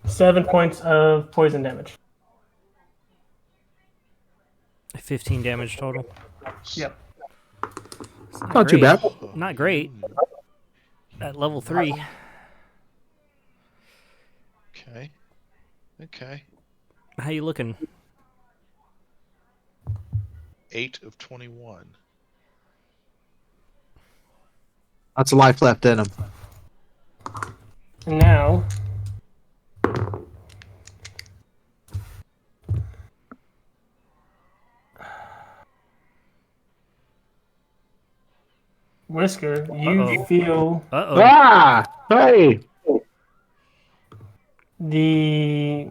Seven points of poison damage. 15 damage total. Yep. It's not too great. bad. Not great. At level 3. Okay. Okay. How you looking? 8 of 21. lots of life left in him. And now. Whisker, you Uh-oh. feel Uh-oh. Ah! Hey! the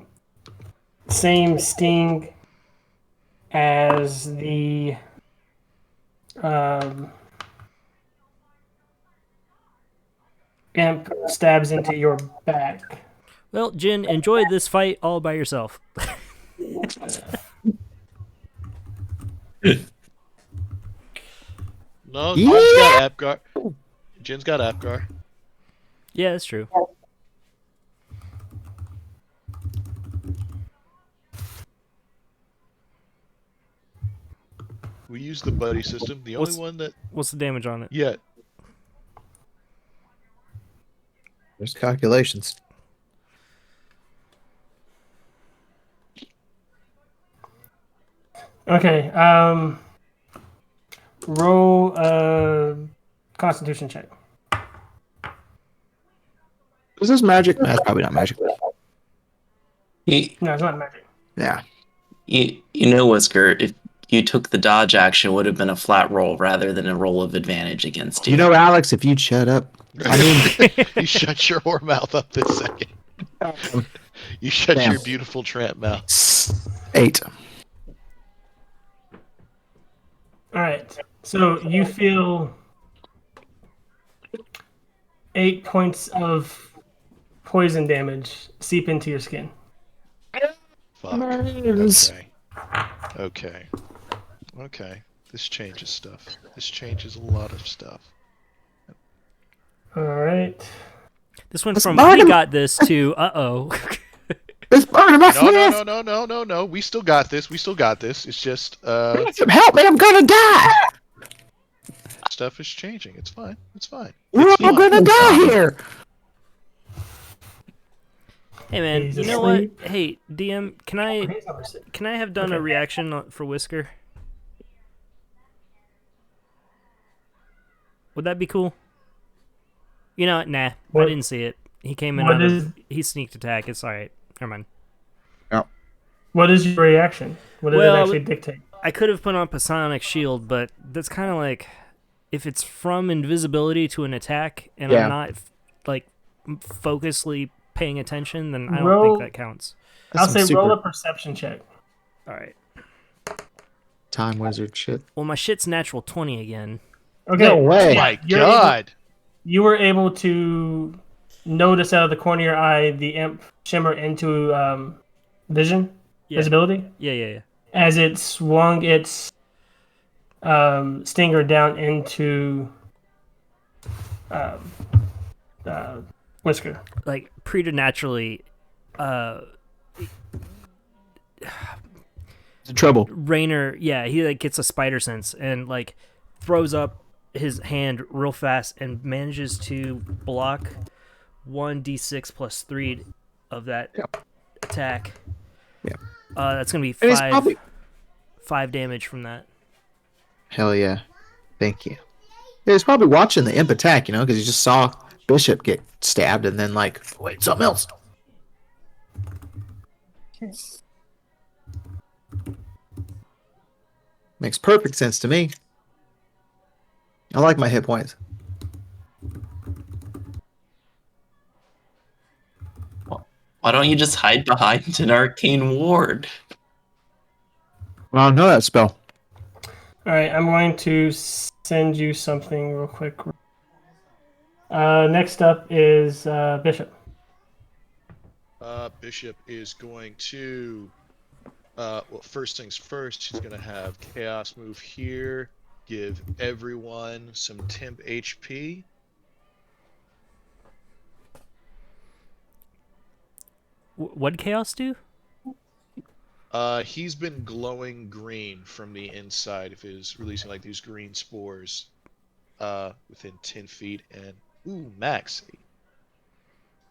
same sting as the imp stabs into your back. Well, Jin, enjoy this fight all by yourself. No, Yeah. Jin's got Apgar. Jin's got Apgar. Yeah, that's true. We use the buddy system. The only one that. What's the damage on it? Yeah. There's calculations. Okay, roll a Constitution check. Is this magic? No, it's probably not magic. You, No, it's not magic. Yeah. you know, Whisker, if you took the dodge action, it would have been a flat roll rather than a roll of advantage against you. You know, Alex, if you'd shut up. I mean, You shut your whore mouth up this second. You shut Damn. your beautiful tramp mouth. 8. All right, so you feel 8 points of poison damage seep into your skin. Fuck. Nice. Okay. Okay. Okay. This changes stuff. This changes a lot of stuff. All right. This went Let's from burn we him. got this to uh-oh. It's burning my No, flesh. no. We still got this. We still got this. It's just Help me! I'm gonna die. stuff is changing. It's fine. It's fine. We're all gonna die here. Hey man, He's you know what? asleep. Hey, DM, can I have done a reaction for Whisker? Would that be cool? You know what? Nah, I What- didn't see it. He came in what on is- he sneaked attack. It's alright. Never mind. What is your reaction? What does Well, it actually dictate? I could have put on Psionic Shield, but that's kind of like if it's from invisibility to an attack, and Yeah. I'm not like focusly paying attention, then I don't Roll- think that counts. That's I'll some say roll super a perception check. All right. time wizard shit. Well, my shit's natural 20 again. Okay. No way. Yeah, My you're God. you were able to notice out of the corner of your eye the imp shimmer into visibility, Yeah. as it swung its stinger down into Whisker. Like preternaturally, Trouble. Rainer, yeah, he like gets a spider sense and like throws up his hand real fast and manages to block 1d6 plus 3 of that attack. Yeah. That's gonna be And he's 5 probably 5 damage from that. hell yeah. Thank you. Yeah, he's probably watching the imp attack, because he just saw Bishop get stabbed and then like, wait, something else. Makes perfect sense to me. I like my hit points. Why don't you just hide behind an arcane ward? Well, I don't know that spell. All right, I'm going to send you something real quick. Next up is Bishop. Bishop is going to. Well, first things first, she's going to have Chaos move here, give everyone some temp HP. What'd Chaos do? He's been glowing green from the inside of his, releasing like these green spores within 10 feet. And, ooh, max.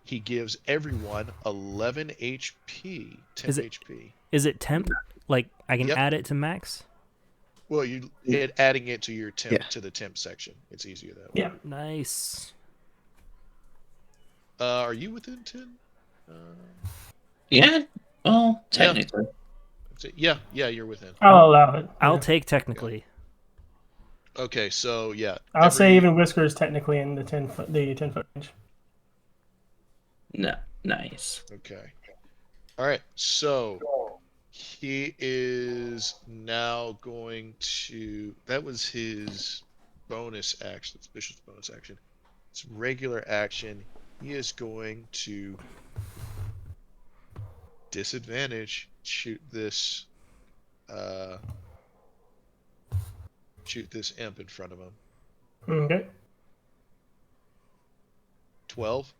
He gives everyone 11 HP, 10 HP. Is it temp? Like I can Yep. add it to max? Well, adding it to your temp Yeah. to the temp section. It's easier that way. Yeah. Nice. Are you within 10? Yeah, well, technically. Yeah, you're within. I'll allow it. I'll Yeah. take technically. Okay, so yeah. I'll say even Whisker is technically in the 10-foot range. No, nice. Okay. All right. So he is now going to. That was his bonus action. It's Bishop's bonus action. It's regular action. He is going to disadvantage shoot this imp in front of him. Okay. 12.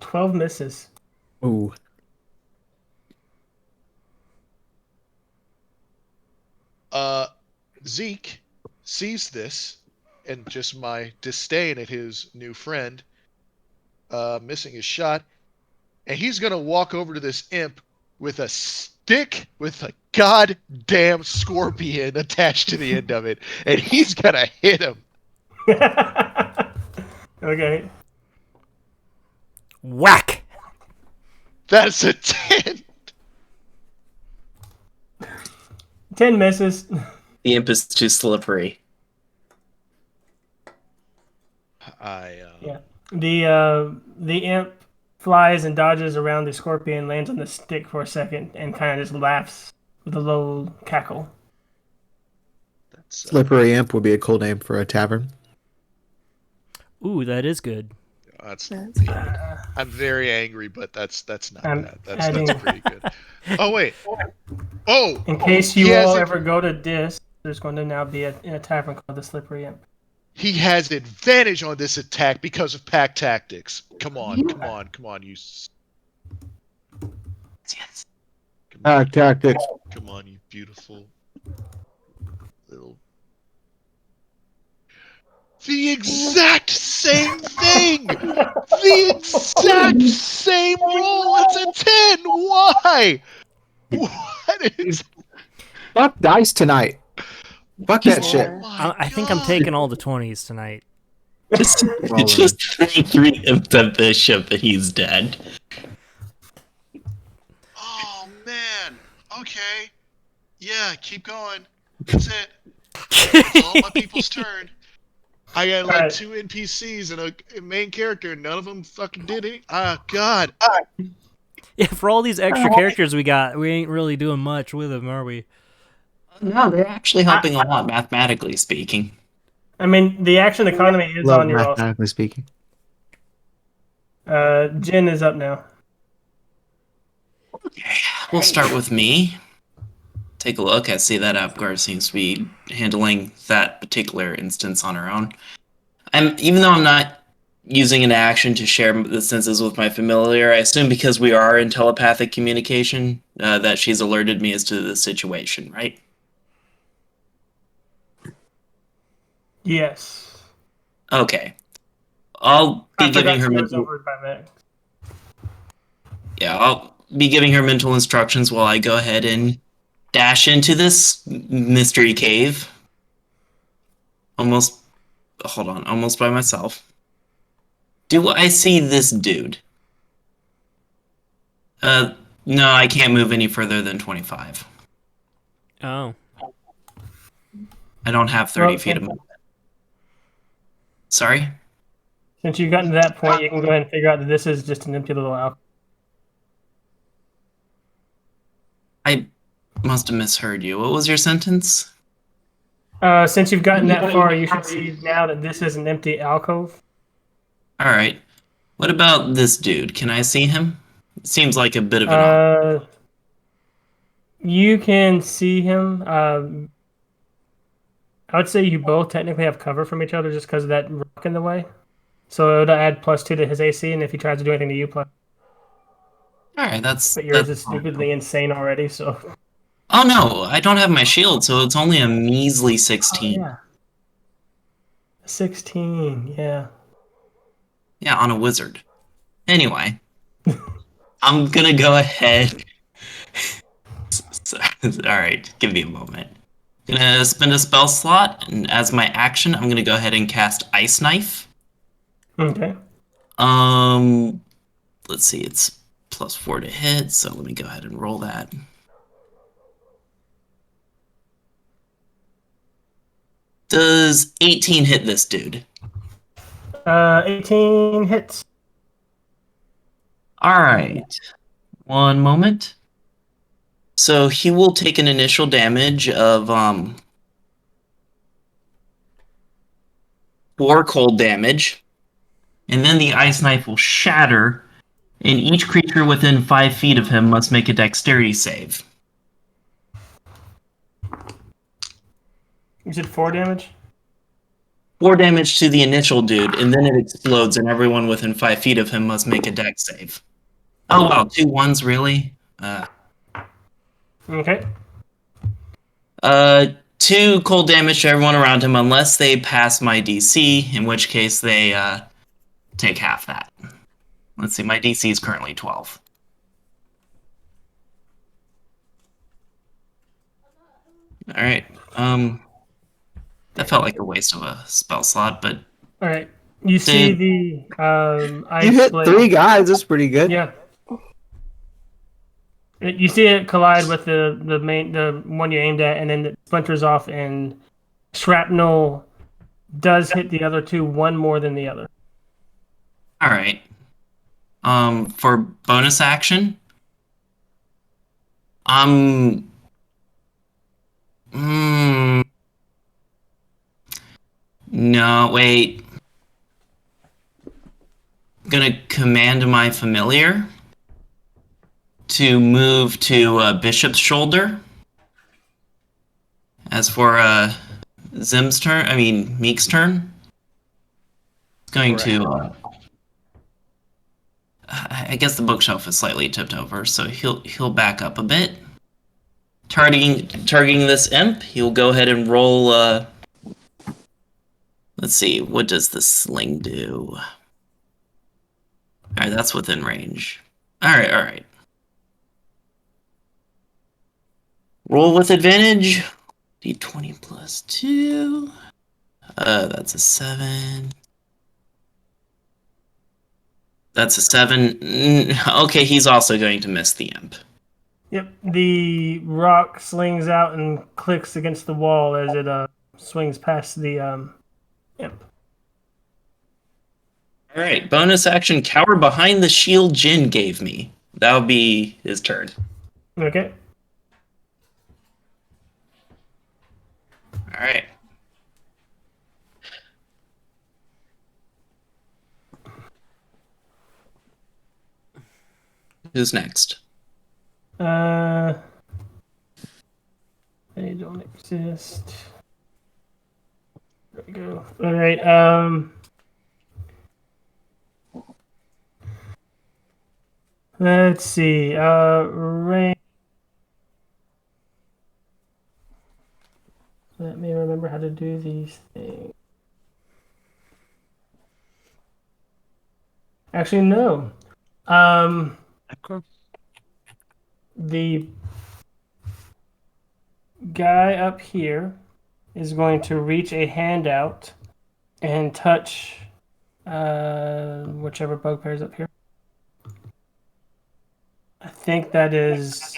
12 misses. Ooh. Zeke sees this, and just my disdain at his new friend missing his shot, and he's gonna walk over to this imp with a stick with a goddamn scorpion attached to the end of it, and he's gonna hit him. Okay. Whack! That's a 10. 10 misses. The imp is too slippery. Yeah. The imp flies and dodges around the scorpion, lands on the stick for a second, and kind of just laughs with a low cackle. That's Slippery Imp would be a cool name for a tavern. Ooh, that is good. I'm very angry, but that's not I'm bad. adding- That's pretty good. Oh wait. Oh. In case he you has all it- ever go to Dis, there's going to now be a tavern called the Slippery Imp. He has advantage on this attack because of pack tactics. Come on, you. Yes. Tactics. Come on, you beautiful little. The exact same thing. The exact same roll. It's a 10. Why? What is? Fuck dice tonight. Fuck that shit. I think I'm taking all the 20s tonight. Just Rolling. throw 3 of the bishop and he's dead. Oh man. Okay. Yeah, keep going. That's it. It's all my people's turn. I got like Alright. 2 NPCs and a main character, and none of them fucking did it. Ah, God. Yeah, for all these extra characters we got, we ain't really doing much with them, are we? No, they're actually helping a lot, mathematically speaking. I mean, the action economy is Love on your all. mathematically speaking. Jin is up now. Okay, we'll start with me. Take a look. I see that Apgar seems to be handling that particular instance on her own. Even though I'm not using an action to share the senses with my familiar, I assume because we are in telepathic communication, that she's alerted me as to the situation, right? Yes. Okay. I'll be I forgot giving her she was mental. over by Max. Yeah, I'll be giving her mental instructions while I go ahead and dash into this mystery cave. Almost by myself. Do I see this dude? No, I can't move any further than 25. Oh. I don't have 30 Well, feet of movement. Sorry? Since you've gotten to that point, you can go ahead and figure out that this is just an empty little alcove. I must have misheard you. What was your sentence? Since you've gotten that far, you should see now that this is an empty alcove. Alright. What about this dude? Can I see him? It seems like a bit of an You can see him. I would say you both technically have cover from each other just because of that rock in the way. So it'll add +2 to his AC, and if he tries to do anything to you, plus. Alright, But yours is stupidly insane already, so. Oh no, I don't have my shield, so it's only a measly 16. Oh, yeah. 16, yeah. Yeah, on a wizard. Anyway, I'm gonna go ahead. Alright, give me a moment. Gonna spend a spell slot, and as my action, I'm gonna go ahead and cast Ice Knife. Okay. Let's see, it's +4 to hit, so let me go ahead and roll that. Does 18 hit this dude? 18 hits. Alright. One moment. So he will take an initial damage of 4 cold damage. And then the ice knife will shatter, and each creature within 5 feet of him must make a dexterity save. You said 4 damage? 4 damage to the initial dude, and then it explodes, and everyone within 5 feet of him must make a dex save. Oh wow, 2 ones, really? Okay. 2 cold damage to everyone around him unless they pass my DC, in which case they take half that. Let's see, my DC is currently 12. Alright, that felt like a waste of a spell slot, but... Alright. You see the ice You hit blade. 3 guys. That's pretty good. Yeah. You see it collide with the one you aimed at, and then it splinters off, and shrapnel does hit the other 2, one more than the other. Alright. For bonus action, no, wait. I'm gonna command my familiar to move to Bishop's Shoulder. As for Meek's turn, it's going to. I guess the bookshelf is slightly tipped over, so he'll back up a bit. Targeting this imp, he'll go ahead and roll. Let's see, what does the sling do? All right, that's within range. All right. Roll with advantage. D20 plus 2. That's a 7. That's a 7. Okay, he's also going to miss the imp. Yep. The rock slings out and clicks against the wall as it swings past the imp. All right, bonus action, cower behind the shield Jin gave me. That would be his turn. Okay. All right. Who's next? They don't exist. There we go. All right. Let's see. Ray. Let me remember how to do these things. Actually, no. The guy up here is going to reach a hand out and touch whichever bugbear's up here. I think that is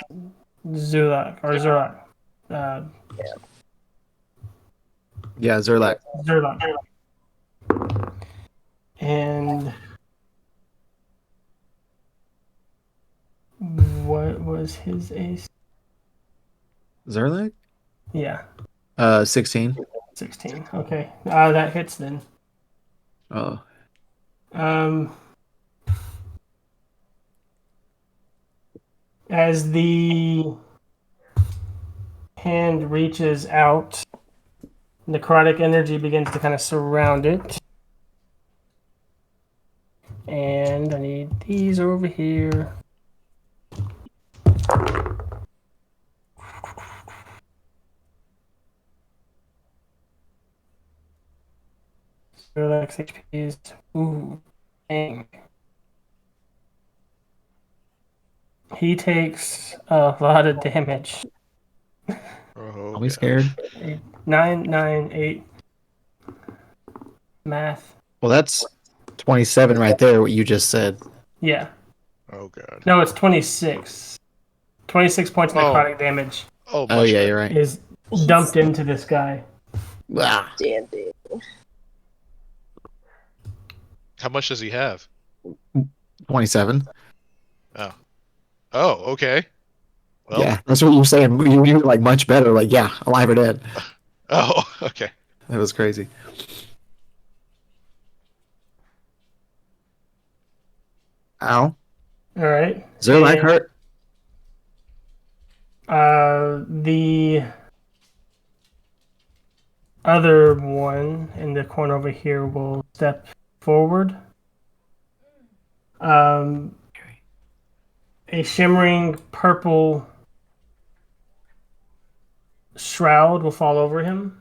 Zulak or Zurak. Yeah, Zerlak. Zerlak. And what was his ace? Zerlak? Yeah, 16. 16. Okay, that hits then. Oh. As the hand reaches out, necrotic energy begins to kind of surround it. And I need these over here. Relax HPs. Ooh, dang. He takes a lot of damage. Oh, Are we gosh. scared? 9, 9, 8. Math. Well, that's 27 right there, what you just said. Yeah. Oh god. No, it's 26. 26 points of Oh. necrotic damage Oh, Oh, much yeah, better. you're right. is dumped into this guy. Ah, Standing. How much does he have? 27. Oh, okay. Well, Yeah, that's what you were saying. You were like much better. Like, yeah, alive or dead. oh, okay. That was crazy. Ow. All right. Zerlak hurt. The other one in the corner over here will step forward. A shimmering purple shroud will fall over him.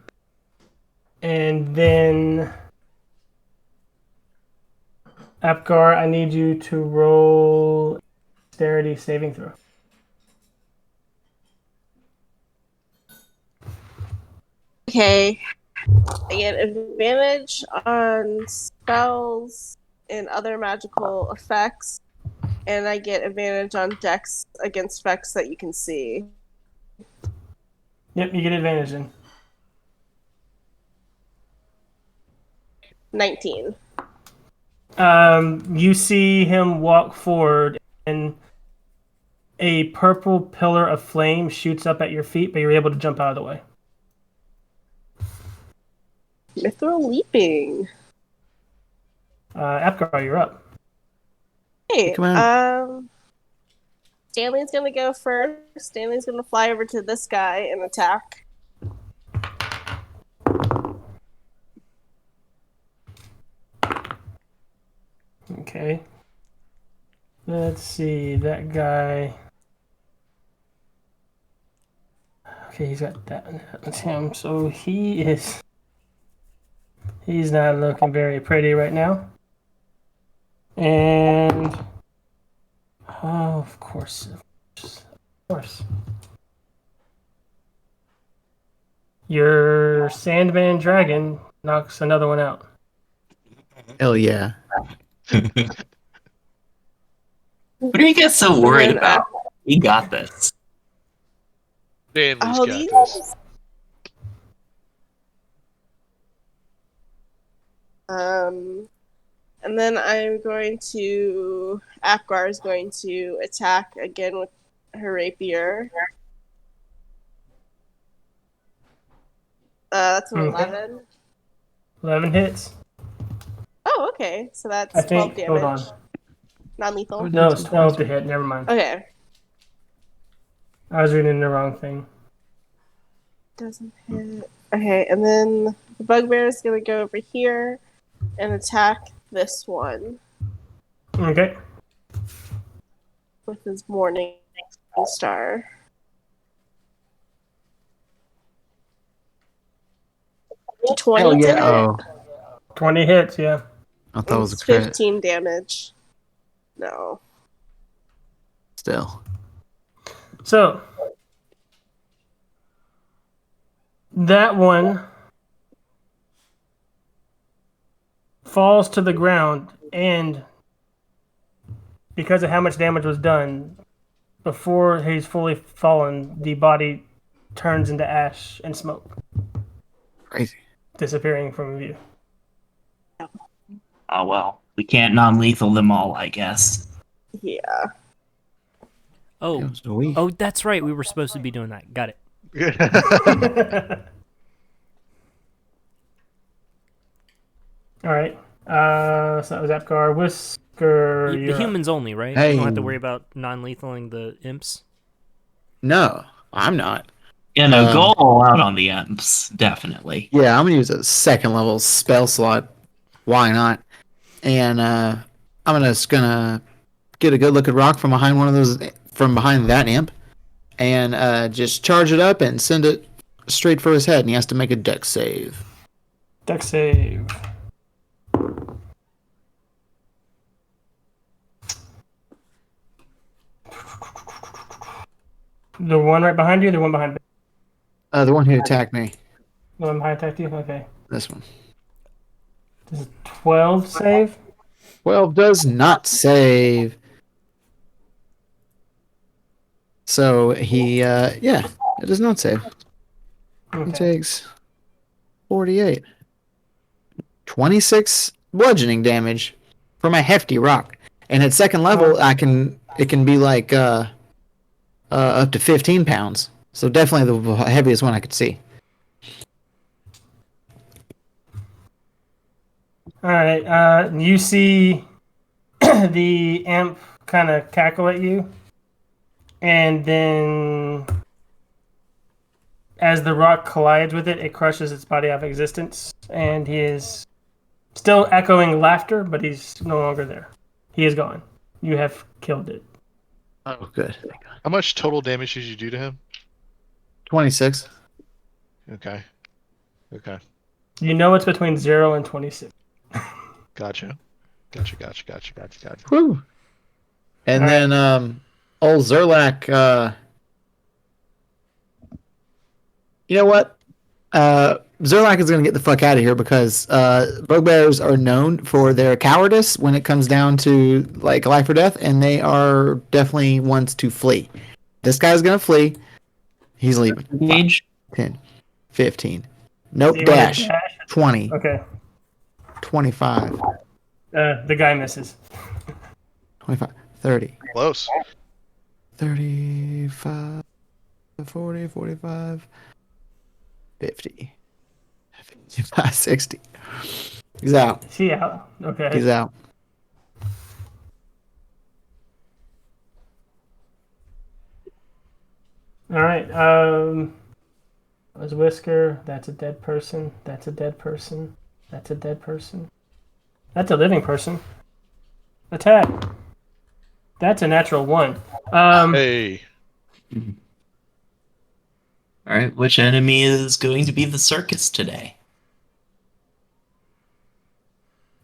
And then, Apgar, I need you to roll dexterity saving throw. Okay. I get advantage on spells and other magical effects, and I get advantage on dex against effects that you can see. Yep, you get advantage then. 19. You see him walk forward, and a purple pillar of flame shoots up at your feet, but you're able to jump out of the way. Mithril leaping. Apgar, you're up. Hey, Come on. Stanley's gonna go first. Stanley's gonna fly over to this guy and attack. Okay. Let's see, that guy. Okay, he's got that. That's him. So he's not looking very pretty right now. And oh, of course. Your Sandman Dragon knocks another one out. Hell yeah. What are you guys so worried then, about? We got this. Stanley's Oh, got these this. And then I'm going to. Apgar is going to attack again with her rapier. That's an Okay. 11. 11 hits. Oh, okay. So I that's 12 think. Hold damage. on. Non-lethal. No, it's 12 to hit. Never mind. Okay. I was reading the wrong thing. Doesn't hit. Okay, and then the bugbear is going to go over here and attack this one Okay. with his morning star. Hell 20 to yeah! hit. Oh, 20 hits, yeah. I thought it was a It's crit. 15 damage. No. Still, So, that one falls to the ground, and because of how much damage was done, before he's fully fallen, the body turns into ash and smoke, crazy. disappearing from view. Oh well, we can't non-lethal them all, I guess. Yeah. Oh, It was weak. oh, that's right. We were supposed to be doing that. Got it. All right. So that was Apgar. Whisker. The you're up. humans only, right? Hey. We don't have to worry about non-lethaling the imps. No, I'm not. Yeah, no, Um, go all out on the imps, definitely. Yeah, I'm gonna use a second level spell slot. Why not? And I'm just gonna get a good look at Rock from behind from behind that imp, and just charge it up and send it straight for his head, and he has to make a dex save. Dex save. The one right behind you, the one behind The one who attacked me. the one behind attacked you? Okay. This one. This is 12 save. 12 does not save. So he, it does not save. He Okay. takes 48. 26 bludgeoning damage from a hefty rock. And at second level, it can be like up to 15 pounds. So definitely the heaviest one I could see. All right. You see the imp kind of cackle at you, and then as the rock collides with it, it crushes its body out of existence, and he is still echoing laughter, but he's no longer there. He is gone. You have killed it. Oh, good. How much total damage did you do to him? 26. Okay. Okay. You know it's between 0 and 26. Gotcha. Gotcha. Whew. And All then old Zerlak, you know what? Zerlak is going to get the fuck out of here because bugbears are known for their cowardice when it comes down to like life or death, and they are definitely ones to flee. This guy's going to flee. He's leaving. 5, Engage. 10, 15. Nope, Do you wanna dash. 20, Okay. 25, The guy misses. 25, 30, Close. 35, 40, 45, 50, 55, 60. He's out. Is he out? Okay. He's out. All right. That was Whisker. That's a dead person. That's a dead person. That's a dead person. That's a living person. Attack. That's a natural 1. Hey. All right, which enemy is going to be the circus today?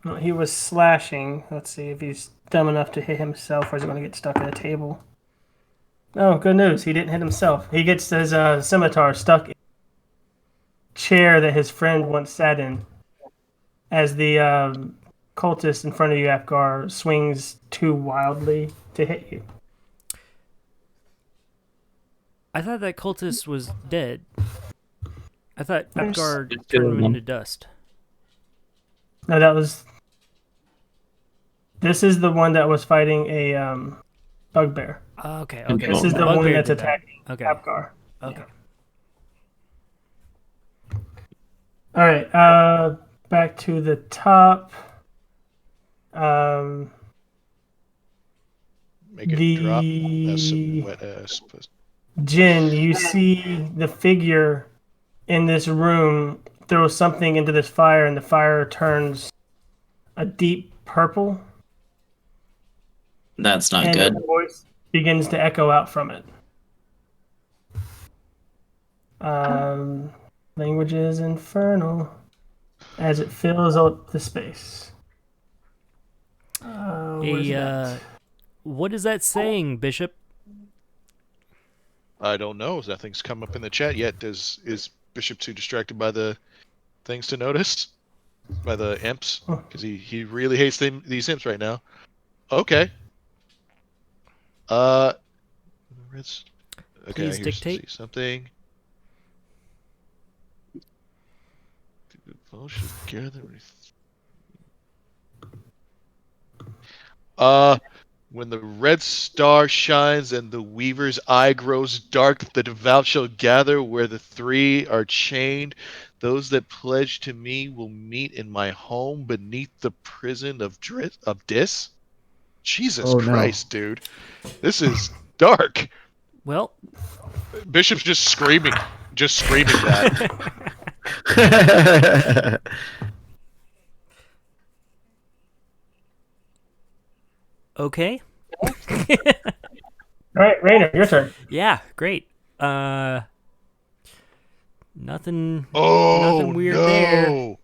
Well, he was slashing. Let's see if he's dumb enough to hit himself or is he going to get stuck at a table. Oh, good news. He didn't hit himself. He gets his scimitar stuck in a chair that his friend once sat in as the cultist in front of you, Apgar, swings too wildly to hit you. I thought that cultist was dead. I thought There's- Apgar turned him into dust. No, that was. This is the one that was fighting a bugbear. Okay. This is so the one bugbear that's did that. attacking Okay. Apgar. Okay. All right. Back to the top. Make it drop. That's some The wet ass pussy. Jin, you see the figure in this room throw something into this fire, and the fire turns a deep purple, That's not and good. a voice begins to echo out from it. Language is infernal as it fills up the space. Where's it at? What is that saying, Bishop? I don't know. Nothing's come up in the chat yet. Is Bishop too distracted by the things to notice? By the imps? Because he really hates these imps right now. Okay. Okay, Please I dictate. see something. Fellowship gather. When the red star shines and the weaver's eye grows dark, the devout shall gather where the three are chained. Those that pledge to me will meet in my home beneath the prison of Dis. Jesus Oh, no. Christ, dude. This is dark. Well, Bishop's just screaming that. okay. All right, Rainer, your turn. Yeah, great. Nothing weird no. there.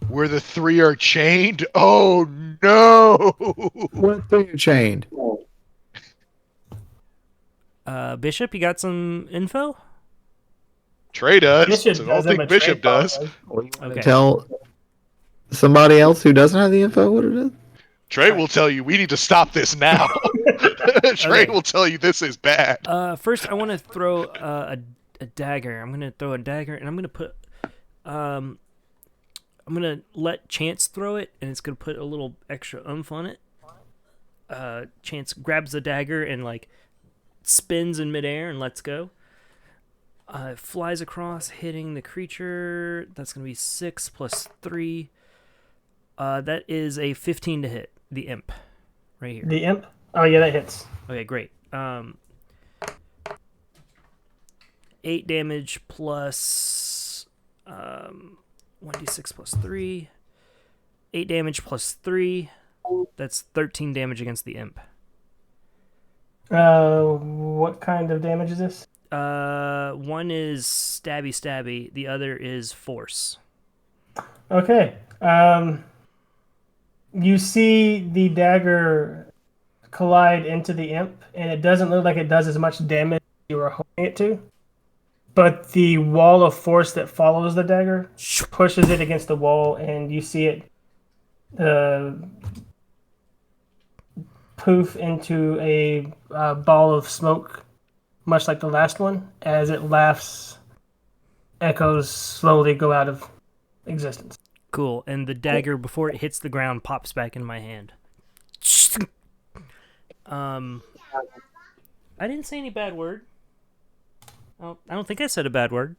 Where the three are chained? Oh no! What thing you chained? Bishop, you got some info? Trey does. Bishop So I don't doesn't, think but Bishop Trey does. probably Okay. Tell somebody else who doesn't have the info what it is. Trey will tell you we need to stop this now. Trey Okay. will tell you this is bad. First, I want to throw a dagger. I'm gonna throw a dagger, and I'm gonna put I'm gonna let Chance throw it, and it's gonna put a little extra oomph on it. Chance grabs the dagger and like spins in midair and lets go. It flies across, hitting the creature. That's gonna be 6 plus 3. That is a 15 to hit the imp, right here. The imp? Oh, yeah, that hits. Okay, great. 8 damage plus 1d6 plus 3. 8 damage plus 3. That's 13 damage against the imp. What kind of damage is this? One is stabby. The other is force. Okay. You see the dagger collide into the imp, and it doesn't look like it does as much damage as you were hoping it to. But the wall of force that follows the dagger pushes it against the wall, and you see it poof into a ball of smoke, much like the last one. As it laughs, echoes slowly go out of existence. Cool. And the dagger, before it hits the ground, pops back in my hand. I didn't say any bad word. I don't think I said a bad word.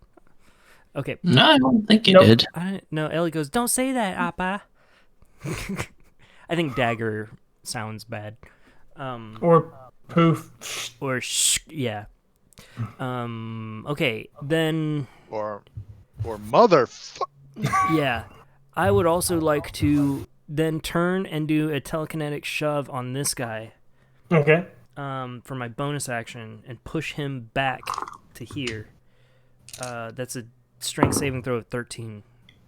Okay. No, I don't think you Nope. did. No, Ellie goes, "Don't say that, Appa." I think dagger sounds bad. Or poof. Or yeah. Okay, then Or motherfucker. yeah. I would also like to then turn and do a telekinetic shove on this guy. Okay. For my bonus action and push him back to here. That's a strength saving throw of 13.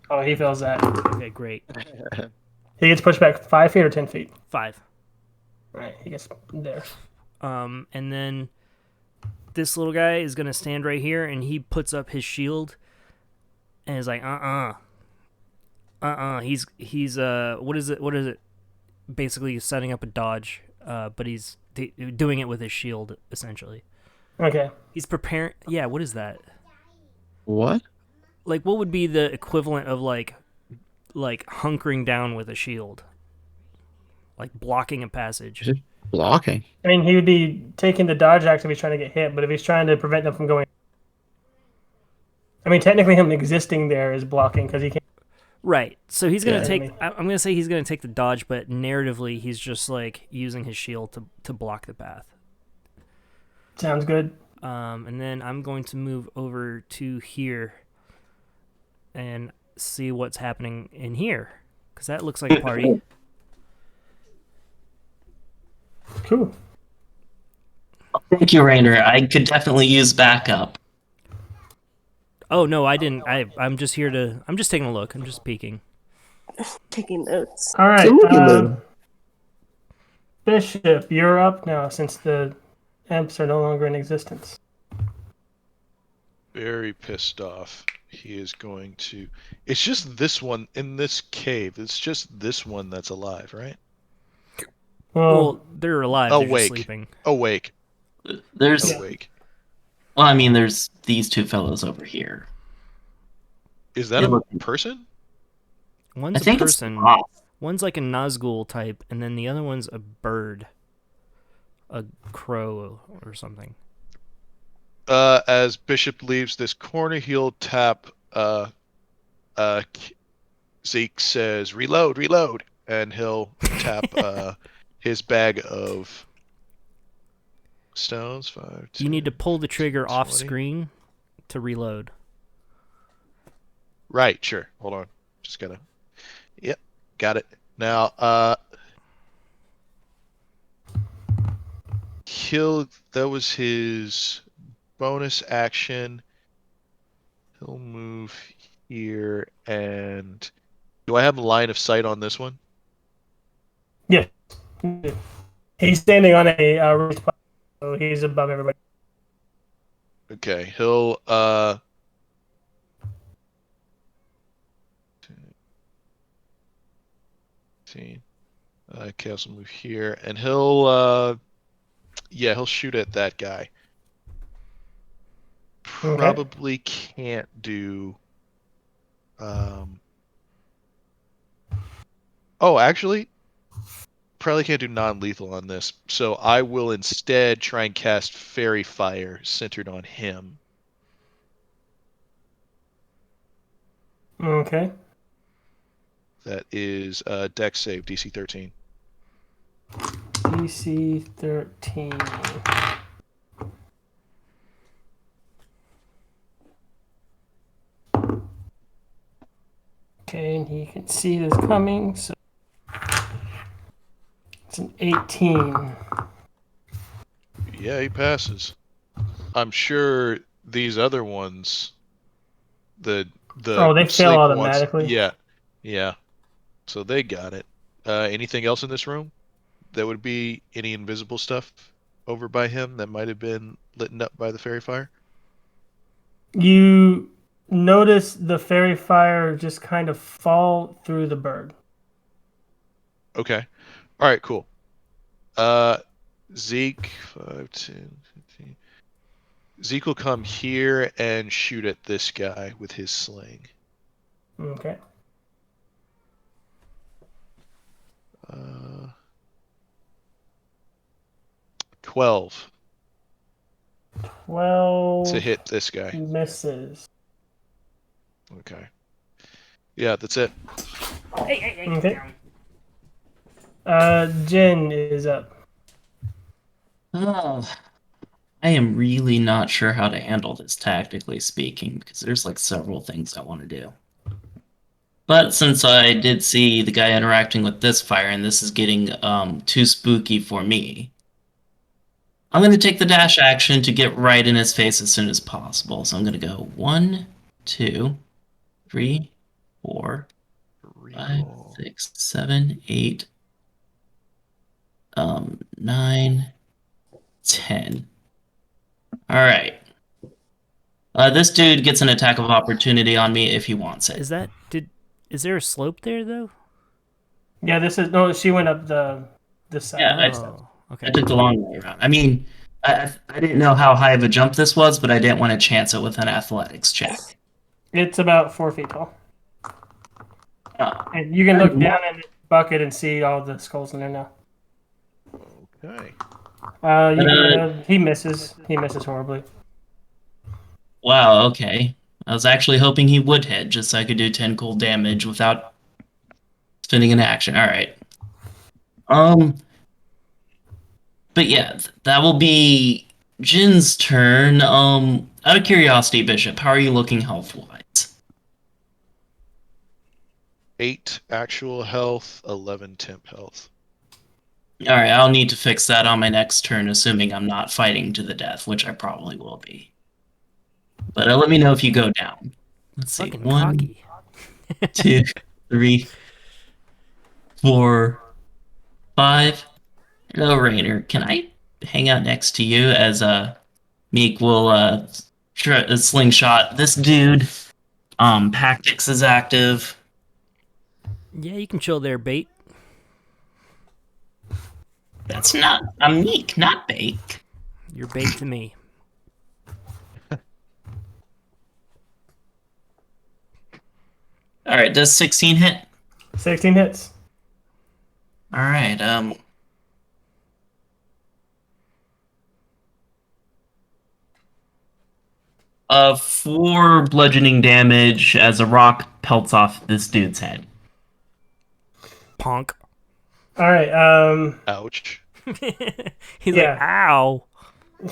Oh, he feels that. Okay, great. He gets pushed back 5 feet or 10 feet. 5. Right, he gets there. And then this little guy is gonna stand right here, and he puts up his shield, and is like, He's what is it? Basically setting up a dodge, but he's doing it with his shield essentially. Okay. He's preparing. Yeah, what is that? What? Like, what would be the equivalent of like like hunkering down with a shield, like blocking a passage. Just blocking. I mean, he would be taking the dodge action if he's trying to get hit, but if he's trying to prevent them from going, I mean, technically him existing there is blocking because he can't. Right. So he's gonna Yeah. take. I'm gonna say he's gonna take the dodge, but narratively he's just like using his shield to block the path. Sounds good. And then I'm going to move over to here and see what's happening in here, because that looks like a party. Cool. Thank you, Rainer. I could definitely use backup. Oh no, I didn't. I'm just here to. I'm just taking a look. I'm just peeking. Taking notes. All right. So looky, Lou. Bishop, you're up now since the imps are no longer in existence. Very pissed off. He is going to. It's just this one in this cave. It's just this one that's alive, right? Well, they're alive. They're just Awake. sleeping. Awake. There's, Awake. well, I mean, there's these two fellows over here. Is that They a look- person? One's I think a it's person. Ross. One's like a Nazgul type, and then the other one's a bird, a crow or something. As Bishop leaves this corner, he'll tap. Zeke says, "Reload, reload," and he'll tap his bag of stones. 5. You need to 10, pull the trigger off 20. screen to reload. Right, sure. Hold on. Just gotta. Yep, got it. Now, that was his bonus action. He'll move here, and do I have a line of sight on this one? Yeah. He's standing on a roof, so he's above everybody. Okay, he'll Chaos will move here, and he'll shoot at that guy. Okay. Probably can't do. Oh, actually, probably can't do non-lethal on this. So I will instead try and cast Fairy Fire centered on him. Okay. That is Dex save DC 13. DC 13. Okay, and he can see this coming, so it's an 18. Yeah, he passes. I'm sure these other ones, the Oh, they fail sleep ones- automatically? yeah. So they got it. Anything else in this room? That would be any invisible stuff over by him that might have been lit up by the fairy fire? You notice the fairy fire just kind of fall through the bird. Okay. All right, cool. Zeke, 5, 10, 15. Zeke will come here and shoot at this guy with his sling. Okay. 12 12 to hit this guy. misses. Okay. Yeah, that's it. Okay. Jin is up. Oh, I am really not sure how to handle this tactically speaking, because there's like several things I want to do. But since I did see the guy interacting with this fire, and this is getting too spooky for me, I'm going to take the dash action to get right in his face as soon as possible. So I'm going to go 1, 2, 3, 4, 5, 6, 7, 8, 9, 10. All right. This dude gets an attack of opportunity on me if he wants it. Is there a slope there though? Yeah, this is no. She went up the side. Yeah, right steps. Okay. I took the long way around. I mean, I didn't know how high of a jump this was, but I didn't want to chance it with an athletics check. It's about 4 feet tall. And you can look down in the bucket and see all the skulls in there now. Okay. He misses. He misses horribly. Wow, okay. I was actually hoping he would hit, just so I could do 10 cold damage without spending an action. Alright. But yeah, that will be Jin's turn. Out of curiosity, Bishop, how are you looking health-wise? 8 actual health, 11 temp health. Alright, I'll need to fix that on my next turn, assuming I'm not fighting to the death, which I probably will be. But let me know if you go down. Let's see. Fucking 1, cocky. 2, 3, 4, 5. Hello, Rainer. Can I hang out next to you as Meek will slingshot this dude? Pactics is active. Yeah, you can chill there, bait. That's not. I'm Meek, not Bake. You're bait to me. All right, does 16 hit? 16 hits. All right. 4 bludgeoning damage as a rock pelts off this dude's head. Ponk. All right. Ouch. He's Yeah. like, ow.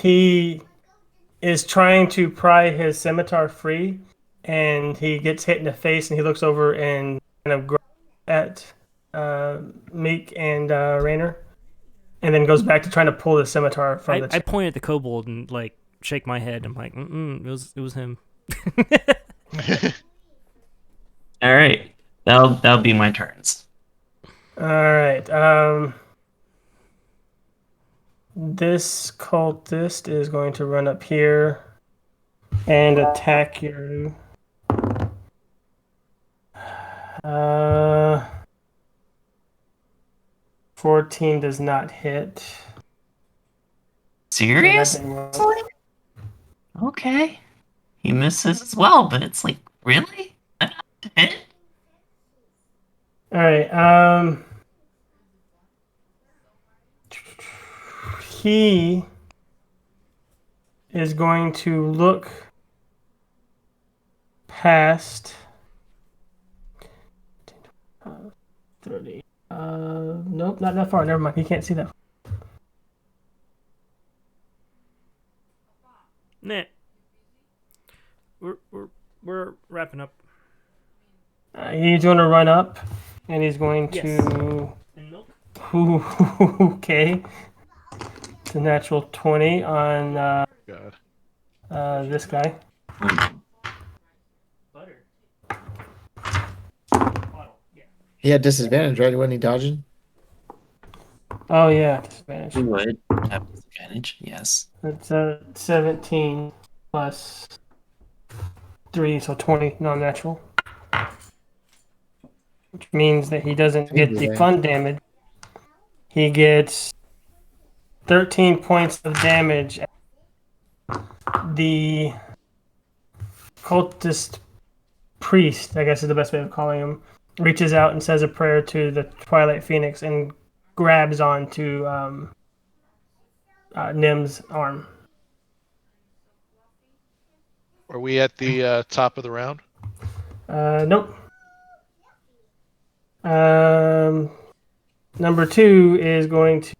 He is trying to pry his scimitar free, and he gets hit in the face, and he looks over and kind of grabs at Meek and Rainer, and then goes back to trying to pull the scimitar from the I point at the kobold and like shake my head. I'm like, it was him. All right, that'll be my turns. All right. This cultist is going to run up here and attack you. 14 does not hit. Serious? Okay. He misses as well, but it's like, really? That not hit? All right. He is going to look past 30. Nope, not that far. Never mind. He can't see that. Nah. We're wrapping up. He's going to run up, and he's going to. And milk. Okay. It's a natural 20 on God. this guy. Butter. He had disadvantage, right? Wasn't he dodging? Oh yeah, disadvantage. He would have disadvantage, yes. It's 17 plus 3, so 20 non-natural. Which means that he doesn't get the fun damage. He gets 13 points of damage. The cultist priest, I guess is the best way of calling him, reaches out and says a prayer to the Twilight Phoenix and grabs onto Nim's arm. Are we at the top of the round? Nope. Number 2 is going to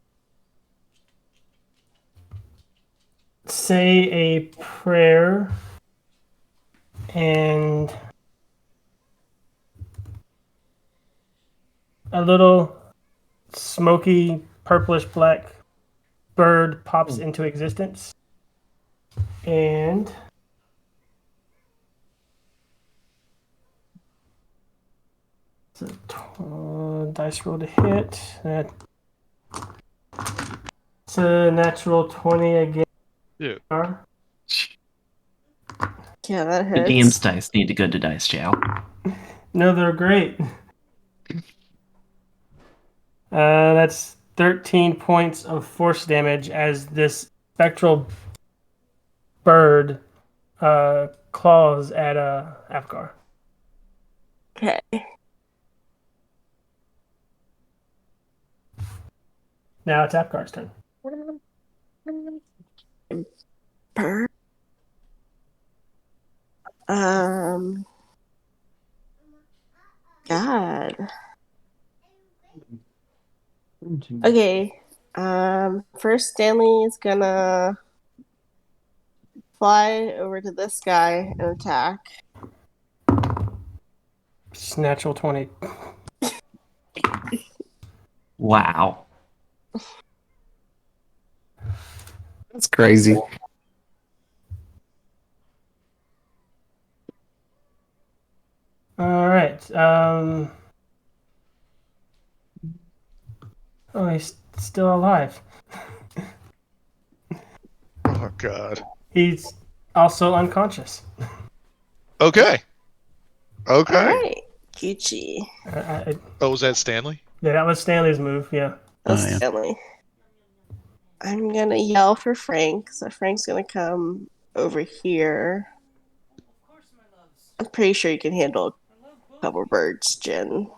say a prayer and a little smoky purplish black bird pops into existence, and it's a dice roll to hit. It's a natural 20 again. Yeah. Yeah, that The hits. DM's dice need to go to dice jail. No, they're great. That's 13 points of force damage as this spectral bird claws at Afgar. Okay. Now it's Apgar's turn. Bird. God. Okay. First Stanley is gonna fly over to this guy and attack. Natural 20. Wow. That's crazy. All right. Oh, he's still alive. Oh God. He's also unconscious. Okay. Okay. All right. Gucci. Oh, was that Stanley? Yeah, that was Stanley's move. Yeah. That's Oh, yeah. Stanley. I'm gonna yell for Frank, so Frank's gonna come over here. I'm pretty sure you can handle a couple birds, Jen.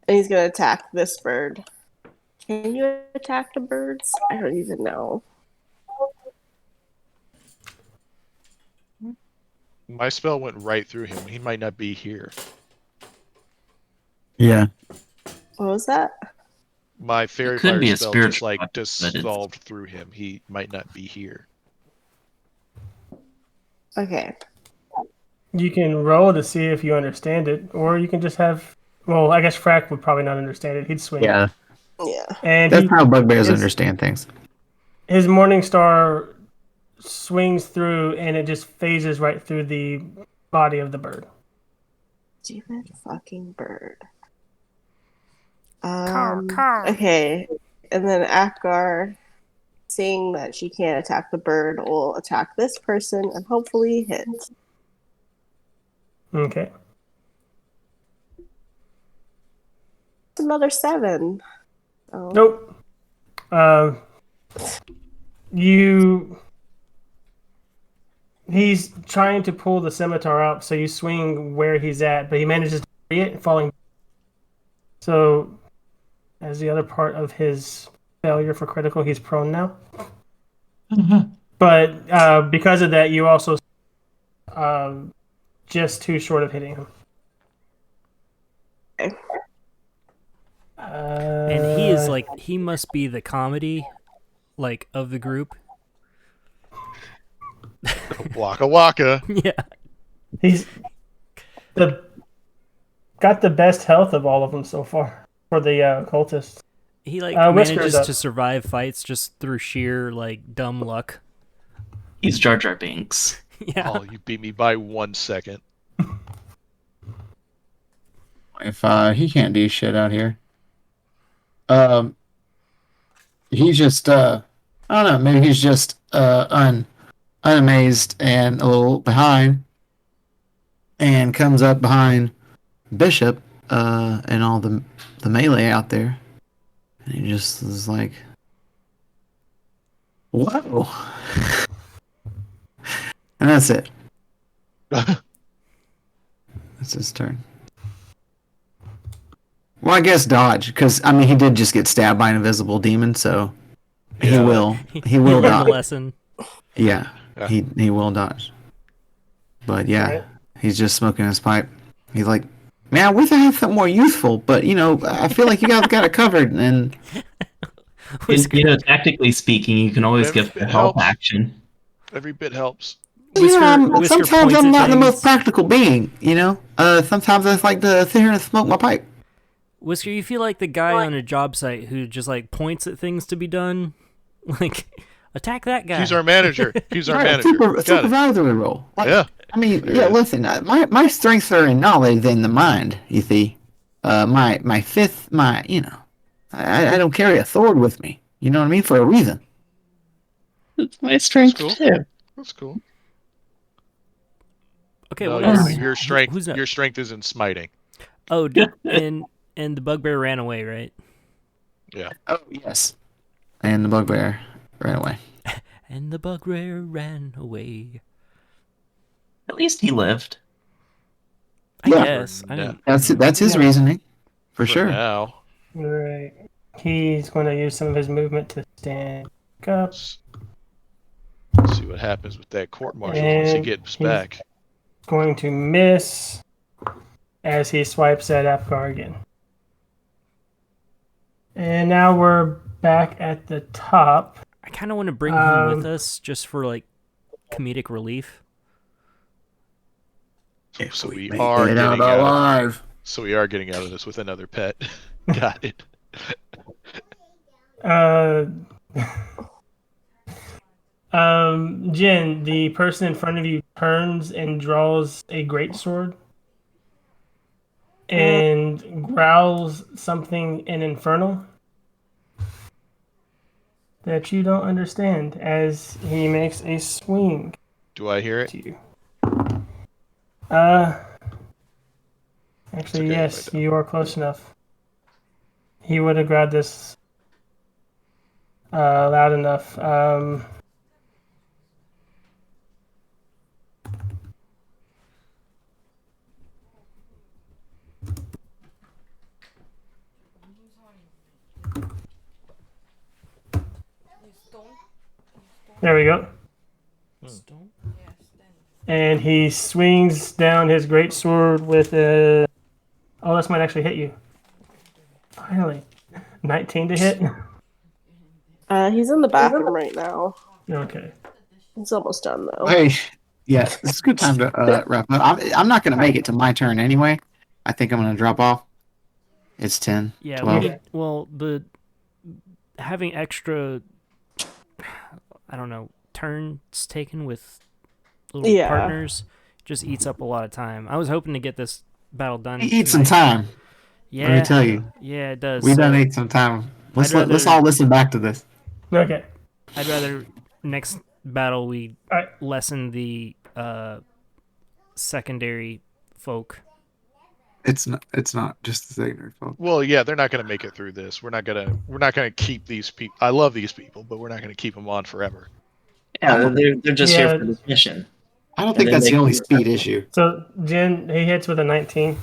And he's gonna attack this bird. Can you attack the birds? I don't even know. My spell went right through him. He might not be here. Yeah. What was that? My fairy could fire be a spell spiritual just like weapon, but it's- dissolved through him. He might not be here. Okay. You can roll to see if you understand it, or you can just have. Well, I guess Frack would probably not understand it. He'd swing. Yeah. Yeah. And That's how bugbears his- understand things. His Morning Star swings through, and it just phases right through the body of the bird. Stupid fucking bird. Okay. And then Akgar, seeing that she can't attack the bird, will attack this person and hopefully hit. Okay. Another 7. Oh. Nope. He's trying to pull the scimitar up, so you swing where he's at, but he manages to free it, falling. So, as the other part of his failure for critical, he's prone now. But because of that, you also just too short of hitting him. Okay. And he is like, he must be the comedy, like, of the group. Waka waka. Yeah. He's got the best health of all of them so far for the cultists. He like Whisker's manages up. to survive fights just through sheer like dumb luck. He's Jar Jar Binks. Yeah. Oh, you beat me by 1 second. If he can't do shit out here. He's just I don't know, maybe he's just unamazed and a little behind, and comes up behind Bishop and all the melee out there, and he just is like, whoa. And that's it. That's his turn. Well, I guess dodge, because I mean he did just get stabbed by an invisible demon, so he Yeah. will He learned dodge. the lesson. Yeah, Yeah. he will dodge. But yeah, Right. he's just smoking his pipe. He's like, man, I wish I had something more useful, but you know, I feel like you guys got it covered. And Tactically speaking, you can always Every get the bit help helps. action. Every bit helps. Whisker sometimes points I'm at not the things. most practical being. You know, sometimes I just like to sit here and smoke my pipe. Whisker, you feel like the guy on a job site who just like points at things to be done, like attack that guy. He's our manager. He's our Right, manager. Got it. supervisory role. Like, Yeah. I mean, There yeah. it is. Listen, my strengths are in knowledge and the mind. You see, my fifth, you know, I don't carry a sword with me. You know what I mean? For a reason. It's my strength cool. too. That's cool. Okay, No, what your, is your strength. Who's that? Your strength is in smiting. Oh, and the bugbear ran away, right? Yeah. Oh yes. And the bugbear ran away. And the bugbear ran away. At least he lived. I Yeah. guess. I Yeah. didn't- That's his Yeah. reasoning, for For sure. now. Right. he's going to use some of his movement to stand up. Let's see what happens with that court martial once he And gets he's back. going to miss as he swipes at Apgar again. And now we're back at the top. I kind of want to bring him with us just for like comedic relief. So we Make are it getting out out. alive. So we are getting out of this with another pet. Got it. Jin, the person in front of you turns and draws a greatsword and growls something in Infernal that you don't understand as he makes a swing Do I hear it? to you. Actually, okay if I yes, don't. you are close enough. He would have grabbed this loud enough. There we go. And he swings down his greatsword with a. Oh, this might actually hit you. Finally. 19 to hit? He's in the bathroom right now. Okay. He's almost done though. Hey, yeah, it's a good time to wrap up. I'm not going to make it to my turn anyway. I think I'm going to drop off. It's 10, Yeah, 12. the having extra, I don't know, turns taken with little partners just eats up a lot of time. I was hoping to get this battle done. Eat some time. Yeah, Let me tell you. Yeah, it does. We done ate some time. Let's all listen back to this. Okay. I'd rather next battle we Alright. lessen the secondary folk. It's not just the secondary folk. Well, yeah, they're not going to make it through this. We're not gonna keep these people. I love these people, but we're not going to keep them on forever. Yeah, they're just Yeah. here for this mission. I don't And think then that's they the only can- speed issue. So, Jin, he hits with a 19.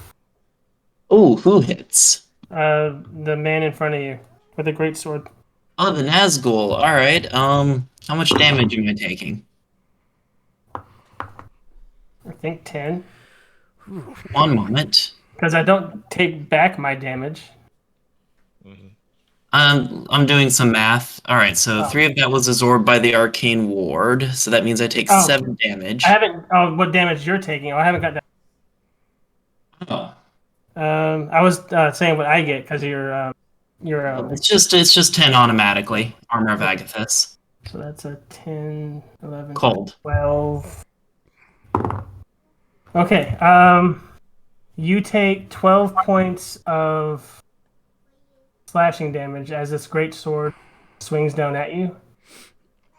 Oh, who hits? The man in front of you with a greatsword. Oh, the Nazgul. All right. How much damage am I taking? I think 10. One moment. Because I don't take back my damage. I'm doing some math. All right, so 3 of that was absorbed by the arcane ward, so that means I take 7 damage. I haven't. Oh, what damage you're taking? Oh, I haven't got that. Oh, I was saying what I get because you're. it's just 10 automatically. Armor of Agathis. So that's a 10, 11, Cold. 12. Okay. You take 12 points of slashing damage as this great sword swings down at you.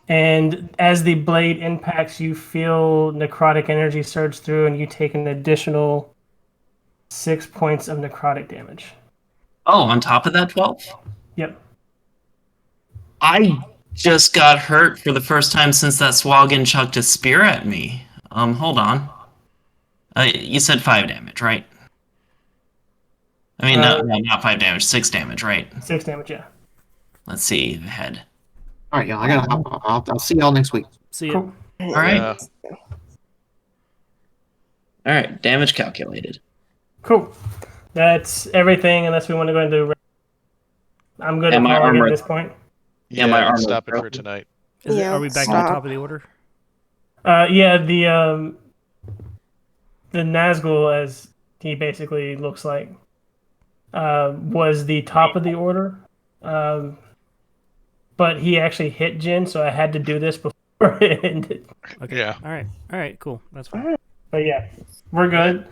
And as the blade impacts, you feel necrotic energy surge through, and you take an additional 6 points of necrotic damage. Oh, on top of that 12? Yep. I just got hurt for the first time since that Swaggin chucked a spear at me. Hold on. You said 5 damage, right? I mean, no, not 5 damage, 6 damage, right? 6 damage, yeah. Let's see, ahead. All right, y'all. I gotta hop off. I'll see y'all next week. See ya. Cool. All right. Yeah. All right, damage calculated. Cool. That's everything, unless we want to go into. I'm good And at my calling it armor- at this point. Yeah, my I'm armor stopping for broke. tonight. Are we back on the top of the order? Yeah, the Nazgul, as he basically looks like, was the top of the order. But he actually hit Jin, so I had to do this before it ended. Okay. Yeah. All right. Cool. That's fine. But yeah, we're good.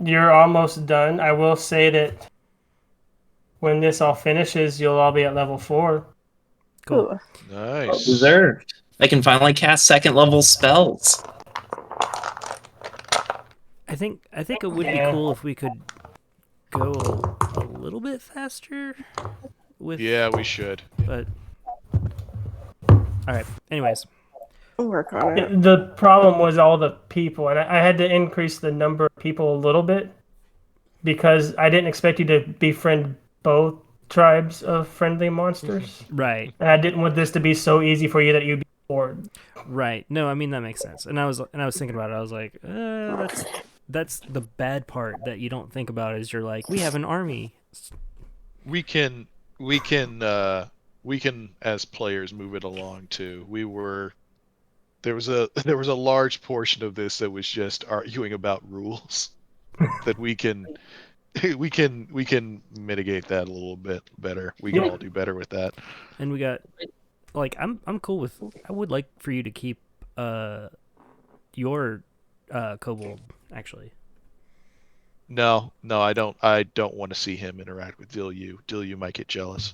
You're almost done. I will say that when this all finishes, you'll all be at level 4. Cool. Ooh. Nice. Deserved. I can finally cast 2nd level spells. I think it would be Yeah. cool if we could go a little bit faster with. Yeah, we should. But all right. Anyways, We'll work on it. The problem was all the people, and I had to increase the number of people a little bit because I didn't expect you to befriend both tribes of friendly monsters, Right. and I didn't want this to be so easy for you that you'd be bored. Right. No, I mean that makes sense. And I was thinking about it. I was like, that's the bad part that you don't think about is you're like, we have an army. We can as players move it along too. There was a large portion of this that was just arguing about rules that we can mitigate that a little bit better. We can all do better with that. And we got like I'm cool with. I would like for you to keep your kobold actually. No, I don't want to see him interact with Dilyu. Dilyu might get jealous.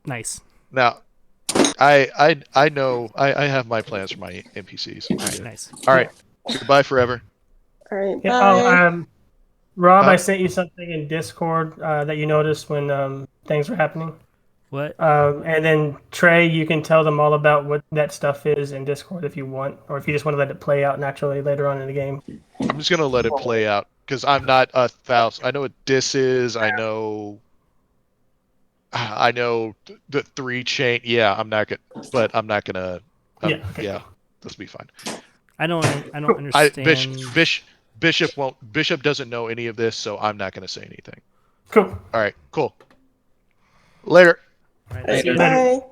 Nice. Now, I know I have my plans for my NPCs. All right. Nice. All right. Goodbye forever. All right. Yeah, Bye. Rob, I sent you something in Discord that you noticed when things were happening. What? And then Trey, you can tell them all about what that stuff is in Discord if you want, or if you just want to let it play out naturally later on in the game. I'm just gonna let it play out because I'm not 1,000. I know what this is. I know the 3 chain. Yeah, I'm not gonna. Yeah. Okay. Yeah, this will be fine. I don't understand. Bishop doesn't know any of this, so I'm not gonna say anything. Cool. All right. Cool. Later. All right, All right, see you. bye.